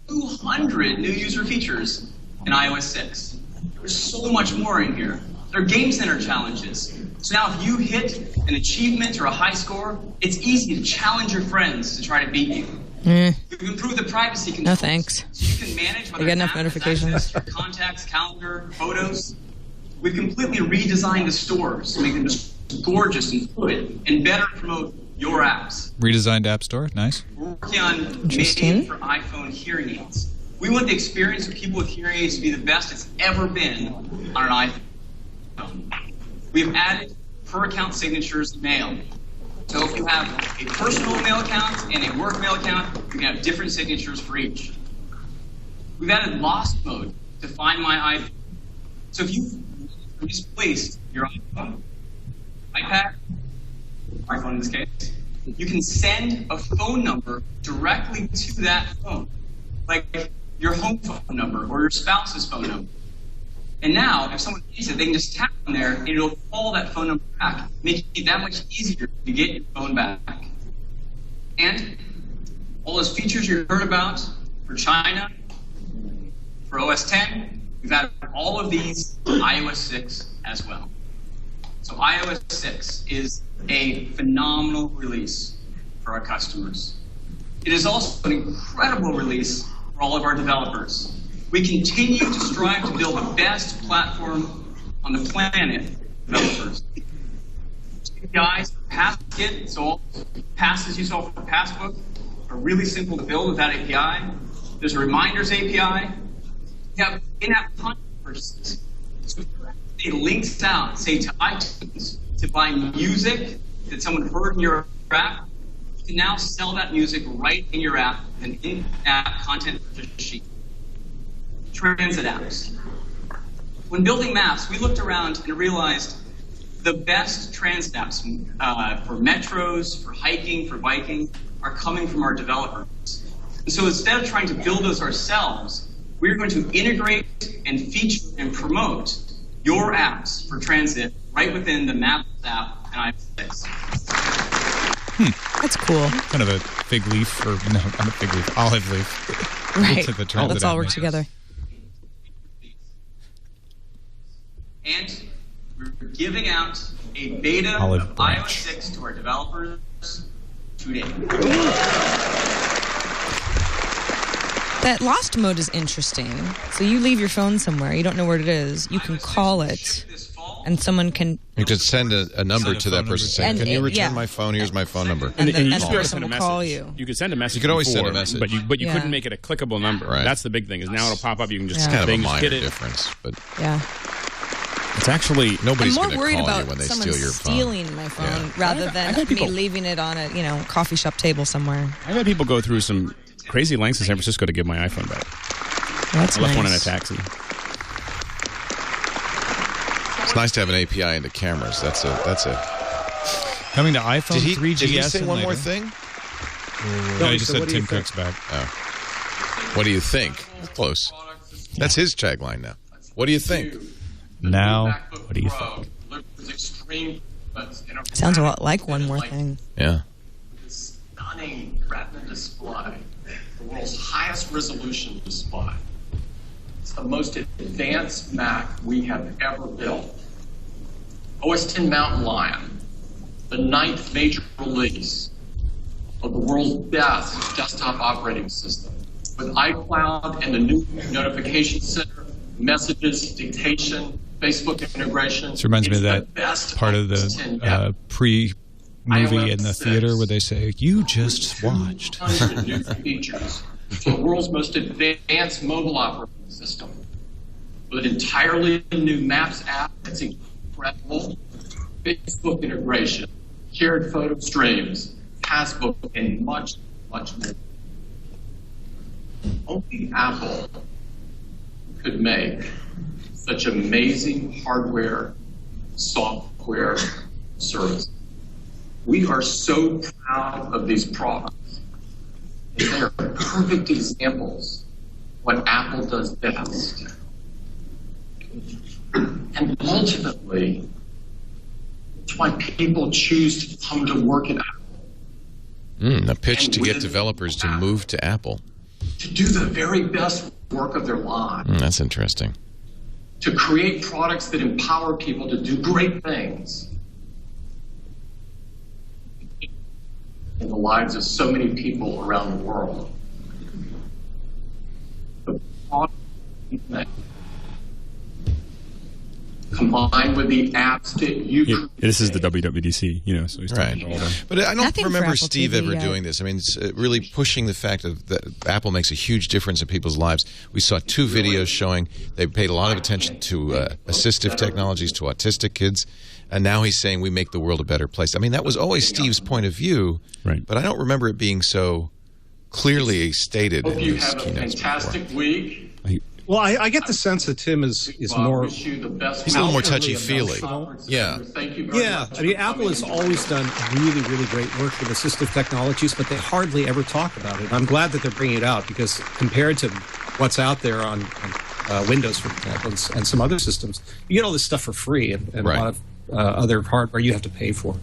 200 new user features in iOS 6. There's so much more in here. There are Game Center challenges. So now if you hit an achievement or a high score, it's easy to challenge your friends to try to beat you. We've improved the privacy controls. No thanks. So you can manage whether I get enough notifications. your contacts, calendar, photos. We've completely redesigned the stores to make them just gorgeous and fluid and better promote your apps. Redesigned App Store, nice. We're working on made for iPhone hearing aids. We want the experience of people with hearing aids to be the best it's ever been on an iPhone. We've added per-account signatures in mail. So if you have a personal mail account and a work mail account, you can have different signatures for each. We've added lost mode to find my iPhone. So if you've misplaced your iPhone, iPad, iPhone in this case, you can send a phone number directly to that phone, like your home phone number or your spouse's phone number. And now, if someone needs it, they can just tap on there and it'll call that phone number back, making it that much easier to get your phone back. And all those features you heard about for China, for OS X, we've added all of these to iOS 6 as well. So iOS 6 is a phenomenal release for our customers. It is also an incredible release for all of our developers. We continue to strive to build the best platform on the planet for developers. APIs for Passkit, so all passes you saw for Passbook are really simple to build with that API. There's a Reminders API. You have in-app content purchases. So it links out, say, to iTunes to buy music that someone heard in your app. You can now sell that music right in your app, an in-app content purchase sheet. Transit apps. When building maps, we looked around and realized the best transit apps for metros, for hiking, for biking, are coming from our developers. And so instead of trying to build those ourselves, we're going to integrate and feature and promote your apps for transit right within the Maps app and iOS 6. That's cool. Kind of a fig leaf, or no, not a fig leaf, olive leaf. Right. To the transit Let's all app. work together. And we're giving out a beta Olive of branch. iOS 6 to our developers today. That lost mode is interesting. So you leave your phone somewhere, you don't know where it is, you can call it, and someone can... You could send a number to that person saying, can you return my phone? Here's my phone number. And you the should be able to person send a will message. call you. You could send a message. You could always send a before, message. but you Yeah. couldn't make it a clickable number. Right. That's the big thing. Is now it'll pop up. You can just Yeah. Kind of a bing, just minor hit it. difference, but Yeah. It's actually nobody's I'm going more to worried call you about when they someone steal your phone. stealing my phone Yeah. rather I've than had me people- leaving it on a coffee shop table somewhere. I've had people go through some crazy lengths in San Francisco to give my iPhone back. That's I left one in a nice. taxi. It's nice to have an API into cameras. That's a. Coming to iPhone 3GS. Did he say and one later. more thing? No, he just said Tim Cook's back. Oh. What do you think? Close. That's his tagline now. What do you think? Now, what do you think? Sounds a lot like One More Thing. Yeah. Stunning Retina display, the world's highest resolution display. It's the most advanced Mac we have ever built. OS X Mountain Lion, the 9th major release of the world's best desktop operating system, with iCloud and the new notification center, messages, dictation, Facebook integration. This reminds me of It's that the best part of OS X the yet. pre-movie in the iOS theater 6. where they say, "You just watched." 200 new features to the world's most advanced mobile operating system with an entirely new Maps app that's incredible, Facebook integration, shared photo streams, Passbook, and much, much more. Only Apple could make such amazing hardware, software service. We are so proud of these products. They are perfect examples of what Apple does best. And ultimately, That's why people choose to come to work at Apple. A pitch to get developers to move to Apple. To do the very best work of their lives. That's interesting. To create products that empower people to do great things in the lives of so many people around the world. The product combined with the apps that you create. This is the WWDC, you know, so he's talking all the... But I don't remember Steve ever doing this. I mean, it's really pushing the fact that Apple makes a huge difference in people's lives. We saw 2 videos showing they paid a lot of attention to assistive technologies, to autistic kids, and now he's saying we make the world a better place. I mean, that was always Steve's point of view, but I don't remember it being so clearly stated in you his have a keynotes fantastic week. Well, I get the sense that Tim is more. Wish you the best. He's a little more touchy-feely. Yeah. Thank you very much. I mean, Apple has always done really, really great work with assistive technologies, but they hardly ever talk about it. I'm glad that they're bringing it out because compared to what's out there on Windows, for example, and some other systems, you get all this stuff for free and a lot of other hardware you have to pay for.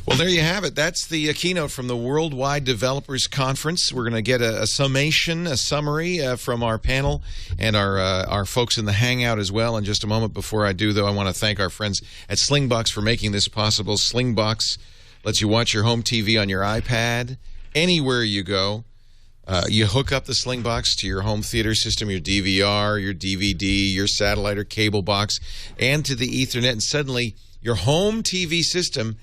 Well, there you have it. That's the keynote from the Worldwide Developers Conference. We're going to get a summation, a summary from our panel and our folks in the Hangout as well in just a moment. Before I do, though, I want to thank our friends at Slingbox for making this possible. Slingbox lets you watch your home TV on your iPad anywhere you go. You hook up the Slingbox to your home theater system, your DVR, your DVD, your satellite or cable box, and to the Ethernet, and suddenly your home TV system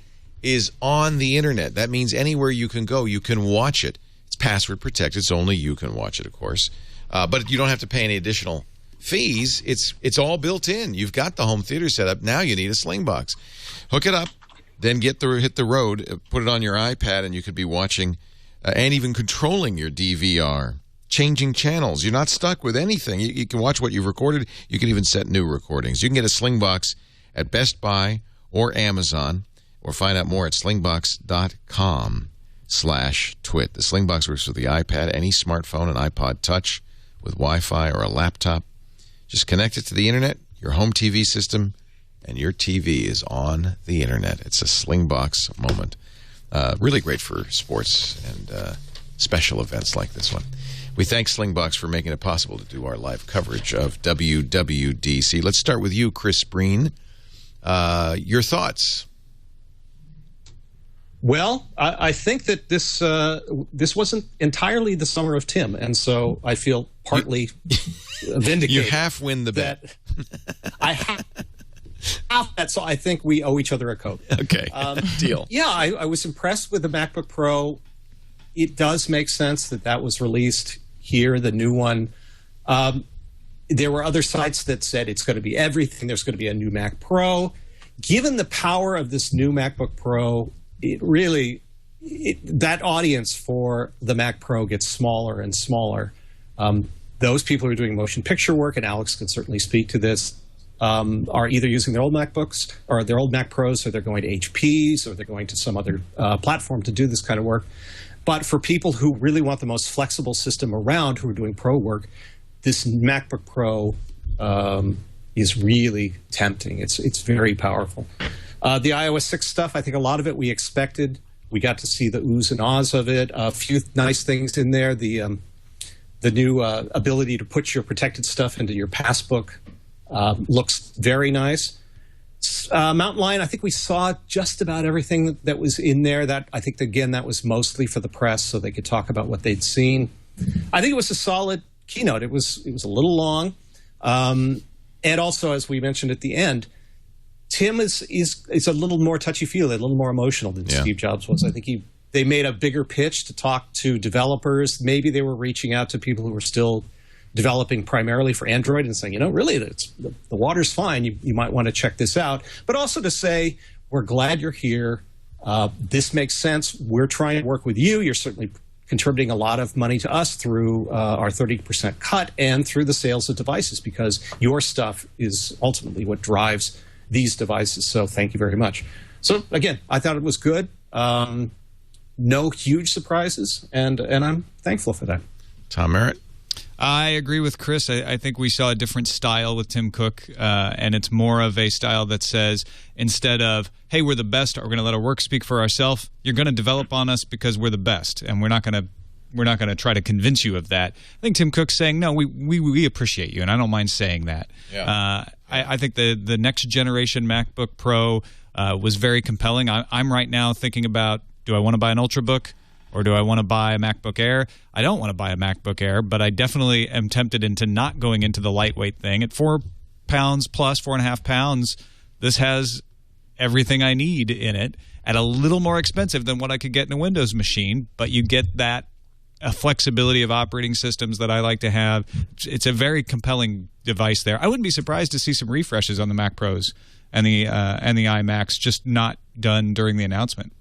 is on the internet. That means anywhere you can go, you can watch it. It's password protected. It's only you can watch it, of course. But you don't have to pay any additional fees. It's all built in. You've got the home theater set up. Now you need a Slingbox. Hook it up, then hit the road, put it on your iPad, and you could be watching and even controlling your DVR, changing channels. You're not stuck with anything. You can watch what you've recorded. You can even set new recordings. You can get a Slingbox at Best Buy or Amazon, or find out more at slingbox.com/twit. The Slingbox works with the iPad, any smartphone, an iPod Touch with Wi-Fi or a laptop. Just connect it to the internet, your home TV system, and your TV is on the internet. It's a Slingbox moment. Really great for sports and special events like this one. We thank Slingbox for making it possible to do our live coverage of WWDC. Let's start with you, Chris Breen. Your thoughts? Well, I think that this wasn't entirely the summer of Tim, and so I feel partly vindicated. You half win the bet. I half that, so I think we owe each other a Coke. Okay, deal. Yeah, I was impressed with the MacBook Pro. It does make sense that was released here, the new one. There were other sites that said it's going to be everything. There's going to be a new Mac Pro. Given the power of this new MacBook Pro, that audience for the Mac Pro gets smaller and smaller. Those people who are doing motion picture work, and Alex can certainly speak to this, are either using their old MacBooks or their old Mac Pros, or they're going to HPs, or they're going to some other platform to do this kind of work. But for people who really want the most flexible system around, who are doing pro work, this MacBook Pro is really tempting. It's very powerful. The iOS 6 stuff, I think a lot of it we expected. We got to see the oohs and ahs of it. A few nice things in there. The new ability to put your protected stuff into your Passbook looks very nice. Mountain Lion, I think we saw just about everything that was in there. That I think, again, that was mostly for the press so they could talk about what they'd seen. I think it was a solid keynote. It was a little long. And also, as we mentioned at the end, Tim is a little more touchy-feely, a little more emotional than Steve Jobs was. I think they made a bigger pitch to talk to developers. Maybe they were reaching out to people who were still developing primarily for Android and saying, really, the water's fine. You might want to check this out. But also to say, we're glad you're here. This makes sense. We're trying to work with you. You're certainly contributing a lot of money to us through our 30% cut and through the sales of devices, because your stuff is ultimately what drives these devices. So thank you very much. So again, I thought it was good. No huge surprises, and I'm thankful for that. Tom Merritt? I agree with Chris. I think we saw a different style with Tim Cook, and it's more of a style that says, instead of, hey, we're the best, we're going to let our work speak for ourselves, you're going to develop on us because we're the best, and we're not going to try to convince you of that. I think Tim Cook's saying, no, we appreciate you, and I don't mind saying that. Yeah. I think the next generation MacBook Pro was very compelling. I'm right now thinking about, do I want to buy an Ultrabook? Or do I want to buy a MacBook Air? I don't want to buy a MacBook Air, but I definitely am tempted into not going into the lightweight thing. At 4 pounds plus, 4.5 pounds, this has everything I need in it at a little more expensive than what I could get in a Windows machine, but you get that flexibility of operating systems that I like to have. It's a very compelling device there. I wouldn't be surprised to see some refreshes on the Mac Pros and the iMacs, just not done during the announcement.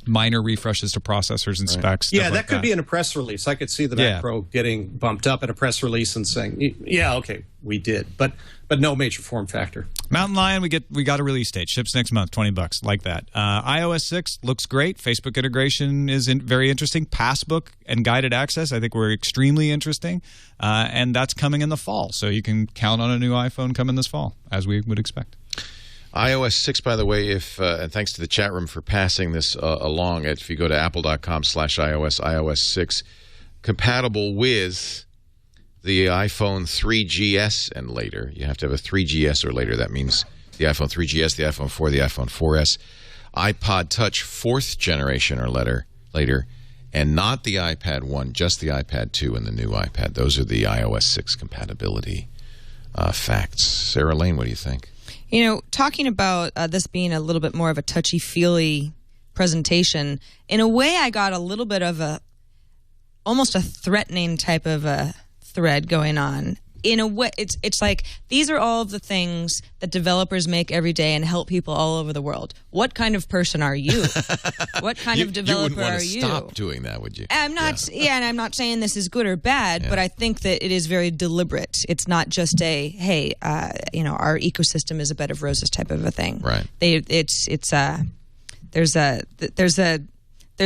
Minor refreshes to processors and specs. Yeah, that could be in a press release. I could see the Mac Pro getting bumped up in a press release and saying, "Yeah, okay, we did," but no major form factor. Mountain Lion, we got a release date. Ships next month, $20, like that. iOS 6 looks great. Facebook integration is very interesting. Passbook and guided access, I think, were extremely interesting, and that's coming in the fall. So you can count on a new iPhone coming this fall, as we would expect. iOS 6, by the way, and thanks to the chat room for passing this along, if you go to apple.com/iOS, iOS 6, compatible with the iPhone 3GS and later. You have to have a 3GS or later. That means the iPhone 3GS, the iPhone 4, the iPhone 4S, iPod Touch 4th generation or later, and not the iPad 1, just the iPad 2 and the new iPad. Those are the iOS 6 compatibility facts. Sarah Lane, what do you think? You know, talking about this being a little bit more of a touchy-feely presentation, in a way I got a little bit of almost a threatening type of a thread going on. In a way, it's like, these are all of the things that developers make every day and help people all over the world. What kind of person are you? What kind of developer are you? You wouldn't want to stop doing that, would you? I'm not, and I'm not saying this is good or bad, but I think that it is very deliberate. It's not just a, hey, our ecosystem is a bed of roses type of a thing. Right. There's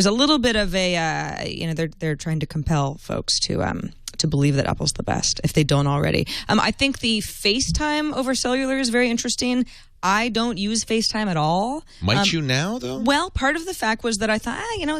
a little bit of a, they're trying to compel folks to believe that Apple's the best if they don't already. I think the FaceTime over cellular is very interesting. I don't use FaceTime at all. Might you now, though? Well, part of the fact was that I thought,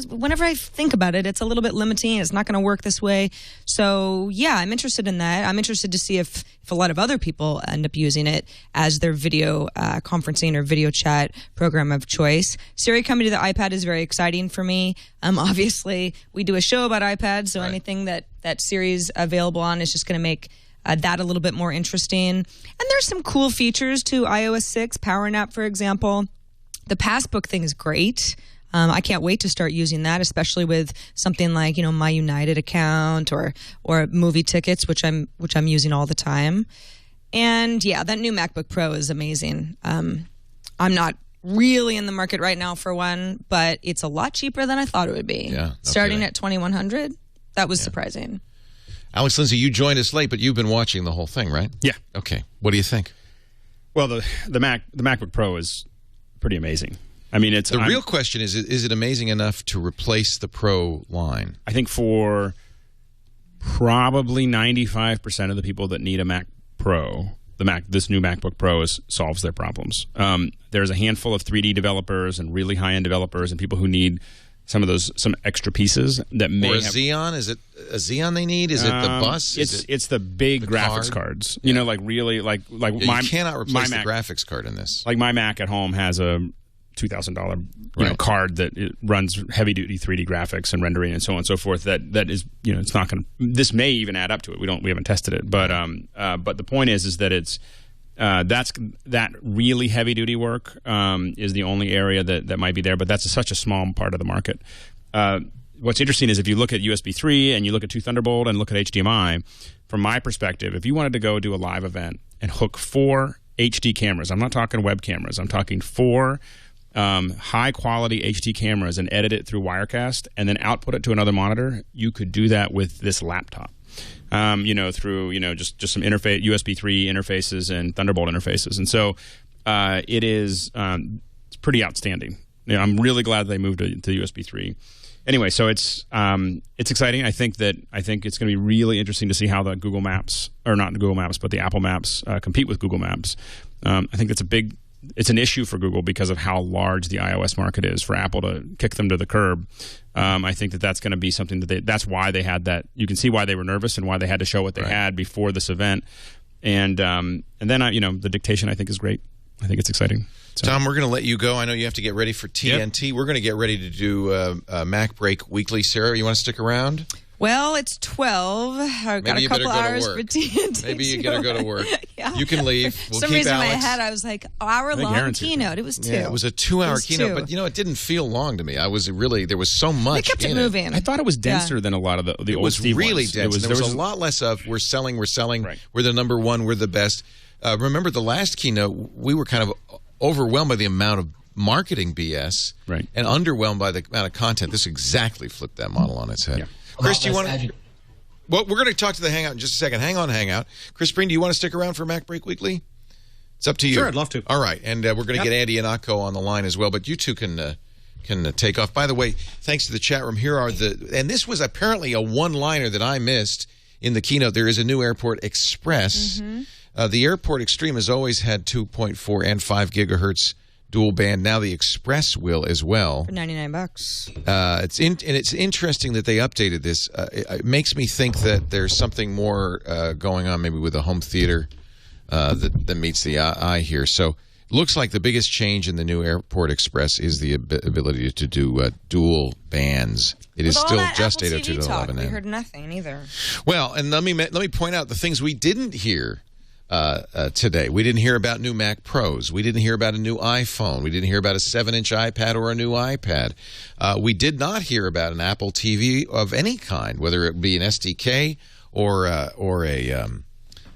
whenever I think about it, it's a little bit limiting. It's not going to work this way. So, yeah, I'm interested in that. I'm interested to see if a lot of other people end up using it as their video conferencing or video chat program of choice. Siri coming to the iPad is very exciting for me. Obviously, we do a show about iPads, so anything that Siri's available on is just going to make that a little bit more interesting. And there's some cool features to iOS 6, Power Nap, for example. The Passbook thing is great. I can't wait to start using that, especially with something like, my United account or movie tickets, which I'm using all the time. And yeah, that new MacBook Pro is amazing. I'm not really in the market right now for one, but it's a lot cheaper than I thought it would be. Yeah, starting at $2,100. That was surprising. Alex Lindsay, you joined us late, but you've been watching the whole thing, right? Yeah. Okay. What do you think? Well, the MacBook Pro is pretty amazing. I mean, it's the real question is it amazing enough to replace the Pro line? I think for probably 95% of the people that need a Mac Pro, this new MacBook Pro solves their problems. There's a handful of 3D developers and really high-end developers and people who need some extra pieces that may have Xeon. Is it a Xeon they need? Is it the bus? It's the big graphics cards. You know, like really like you cannot replace the graphics card in this. Like my Mac at home has a $2,000 card that it runs heavy duty 3D graphics and rendering and so on and so forth. That is it's not going to. This may even add up to it. We haven't tested it, but the point is that it's. That really heavy duty work is the only area that might be there, but that's such a small part of the market. What's interesting is if you look at USB 3 and you look at 2 Thunderbolt and look at HDMI, from my perspective, if you wanted to go do a live event and hook 4 HD cameras, I'm not talking web cameras, I'm talking 4 high quality HD cameras and edit it through Wirecast and then output it to another monitor, you could do that with this laptop. Through just some interface USB 3 interfaces and Thunderbolt interfaces, and so it is it's pretty outstanding. I'm really glad they moved to USB 3. Anyway, so it's exciting. I think it's going to be really interesting to see how the Google Maps, or not the Google Maps, but the Apple Maps compete with Google Maps. I think it's an issue for Google because of how large the iOS market is. For Apple to kick them to the curb, I think that's going to be something that's why they had that. You can see why they were nervous and why they had to show what they had before this event. And then the dictation I think is great. I think it's exciting. So. Tom, we're going to let you go. I know you have to get ready for TNT. Yep. We're going to get ready to do Mac Break Weekly. Sarah, you want to stick around? Well, it's 12. I've got a couple hours for TNT. Maybe you got to go to work. Yeah. You can leave. For some reason in my head, I was like, hour-long keynote. It was 2. Yeah, it was a 2-hour keynote, but it didn't feel long to me. There was so much. They kept it moving. I thought it was denser than a lot of the old Steve ones. It was really dense. There was a lot less of we're selling. Right. We're the number one. We're the best. Remember the last keynote? We were kind of overwhelmed by the amount of marketing BS, right, and underwhelmed by the amount of content. This exactly flipped that model on its head. Yeah. Chris, do you want to? Well, we're going to talk to the Hangout in just a second. Hang on, Hangout. Chris Breen, do you want to stick around for Mac Break Weekly? It's up to you. Sure, I'd love to. All right, and we're going to get Andy and Akko on the line as well, but you two can take off. By the way, thanks to the chat room, here are and this was apparently a one-liner that I missed in the keynote. There is a new Airport Express. Mm-hmm. The Airport Extreme has always had 2.4 and 5 gigahertz dual band. Now the Express will as well. For $99. It's interesting that they updated this. It makes me think that there's something more going on, maybe with a home theater that meets the eye here. So it looks like the biggest change in the new Airport Express is the ability to do dual bands. It is still just 802.11n. We heard nothing either. Well, and let me point out the things we didn't hear today. We didn't hear about new Mac Pros. We didn't hear about a new iPhone. We didn't hear about a 7-inch iPad or a new iPad. We did not hear about an Apple TV of any kind, whether it be an SDK or a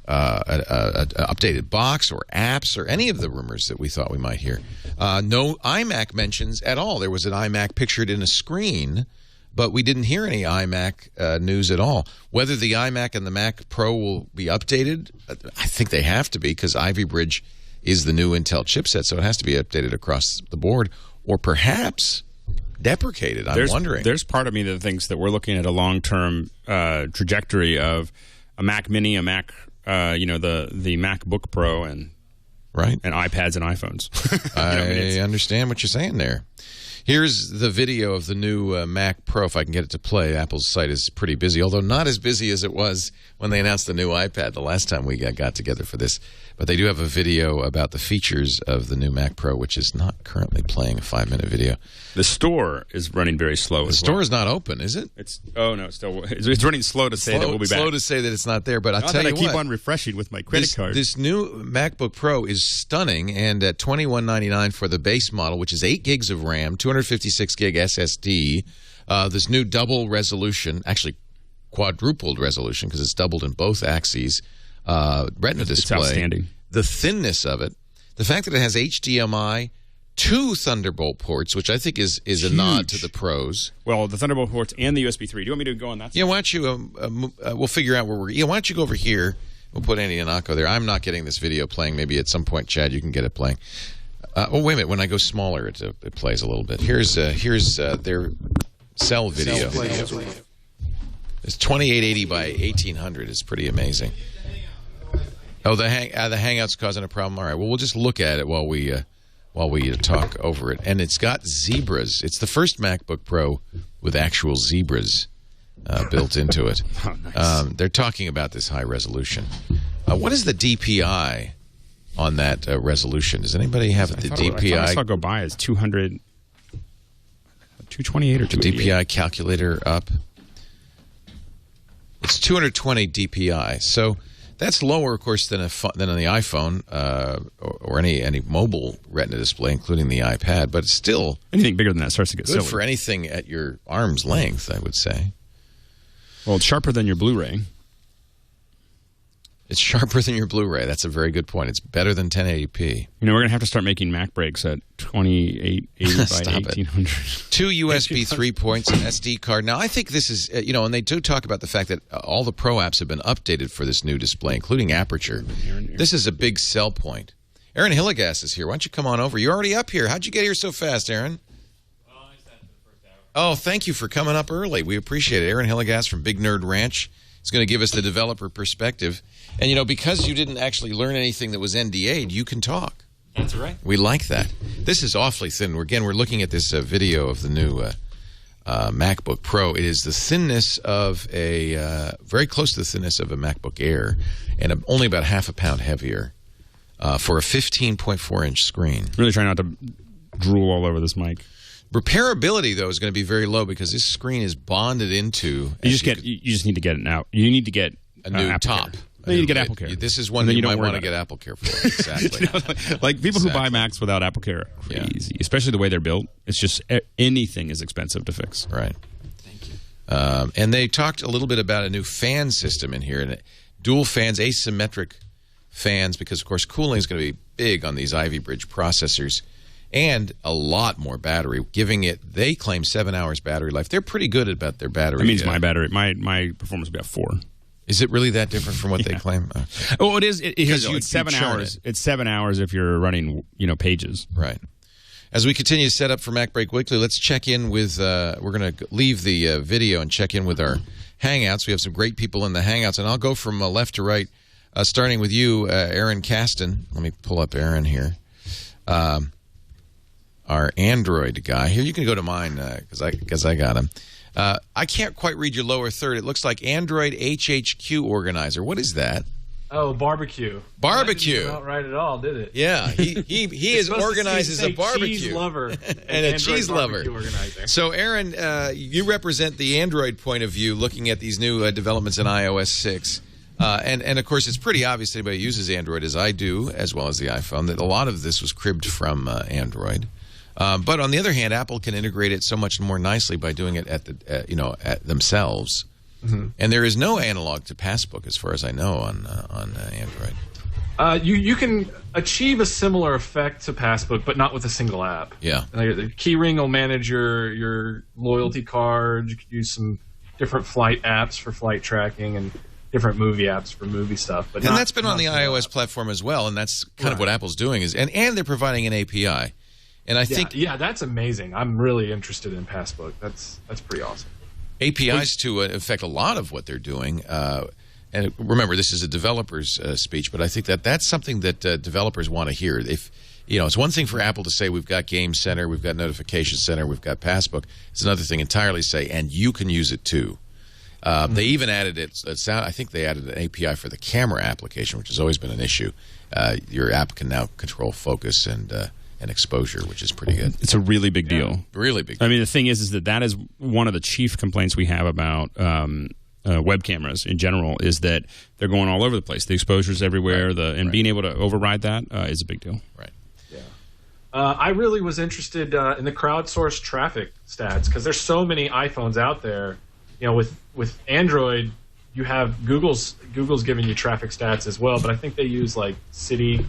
updated box or apps or any of the rumors that we thought we might hear. No iMac mentions at all. There was an iMac pictured in a screen, but we didn't hear any iMac news at all. Whether the iMac and the Mac Pro will be updated, I think they have to be because Ivy Bridge is the new Intel chipset, so it has to be updated across the board, or perhaps deprecated. I'm wondering. There's part of me that thinks that we're looking at a long-term trajectory of a Mac Mini, a Mac, the MacBook Pro, and iPads and iPhones. I understand what you're saying there. Here's the video of the new Mac Pro, if I can get it to play. Apple's site is pretty busy, although not as busy as it was when they announced the new iPad the last time we got together for this. But they do have a video about the features of the new Mac Pro, which is not currently playing, a 5-minute video. The store is running very slow. The store is not open, is it? It's running slow to say that we'll be back. Slow to say that it's not there, but I'll tell you what. I keep on refreshing with my credit card. This new MacBook Pro is stunning, and at $21.99 for the base model, which is 8 gigs of RAM, 256 gig SSD, this new double resolution, actually quadrupled resolution because it's doubled in both axes, Retina display. It's outstanding. The thinness of it, the fact that it has HDMI, 2 Thunderbolt ports, which I think is a nod to the pros. Well, the Thunderbolt ports and the USB 3. Do you want me to go on that side? Yeah, why don't you, we'll figure out where we're, why don't you go over here. We'll put Andy and Akko there. I'm not getting this video playing. Maybe at some point, Chad, you can get it playing. Wait a minute. When I go smaller, it plays a little bit. Here's their cell video. It's 2880 by 1800. It's pretty amazing. Oh, the Hangout's causing a problem. All right. Well, we'll just look at it while we talk over it. And it's got zebras. It's the first MacBook Pro with actual zebras built into it. Oh, nice. They're talking about this high resolution. What is the DPI on that resolution? Does anybody have the DPI? I saw it go by as 228 or 288. The DPI calculator up. It's 220 DPI. So that's lower, of course, than on the iPhone or any mobile Retina display, including the iPad. But it's still anything bigger than that starts to get good silly. For anything at your arm's length, I would say. Well, it's sharper than your Blu-ray. It's sharper than your Blu-ray. That's a very good point. It's better than 1080p. We're going to have to start making Mac breaks at 2880 by 1800. 2 USB 3 points, an SD card. Now, I think this is, and they do talk about the fact that all the Pro apps have been updated for this new display, including Aperture. This is a big sell point. Aaron Hilligas is here. Why don't you come on over? You're already up here. How'd you get here so fast, Aaron? Oh, thank you for coming up early. We appreciate it. Aaron Hilligas from Big Nerd Ranch is going to give us the developer perspective. And, you know, because you didn't actually learn anything that was NDA'd, you can talk. That's right. We like that. This is awfully thin. We're looking at this video of the new MacBook Pro. It is the thinness of very close to the thinness of a MacBook Air, and only about half a pound heavier for a 15.4-inch screen. Really try not to drool all over this mic. Repairability, though, is going to be very low because this screen is bonded into. You just need to get it now. You need to get a new top. You need to get AppleCare. This is one you might want to get AppleCare for. Exactly. Like people who buy Macs without AppleCare are crazy, especially the way they're built. It's just anything is expensive to fix. Right. Thank you. And they talked a little bit about a new fan system in here, and dual fans, asymmetric fans, because of course cooling is going to be big on these Ivy Bridge processors. And a lot more battery, giving it, they claim 7 hours battery life. They're pretty good about their battery. That means my battery, my performance will be at 4. Is it really that different from what they claim? Oh, it is. It's 7 hours. It's 7 hours if you're running, pages. Right. As we continue to set up for Mac Break Weekly, let's check in with, we're going to leave the video and check in with our Hangouts. We have some great people in the Hangouts, and I'll go from left to right, starting with you, Aaron Kasten. Let me pull up Aaron here. Our Android guy. Here, you can go to mine because I got him. I can't quite read your lower third. It looks like Android HHQ Organizer. What is that? Oh, barbecue. Barbecue. Not right at all, did it? Yeah, he is organized as a barbecue. Cheese lover. and a cheese lover. Organizer. So, Aaron, you represent the Android point of view looking at these new developments in iOS 6. And of course, it's pretty obvious to anybody who uses Android, as I do, as well as the iPhone, that a lot of this was cribbed from Android. But on the other hand, Apple can integrate it so much more nicely by doing it at themselves. Mm-hmm. And there is no analog to Passbook, as far as I know, on Android. You can achieve a similar effect to Passbook, but not with a single app. Yeah. The Keyring will manage your loyalty card. You could use some different flight apps for flight tracking and different movie apps for movie stuff. But that's been on the iOS platform as well, and that's kind of what Apple's doing. And they're providing an API. And I think that's amazing. I'm really interested in Passbook. That's pretty awesome. APIs to affect a lot of what they're doing. And remember, this is a developer's speech, but I think that's something that developers want to hear. If it's one thing for Apple to say we've got Game Center, we've got Notification Center, we've got Passbook. It's another thing entirely to say, and you can use it too. They even added I think they added an API for the camera application, which has always been an issue. Your app can now control focus and exposure, which is pretty good. It's a really big deal. Really big deal. I mean, the thing is that is one of the chief complaints we have about web cameras in general, is that they're going all over the place. The exposure's everywhere, being able to override that is a big deal. Right. Yeah. I really was interested in the crowdsourced traffic stats, because there's so many iPhones out there. With Android, you have Google's giving you traffic stats as well, but I think they use like city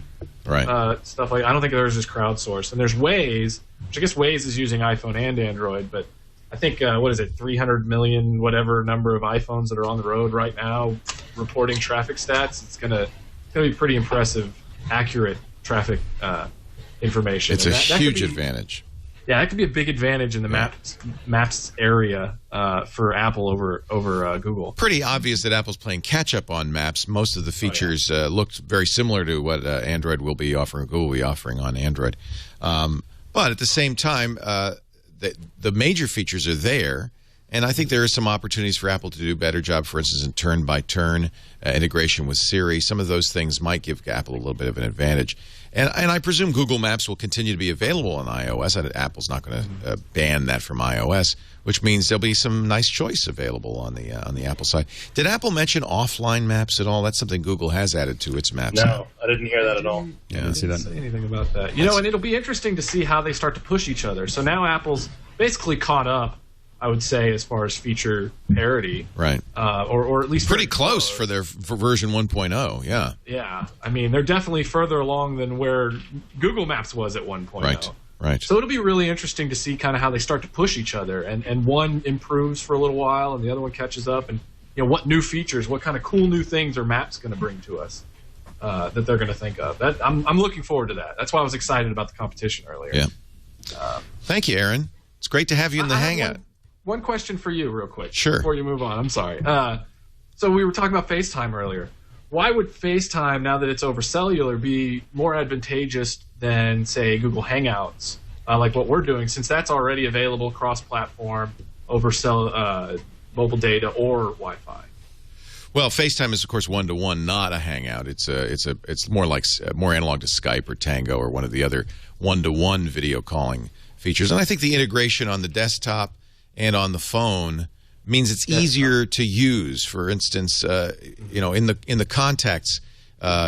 stuff like. I don't think theirs is crowdsourced. And there's Waze, which I guess Waze is using iPhone and Android, but I think 300 million whatever number of iPhones that are on the road right now reporting traffic stats. It's gonna be pretty impressive, accurate traffic information. It's a huge advantage. Yeah, that could be a big advantage in the Maps area for Apple over Google. Pretty obvious that Apple's playing catch-up on Maps. Most of the features looked very similar to what Android will be offering, Google will be offering on Android. But at the same time, the major features are there, and I think there are some opportunities for Apple to do a better job, for instance, in turn-by-turn integration with Siri. Some of those things might give Apple a little bit of an advantage. And I presume Google Maps will continue to be available on iOS. Apple's not going to ban that from iOS, which means there'll be some nice choice available on the Apple side. Did Apple mention offline maps at all? That's something Google has added to its maps. No, I didn't hear that at all. Yeah, I didn't say anything about that. And it'll be interesting to see how they start to push each other. So now Apple's basically caught up, I would say, as far as feature parity. Right. Or at least pretty close for version 1.0, yeah. Yeah. I mean, they're definitely further along than where Google Maps was at 1.0. Right. So it'll be really interesting to see kind of how they start to push each other. And one improves for a little while and the other one catches up. And, what new features, what kind of cool new things are Maps going to bring to us that they're going to think of. I'm looking forward to that. That's why I was excited about the competition earlier. Yeah. Thank you, Aaron. It's great to have you in the Hangout. one question for you, real quick. Sure. Before you move on, I'm sorry. So we were talking about FaceTime earlier. Why would FaceTime, now that it's over cellular, be more advantageous than, say, Google Hangouts, like what we're doing, since that's already available cross-platform over mobile data or Wi-Fi? Well, FaceTime is, of course, one-to-one, not a Hangout. It's more analog to Skype or Tango or one of the other one-to-one video calling features. And I think the integration on the desktop and on the phone means it's easier to use. For instance, in the contacts,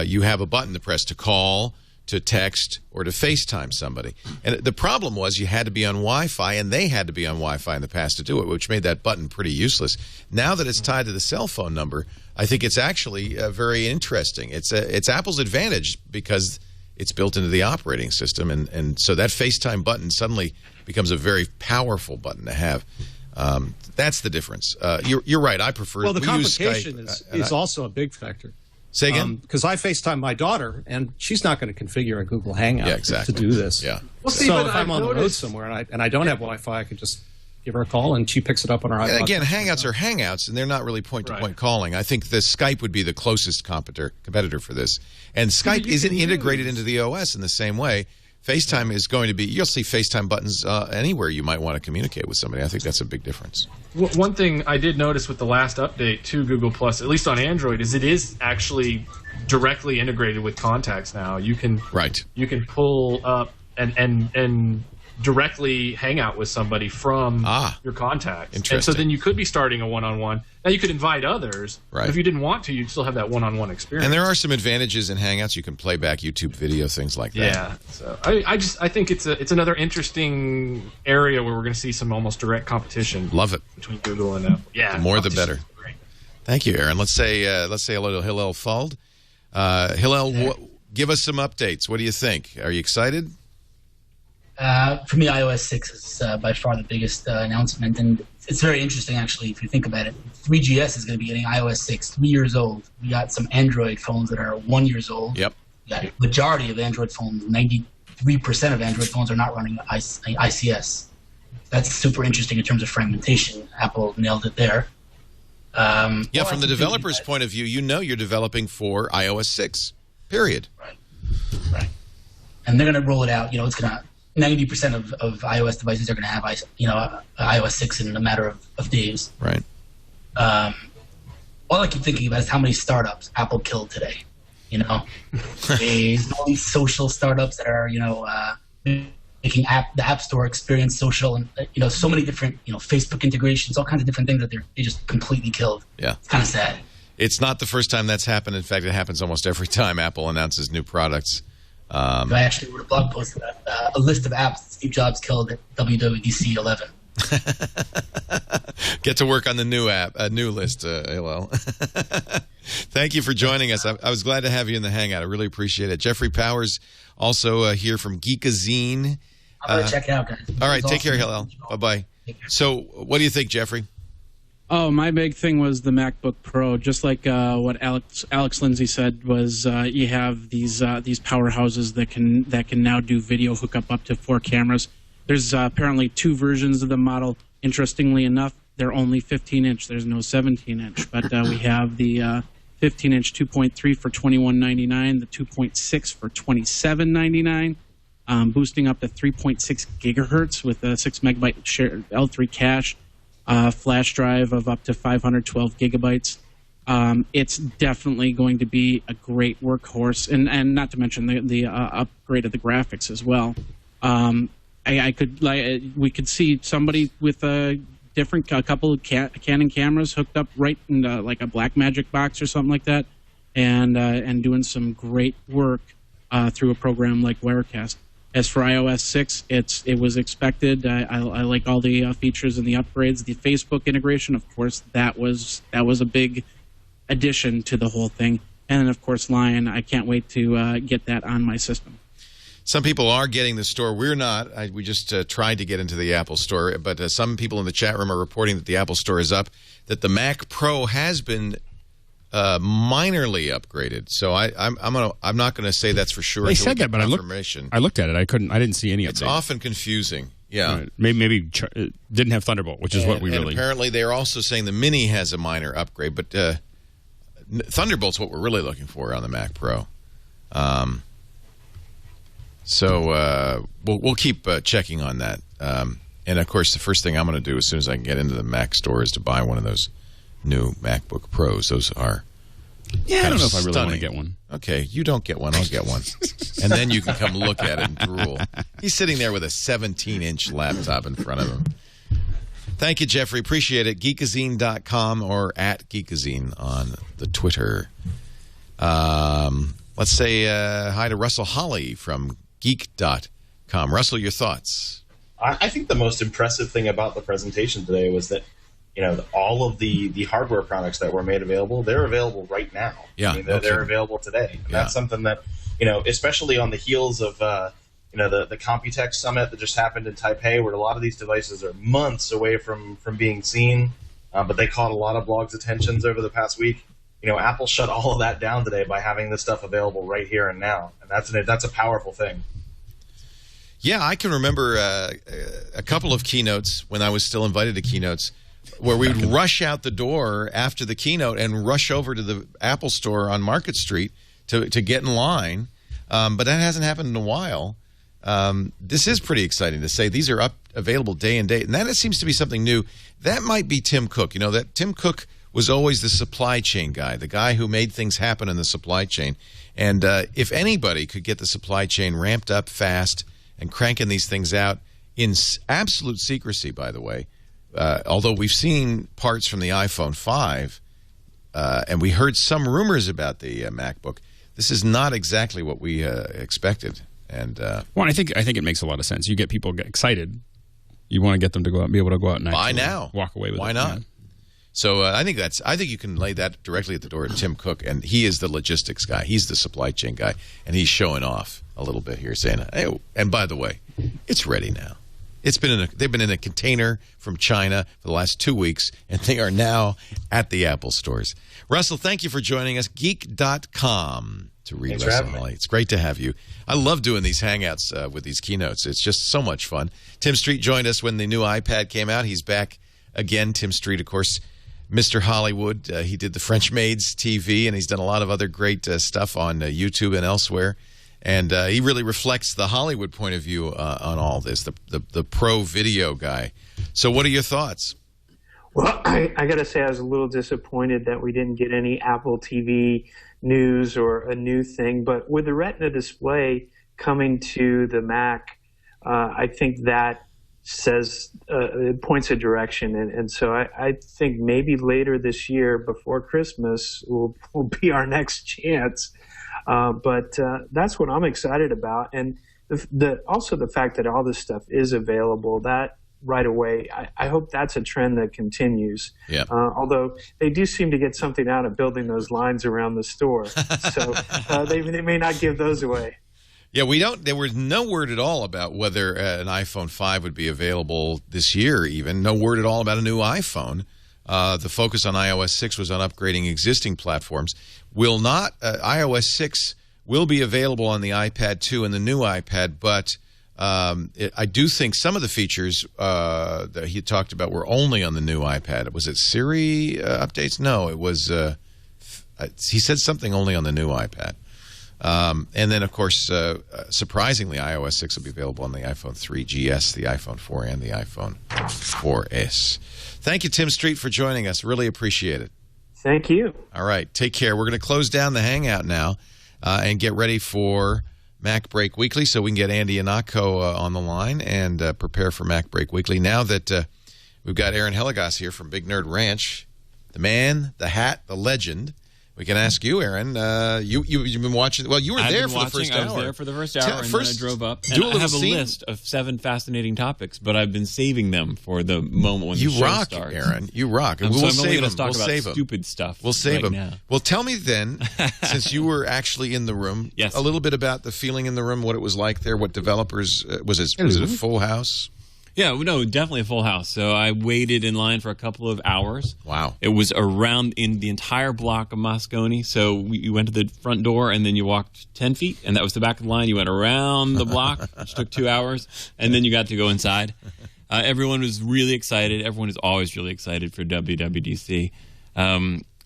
you have a button to press to call, to text, or to FaceTime somebody. And the problem was you had to be on Wi-Fi, and they had to be on Wi-Fi in the past to do it, which made that button pretty useless. Now that it's tied to the cell phone number, I think it's actually very interesting. It's Apple's advantage because it's built into the operating system, and so that FaceTime button suddenly becomes a very powerful button to have. That's the difference. You're right. I prefer. Well, the complication is also a big factor. Say again? Because I FaceTime my daughter, and she's not going to configure a Google Hangout to do this. Yeah. Well, see, so if I'm on the road somewhere and I don't have Wi-Fi, I can just give her a call, and she picks it up on her iPod. And again, Hangouts are Hangouts, and they're not really point-to-point calling. I think the Skype would be the closest competitor for this. And Skype isn't integrated into the OS in the same way. FaceTime is going to be, you'll see FaceTime buttons anywhere you might want to communicate with somebody. I think that's a big difference. One thing I did notice with the last update to Google Plus, at least on Android, is it is actually directly integrated with contacts now. You can pull up and directly hang out with somebody from your contacts. And so then you could be starting a one-on-one. Now, you could invite others. Right. But if you didn't want to, you'd still have that one-on-one experience. And there are some advantages in Hangouts. You can play back YouTube video, things like that. Yeah. So I think it's another interesting area where we're going to see some almost direct competition. Love it. Between Google and Apple. Yeah. The more the better. Thank you, Aaron. Let's say hello to Hillel Fuld. Hillel, give us some updates. What do you think? Are you excited? For me, iOS 6 is by far the biggest announcement, and it's very interesting, actually, if you think about it. 3GS is going to be getting iOS 6, 3 years old. We got some Android phones that are 1 year old. Yep. We got a majority of Android phones, 93% of Android phones are not running ICS. That's super interesting in terms of fragmentation. Apple nailed it there. From the developer's point of view, you're developing for iOS 6, period. Right. And they're going to roll it out. It's going to 90% of iOS devices are going to have iOS 6 in a matter of days. Right. All I keep thinking about is how many startups Apple killed today. There's all these social startups that are making the App Store experience social, and so many different Facebook integrations, all kinds of different things that they just completely killed. Yeah. It's kind of sad. It's not the first time that's happened. In fact, it happens almost every time Apple announces new products. I actually wrote a blog post about a list of apps that Steve Jobs killed at WWDC 11. Get to work on the new list, Hillel. Thank you for joining us. I was glad to have you in the Hangout. I really appreciate it. Jeffrey Powers, also here from Geekazine. I'm going to check it out, guys. All right, take care, Hillel. Bye-bye. So what do you think, Jeffrey? Oh, my big thing was the MacBook Pro. Just like what Alex Lindsay said, was you have these powerhouses that can now do video hookup up to 4 cameras. There's apparently 2 versions of the model. Interestingly enough, they're only 15-inch. There's no 17-inch. But we have the 15-inch 2.3 for $21.99, the 2.6 for $27.99, boosting up to 3.6 gigahertz with a 6 megabyte L3 cache. Flash drive of up to 512 gigabytes. It's definitely going to be a great workhorse, and not to mention the upgrade of the graphics as well. We could see somebody with a couple of Canon cameras hooked up right in like a Blackmagic box or something like that, and doing some great work through a program like Wirecast. As for iOS 6, it was expected. I like all the features and the upgrades. The Facebook integration, of course, that was a big addition to the whole thing. And then, of course, Lion. I can't wait to get that on my system. Some people are getting the store. We're not. We just tried to get into the Apple Store. But some people in the chat room are reporting that the Apple Store is up, that the Mac Pro has been minorly upgraded. So I'm not going to say that's for sure. They said that, but I looked at it. I didn't see any updates. It's often confusing. Yeah. Right. Maybe it didn't have Thunderbolt, which is what we really. Apparently, they're also saying the Mini has a minor upgrade, but Thunderbolt's what we're really looking for on the Mac Pro. So we'll keep checking on that. And of course, the first thing I'm going to do as soon as I can get into the Mac store is to buy one of those new MacBook Pros. Those are I don't know if I really want to get one. Okay, you don't get one. I'll get one. And then you can come look at it and drool. He's sitting there with a 17-inch laptop in front of him. Thank you, Jeffrey. Appreciate it. Geekazine.com or at Geekazine on the Twitter. Let's say hi to Russell Holly from Geek.com. Russell, your thoughts? I think the most impressive thing about the presentation today was that all of the hardware products that were made available, they're available right now. Yeah, I mean, they're available today. And that's something that, especially on the heels of, the Computex Summit that just happened in Taipei, where a lot of these devices are months away from being seen, but they caught a lot of blogs' attentions over the past week. Apple shut all of that down today by having this stuff available right here and now. And that's a powerful thing. Yeah, I can remember a couple of keynotes when I was still invited to keynotes where we would rush out the door after the keynote and rush over to the Apple store on Market Street to get in line. But that hasn't happened in a while. This is pretty exciting to say. These are available day and date. And that seems to be something new. That might be Tim Cook. That Tim Cook was always the supply chain guy, the guy who made things happen in the supply chain. And if anybody could get the supply chain ramped up fast and cranking these things out in absolute secrecy, by the way, although we've seen parts from the iPhone 5 and we heard some rumors about the MacBook, this is not exactly what we expected. And I think it makes a lot of sense. You get people excited. You want to get them to go out and be able to go out and buy now, walk away with it. Why not? Yeah. So I think you can lay that directly at the door of Tim Cook, and he is the logistics guy. He's the supply chain guy, and he's showing off a little bit here, saying, "Hey, and by the way, it's ready now. They've been in a container from China for the last 2 weeks, and they are now at the Apple stores." Russell, thank you for joining us. Geek.com to read Russell Holly. It's great to have you. I love doing these hangouts with these keynotes. It's just so much fun. Tim Street joined us when the new iPad came out. He's back again. Tim Street, of course, Mr. Hollywood. He did the French Maids TV, and he's done a lot of other great stuff on YouTube and elsewhere. And he really reflects the Hollywood point of view on all this, the pro video guy. So what are your thoughts? Well, I got to say I was a little disappointed that we didn't get any Apple TV news or a new thing. But with the Retina display coming to the Mac, I think that it points a direction. And so I think maybe later this year, before Christmas, will be our next chance. But that's what I'm excited about. And also the fact that all this stuff is available, that right away, I hope that's a trend that continues. Yeah. Although they do seem to get something out of building those lines around the store. So they may not give those away. Yeah, there was no word at all about whether an iPhone 5 would be available this year even. No word at all about a new iPhone. The focus on iOS 6 was on upgrading existing platforms. iOS 6 will be available on the iPad 2 and the new iPad, but I do think some of the features that he talked about were only on the new iPad. Was it Siri updates? No, it was he said something only on the new iPad. And then, of course, surprisingly, iOS 6 will be available on the iPhone 3GS, the iPhone 4, and the iPhone 4S. Thank you, Tim Street, for joining us. Really appreciate it. Thank you. All right. Take care. We're going to close down the Hangout now and get ready for Mac Break Weekly so we can get Andy Anako on the line and prepare for Mac Break Weekly. Now that we've got Aaron Heligas here from Big Nerd Ranch, the man, the hat, the legend, we can ask you, Aaron. You've been watching. Well, you were there for the first hour. I was there for the first hour, and then I drove up. And I have a list of 7 fascinating topics, but I've been saving them for the moment when the show starts. You rock, Aaron. You rock. And so we'll I'm only save going to them. talk about stupid stuff. We'll save them. Now. Well, tell me then, since you were actually in the room, a little bit about the feeling in the room, what it was like there, what developers was it a full house? Yeah, no, definitely a full house. So I waited in line for a couple of hours. Wow. It was around in the entire block of Moscone. So you went to the front door and then you walked 10 feet, and that was the back of the line. You went around the block, which took 2 hours, and then you got to go inside. Everyone was really excited. Everyone is always really excited for WWDC.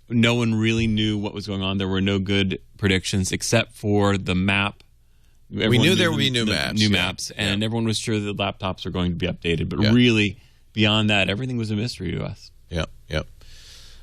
No one really knew what was going on. There were no good predictions except for the map. We knew there would be new maps. New maps, and everyone was sure that laptops are going to be updated. But really, beyond that, everything was a mystery to us. Yep.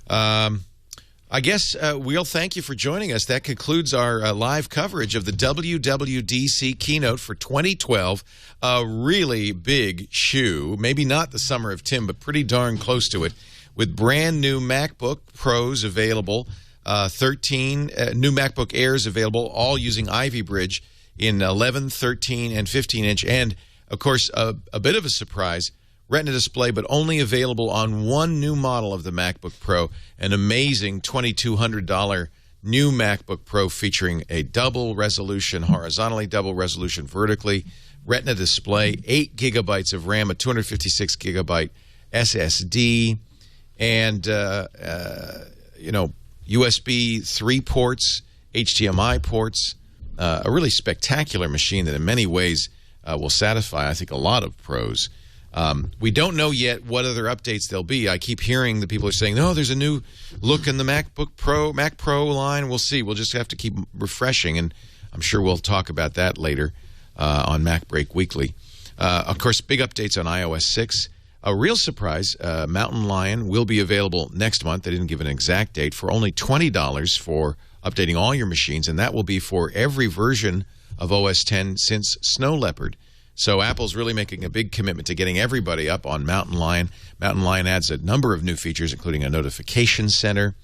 I guess we'll thank you for joining us. That concludes our live coverage of the WWDC keynote for 2012. A really big shoe, maybe not the Summer of Tim, but pretty darn close to it, with brand new MacBook Pros available, 13 new MacBook Airs available, all using Ivy Bridge in 11, 13, and 15-inch. And, of course, a bit of a surprise, Retina display, but only available on one new model of the MacBook Pro, an amazing $2,200 new MacBook Pro featuring a double resolution, horizontally, double resolution vertically, Retina display, 8 gigabytes of RAM, a 256 gigabyte SSD, and, USB 3 ports, HDMI ports, a really spectacular machine that in many ways will satisfy, I think, a lot of pros. We don't know yet what other updates there'll be. I keep hearing that people are saying, no, there's a new look in the Mac Pro line. We'll see. We'll just have to keep refreshing, and I'm sure we'll talk about that later on Mac Break Weekly. Of course, big updates on iOS 6. A real surprise, Mountain Lion will be available next month. They didn't give an exact date, for only $20 for updating all your machines, and that will be for every version of OS X since Snow Leopard. So Apple's really making a big commitment to getting everybody up on Mountain Lion. Mountain Lion adds a number of new features, including a notification center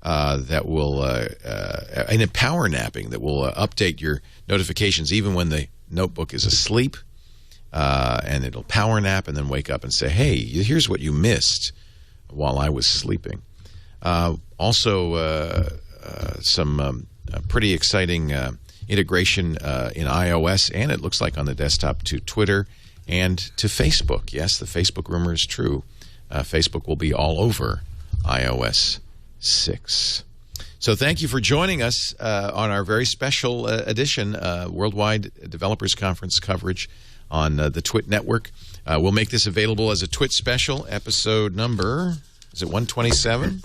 that will, and a power napping that will update your notifications even when the notebook is asleep. And it'll power nap and then wake up and say, hey, here's what you missed while I was sleeping. Also, some pretty exciting integration in iOS, and it looks like on the desktop, to Twitter and to Facebook. Yes, the Facebook rumor is true. Facebook will be all over iOS 6. So thank you for joining us on our very special edition, Worldwide Developers Conference coverage on the TWiT network. We'll make this available as a TWiT special, episode number, is it 127?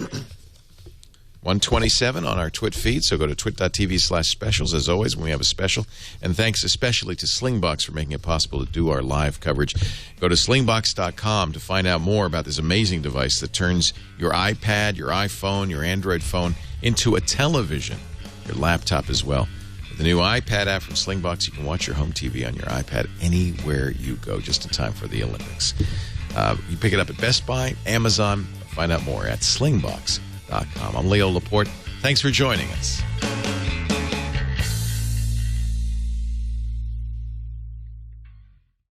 127 on our TWiT feed, so go to twit.tv/specials as always when we have a special. And thanks especially to Slingbox for making it possible to do our live coverage. Go to slingbox.com to find out more about this amazing device that turns your iPad, your iPhone, your Android phone into a television, your laptop as well. With the new iPad app from Slingbox, you can watch your home TV on your iPad anywhere you go, just in time for the Olympics. You pick it up at Best Buy, Amazon. Find out more at slingbox.com. I'm Leo Laporte. Thanks for joining us.